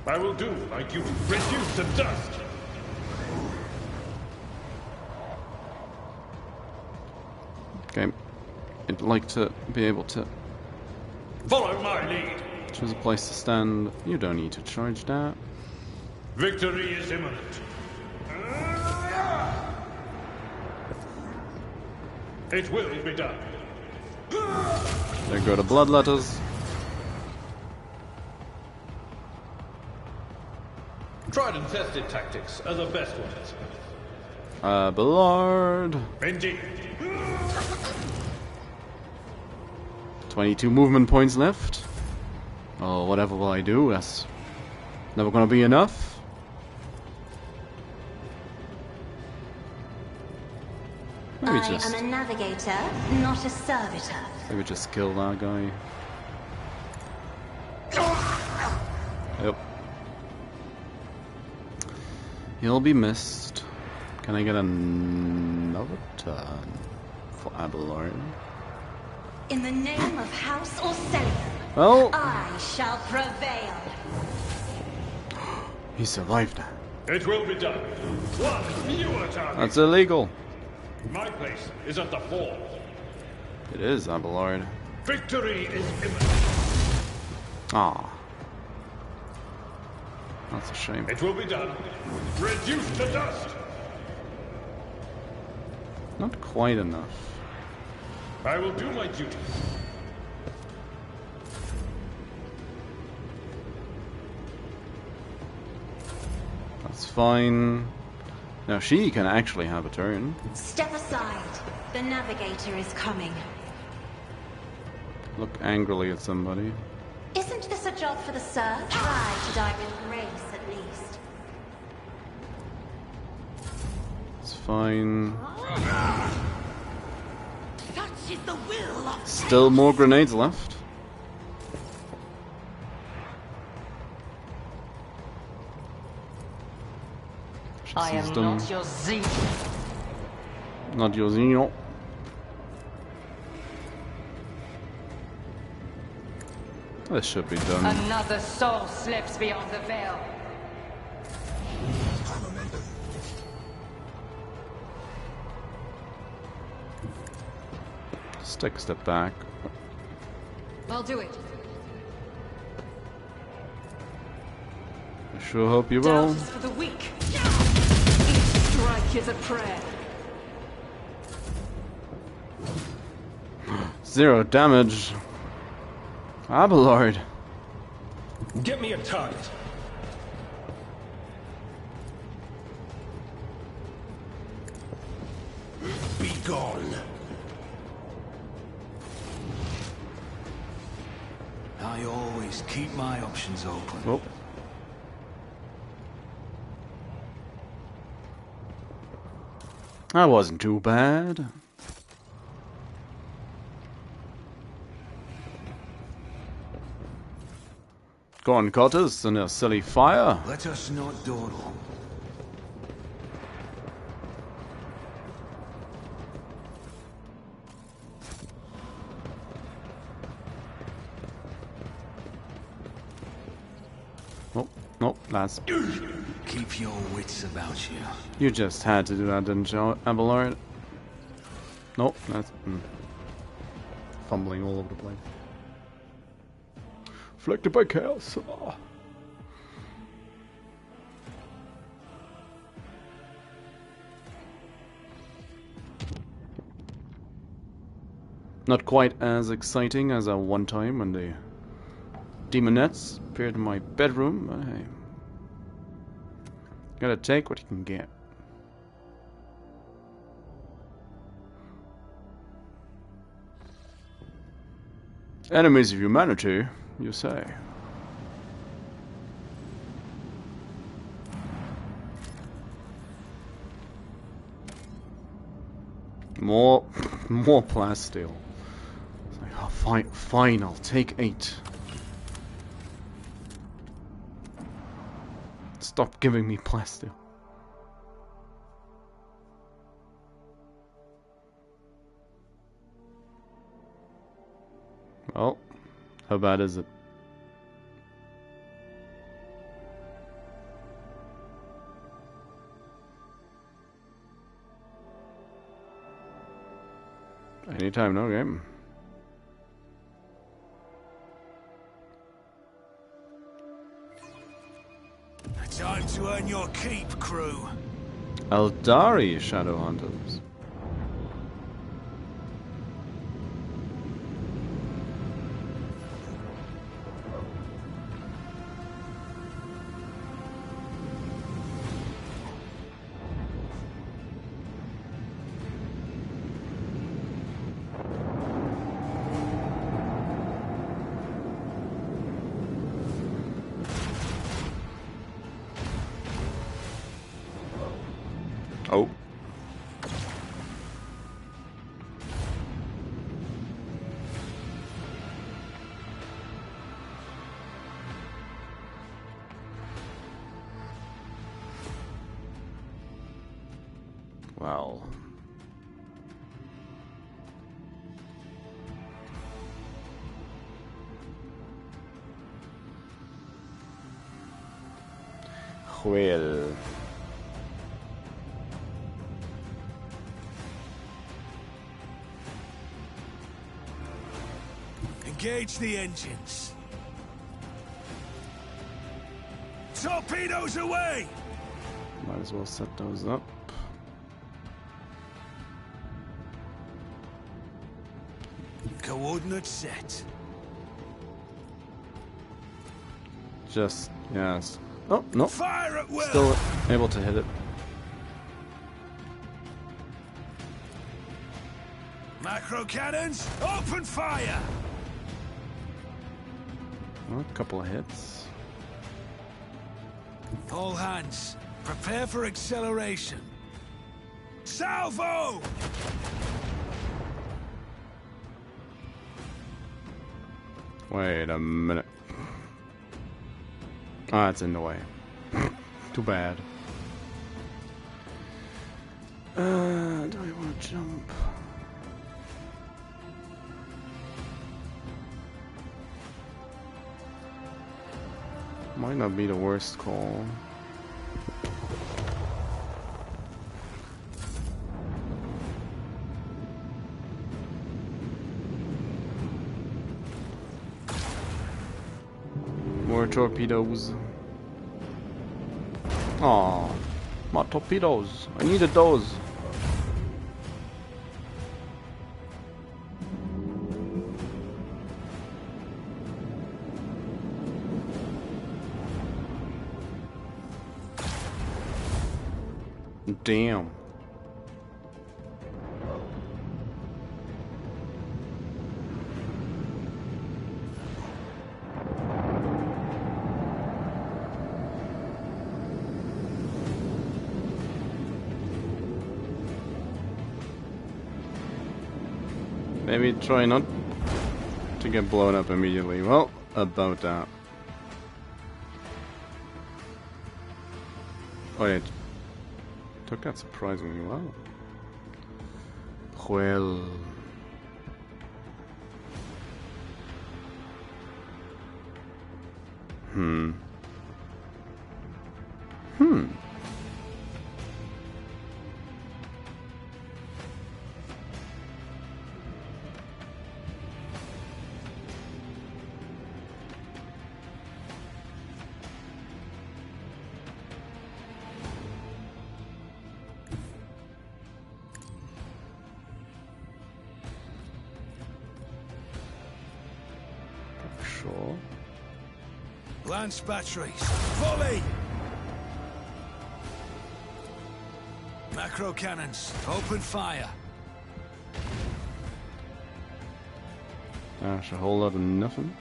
I will do my duty. Reduce to dust. Okay. I'd like to be able to Follow my lead. choose a place to stand. You don't need to charge that. Victory is imminent. It will be done. There go the bloodletters. Tried and tested tactics are the best ones. Abelard. Indeed. 22 movement points left. Oh, whatever will I do? That's never gonna be enough. Maybe I just am a navigator, not a servitor. maybe just kill that guy. Yep. He'll be missed. Can I get another turn for Abelard? In the name of House Orsellium, Well, I shall prevail. he survived that. It will be done. One fewer target. That's illegal. My place is at the fore. It is Abelard. Victory is imminent. Ah. That's a shame. It will be done. Reduced to dust. Not quite enough. I will do my duty. That's fine. Now she can actually have a turn. Step aside. The navigator is coming. Look angrily at somebody. Isn't this a job for the Sir? Try to die with grace, at least. It's fine. Such is the will of Still more grenades left. I am not your Xeno. Not your Xeno. This should be done. Another soul slips beyond the veil. Just take a step back. I'll do it. I sure hope you will. Doubt is for the weak. Each strike is a prayer. 0 damage. Abelard. Get me a target. Be gone. I always keep my options open. Oh. That wasn't too bad. Go on, Cultists, and their silly fire. Let us not dawdle. Oh, no, that's... Keep your wits about you. You just had to do that, didn't you, Abelard? Nope, that's... fumbling all over the place. Afflicted by chaos. Oh. Not quite as exciting as one time when the demonettes appeared in my bedroom, but hey. Gotta take what you can get. Enemies of humanity, you say? More plasteel. It's like, oh, fine, I'll take 8. Stop giving me plasteel. Well, how bad is it? Anytime, no game. Time to earn your keep, crew. Eldari Shadowhunters. Oh. Wow. Well. Engage the engines. Torpedoes away! Might as well set those up. Coordinates set. Just, yes. Oh, no. Fire at will! Still able to hit it. Macro cannons, open fire! Well, a couple of hits. All hands, prepare for acceleration. Salvo! Wait a minute. Ah, it's in the way. Too bad. Do I want to jump? Might not be the worst call. More torpedoes. Aw, more torpedoes. I needed those. Damn. Maybe try not to get blown up immediately. Well, about that. Oh yeah, took that surprisingly well. Well. Sure. Lance batteries, volley! Macro cannons, open fire. That's a whole lot of nothing.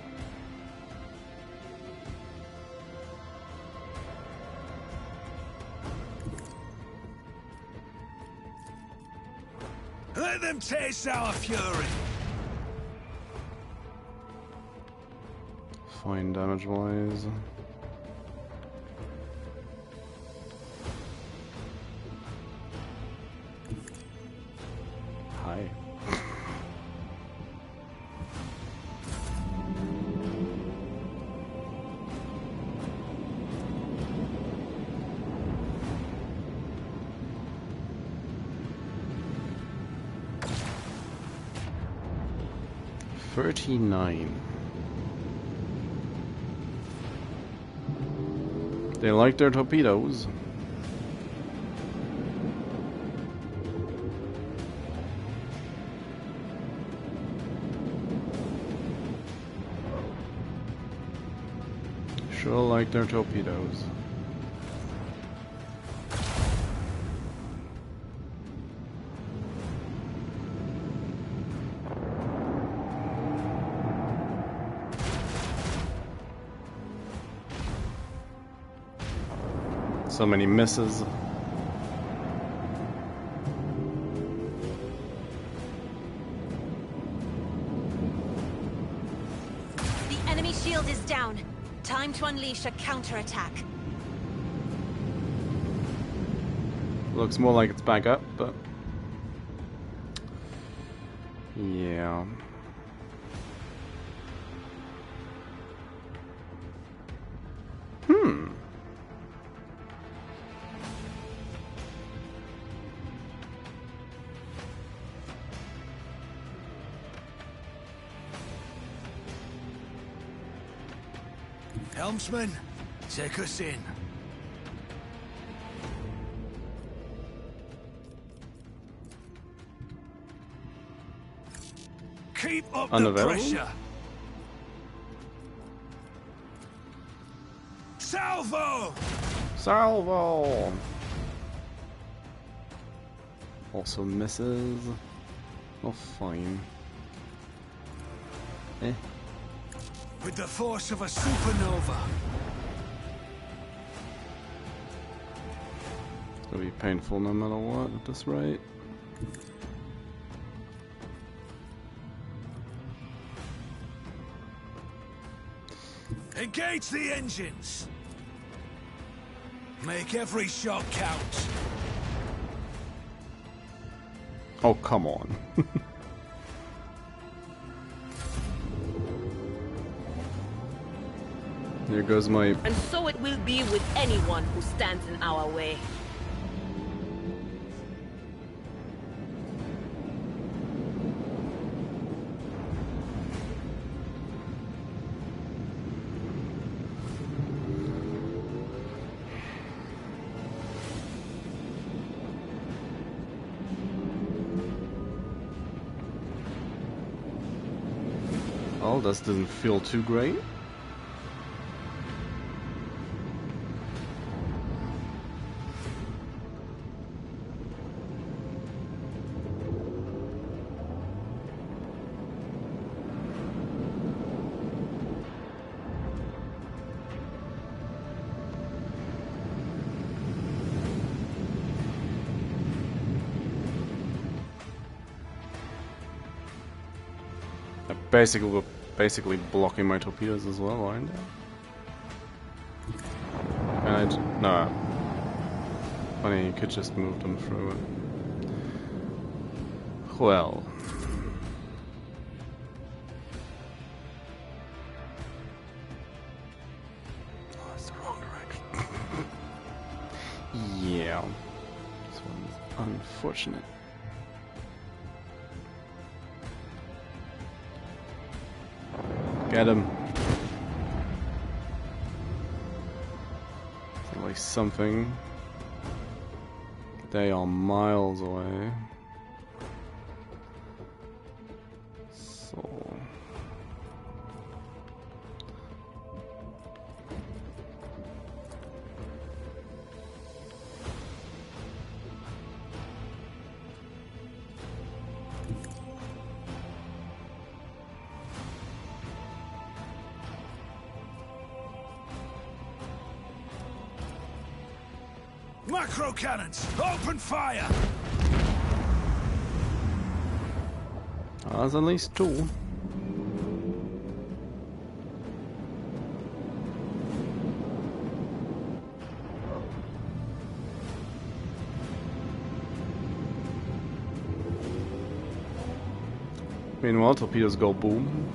Let them taste our fury. Fine damage wise. Hi. $39. They like their torpedoes. Sure like their torpedoes. So many misses. The enemy shield is down. Time to unleash a counterattack. Looks more like it's back up, but yeah. Helmsman, take us in. Keep up the Unavailable? pressure. Salvo! Salvo! Also misses. Oh, fine. Eh. With the force of a supernova. gonna be painful no matter what at this rate. Engage the engines! Make every shot count! Oh, come on. There goes my... And so it will be with anyone who stands in our way. Well, this doesn't feel too great. Basically blocking my torpedoes as well, aren't they? And no. Funny, you could just move them through it. Well. Oh, that's the wrong direction. Yeah. This one's unfortunate. Get him. At least something. They are miles away. So... Macro cannons, open fire! There's at least two. Meanwhile, torpedoes go boom.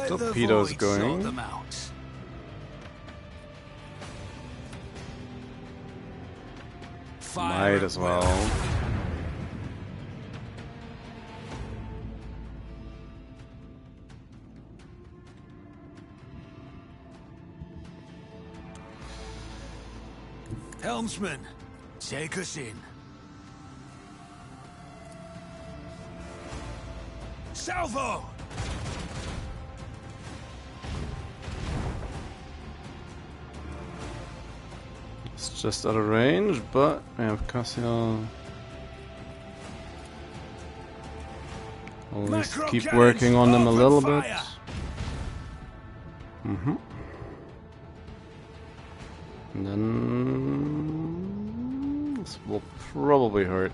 Torpedoes going. Them out. Might as well. Helmsman, take us in. Salvo! It's just out of range, but we have Cassiel. I'll at least keep working on them a little bit. And then this will probably hurt.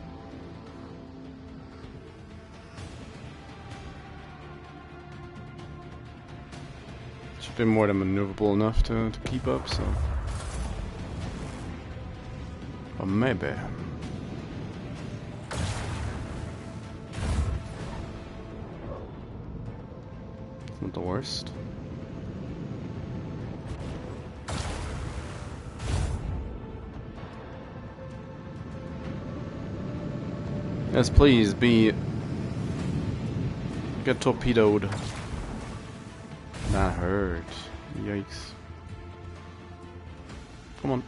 Should be more than maneuverable enough to keep up, so. Or maybe. It's not the worst. Yes, please get torpedoed. That hurt. Yikes. Come on.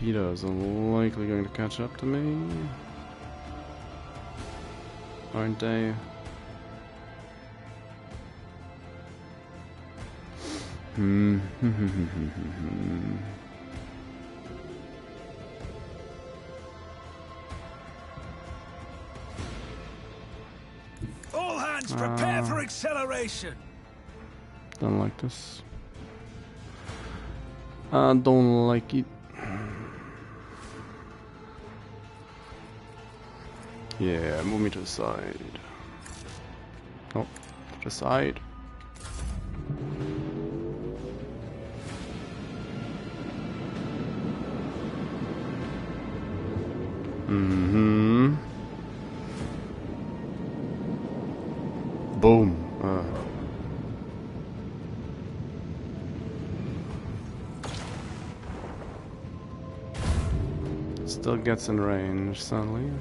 torpedoes are likely going to catch up to me, aren't they? All hands prepare for acceleration. Don't like this. I don't like it. Yeah, move me to the side. Oh, to the side. Boom. Still gets in range, sadly.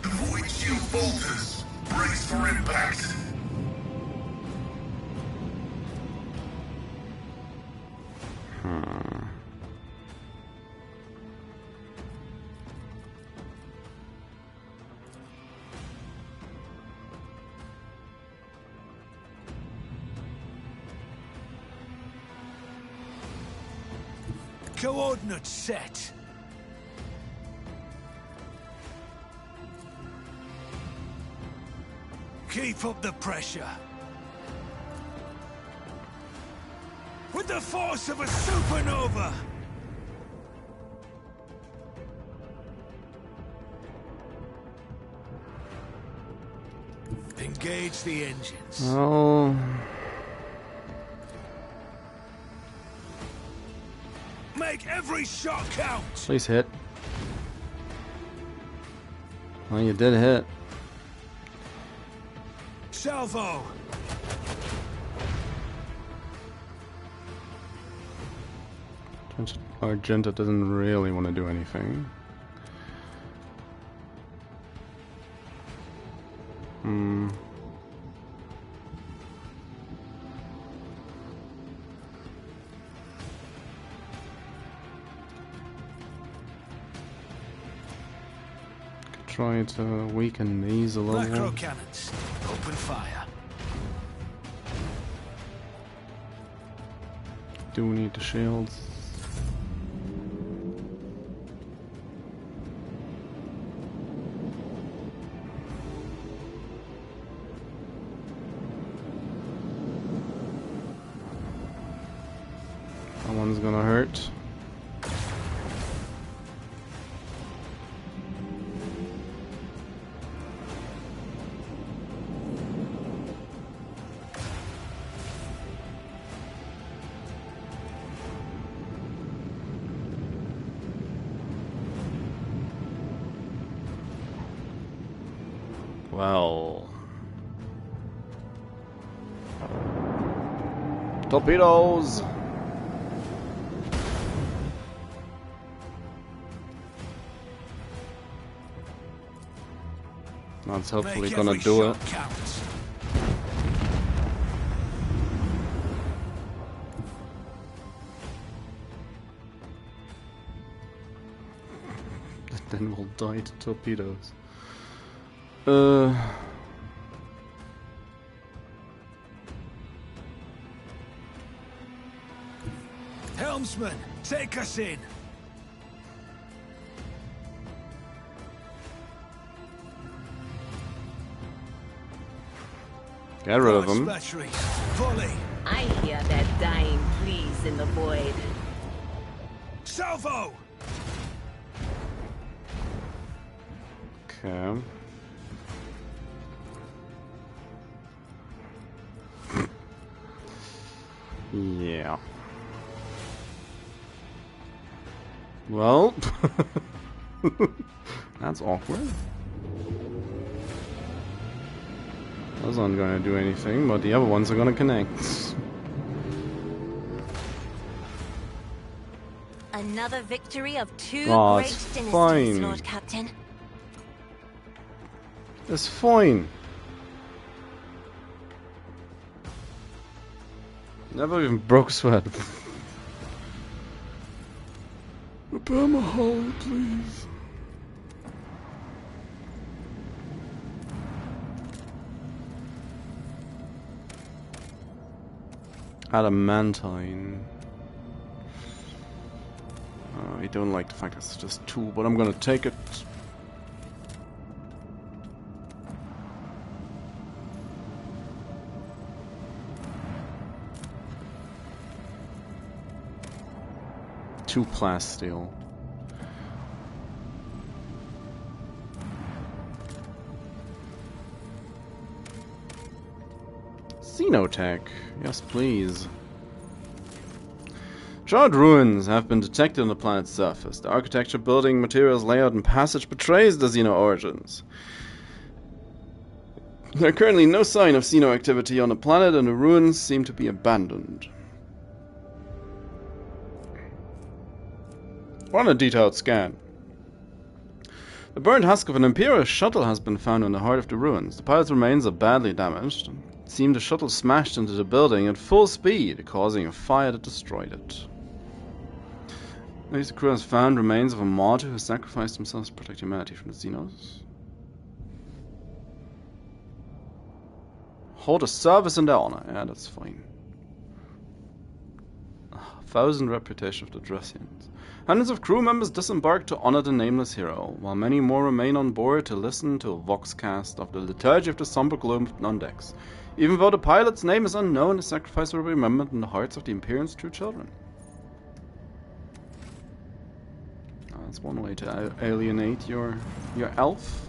The void shield falters. Brace for impact. Coordinates set. Keep up the pressure. With the force of a supernova! Engage the engines. Oh. Make every shot count! Please hit. Well, you did hit. Salvo! Argenta doesn't really want to do anything. Try to weaken these a little. Macro cannons, open fire. Do need the shields. That one's gonna hurt. Well, torpedoes. That's hopefully gonna do it. Then we'll die to torpedoes. Helmsman, take us in. Get rid of them. Volley. I hear that dying please in the void. Salvo. Okay. Yeah. Well, that's awkward. Those aren't gonna do anything, but the other ones are gonna connect. Another victory of two Oh, great it's dynasties, fine. Lord Captain. It's fine. Never even broke sweat. Repair my hull, please. Adamantine. I don't like the fact that it's just 2, but I'm gonna take it. Two plasteel. Xenotech, yes please. Charred ruins have been detected on the planet's surface. The architecture, building, materials, layout, and passage betrays the Xeno origins. There are currently no sign of Xeno activity on the planet, and the ruins seem to be abandoned. Run a detailed scan. The burned husk of an Imperial shuttle has been found in the heart of the ruins. The pilot's remains are badly damaged. It seemed the shuttle smashed into the building at full speed, causing a fire that destroyed it. The crew has found remains of a martyr who sacrificed himself to protect humanity from the Xenos. Hold a service in their honor. Yeah, that's fine. 1,000 reputation of the Dressians. Hundreds of crew members disembarked to honor the nameless hero, while many more remain on board to listen to a voxcast of the liturgy of the somber gloom on decks. Even though the pilot's name is unknown, the sacrifice will be remembered in the hearts of the Imperium's true children. That's one way to alienate your elf.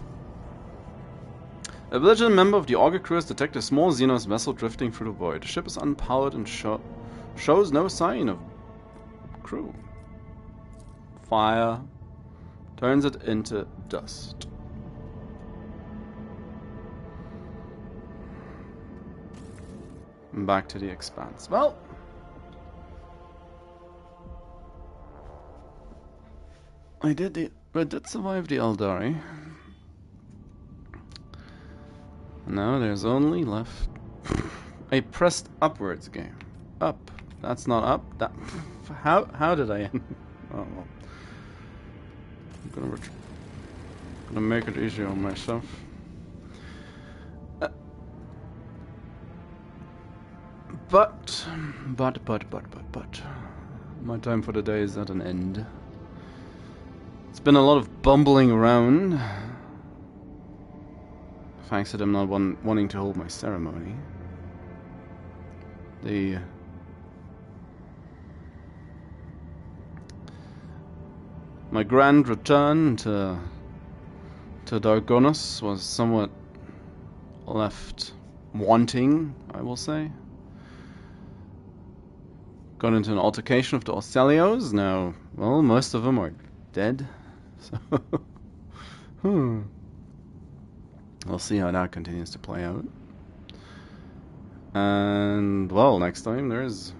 A vigilant member of the Augur crew has detected a small Xenos vessel drifting through the void. The ship is unpowered and shows no sign of crew. Fire turns it into dust. And back to the expanse. Well, I did survive the Eldari. Now there's only left a pressed upwards game. Up. That's not up. That. How did I end? Oh well. I'm gonna make it easier on myself. But my time for the day is at an end. It's been a lot of bumbling around, thanks to them not wanting to hold my ceremony. My grand return to Koronus was somewhat left wanting, I will say. Got into an altercation with the Orselios. Now, well, most of them are dead. So, we'll see how that continues to play out. And, well, next time there's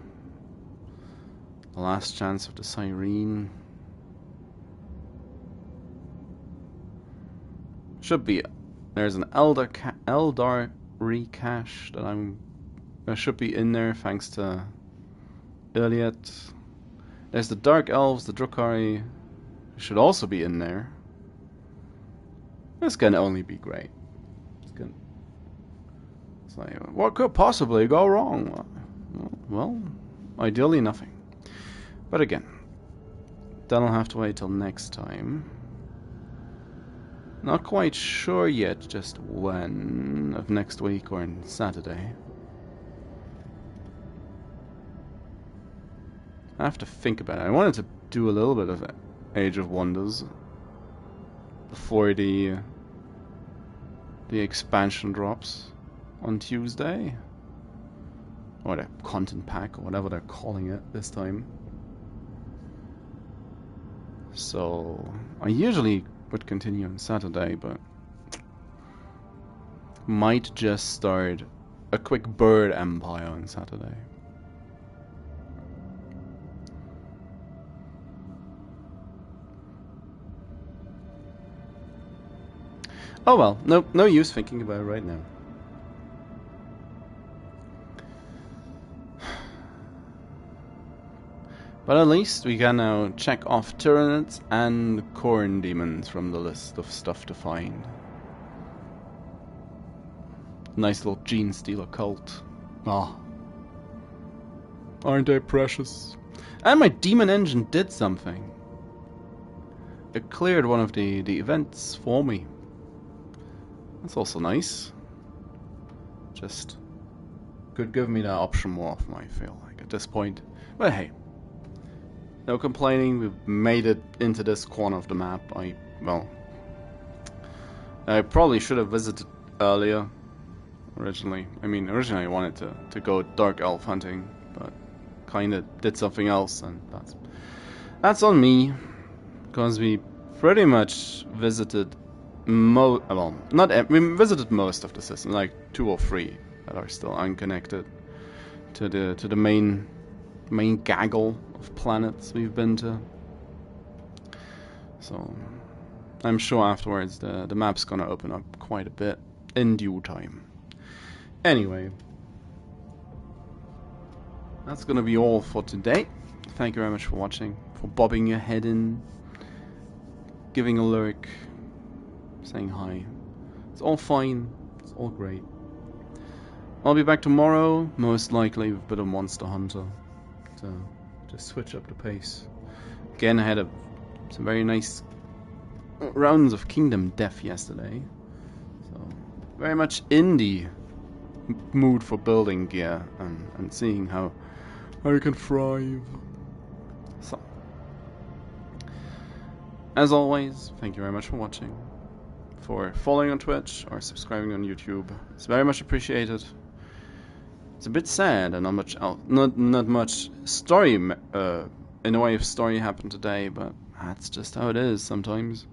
the last chance of the Cyrene. Should be. There's an Eldar recache that should be in there thanks to Iliad. There's the Dark Elves, the Drukhari should also be in there. This can only be great. It's like, what could possibly go wrong? Well, ideally nothing. But again, then I'll have to wait till next time. Not quite sure yet just when, of next week or on Saturday. I have to think about it. I wanted to do a little bit of Age of Wonders before the expansion drops on Tuesday, or the content pack, or whatever they're calling it this time. So I usually would continue on Saturday, but might just start a quick bird empire on Saturday. Oh well, no use thinking about it right now. But at least we can now check off Tyranids and Corn Demons from the list of stuff to find. Nice little Genestealer Cult. Ah. Aren't they precious? And my demon engine did something. It cleared one of the events for me. That's also nice. Just could give me that option more often, I feel like, at this point. But hey. No complaining, we've made it into this corner of the map. I probably should have visited earlier. Originally I wanted to go dark elf hunting, but kinda did something else, and that's on me, because we pretty much visited we visited most of the system, like 2 or 3 that are still unconnected to the main gaggle of planets we've been to. So I'm sure afterwards the map's gonna open up quite a bit in due time. Anyway, that's gonna be all for today. Thank you very much for watching, for bobbing your head in, giving a lurk, saying hi. It's all fine, it's all great. I'll be back tomorrow, most likely with a bit of Monster Hunter, to just switch up the pace. Again, I had some very nice rounds of Kingdom Death yesterday, so very much in the mood for building gear and seeing how you can thrive. So, as always, thank you very much for watching, for following on Twitch or subscribing on YouTube. It's very much appreciated. It's a bit sad and not much story in the way of story happened today, but that's just how it is sometimes.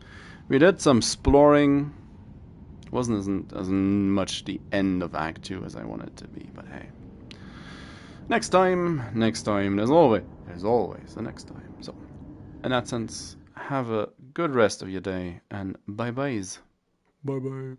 We did some exploring. It wasn't as much the end of Act 2 as I wanted it to be, but hey. Next time, there's always the next time. So, in that sense, have a good rest of your day, and bye-byes. Bye-bye.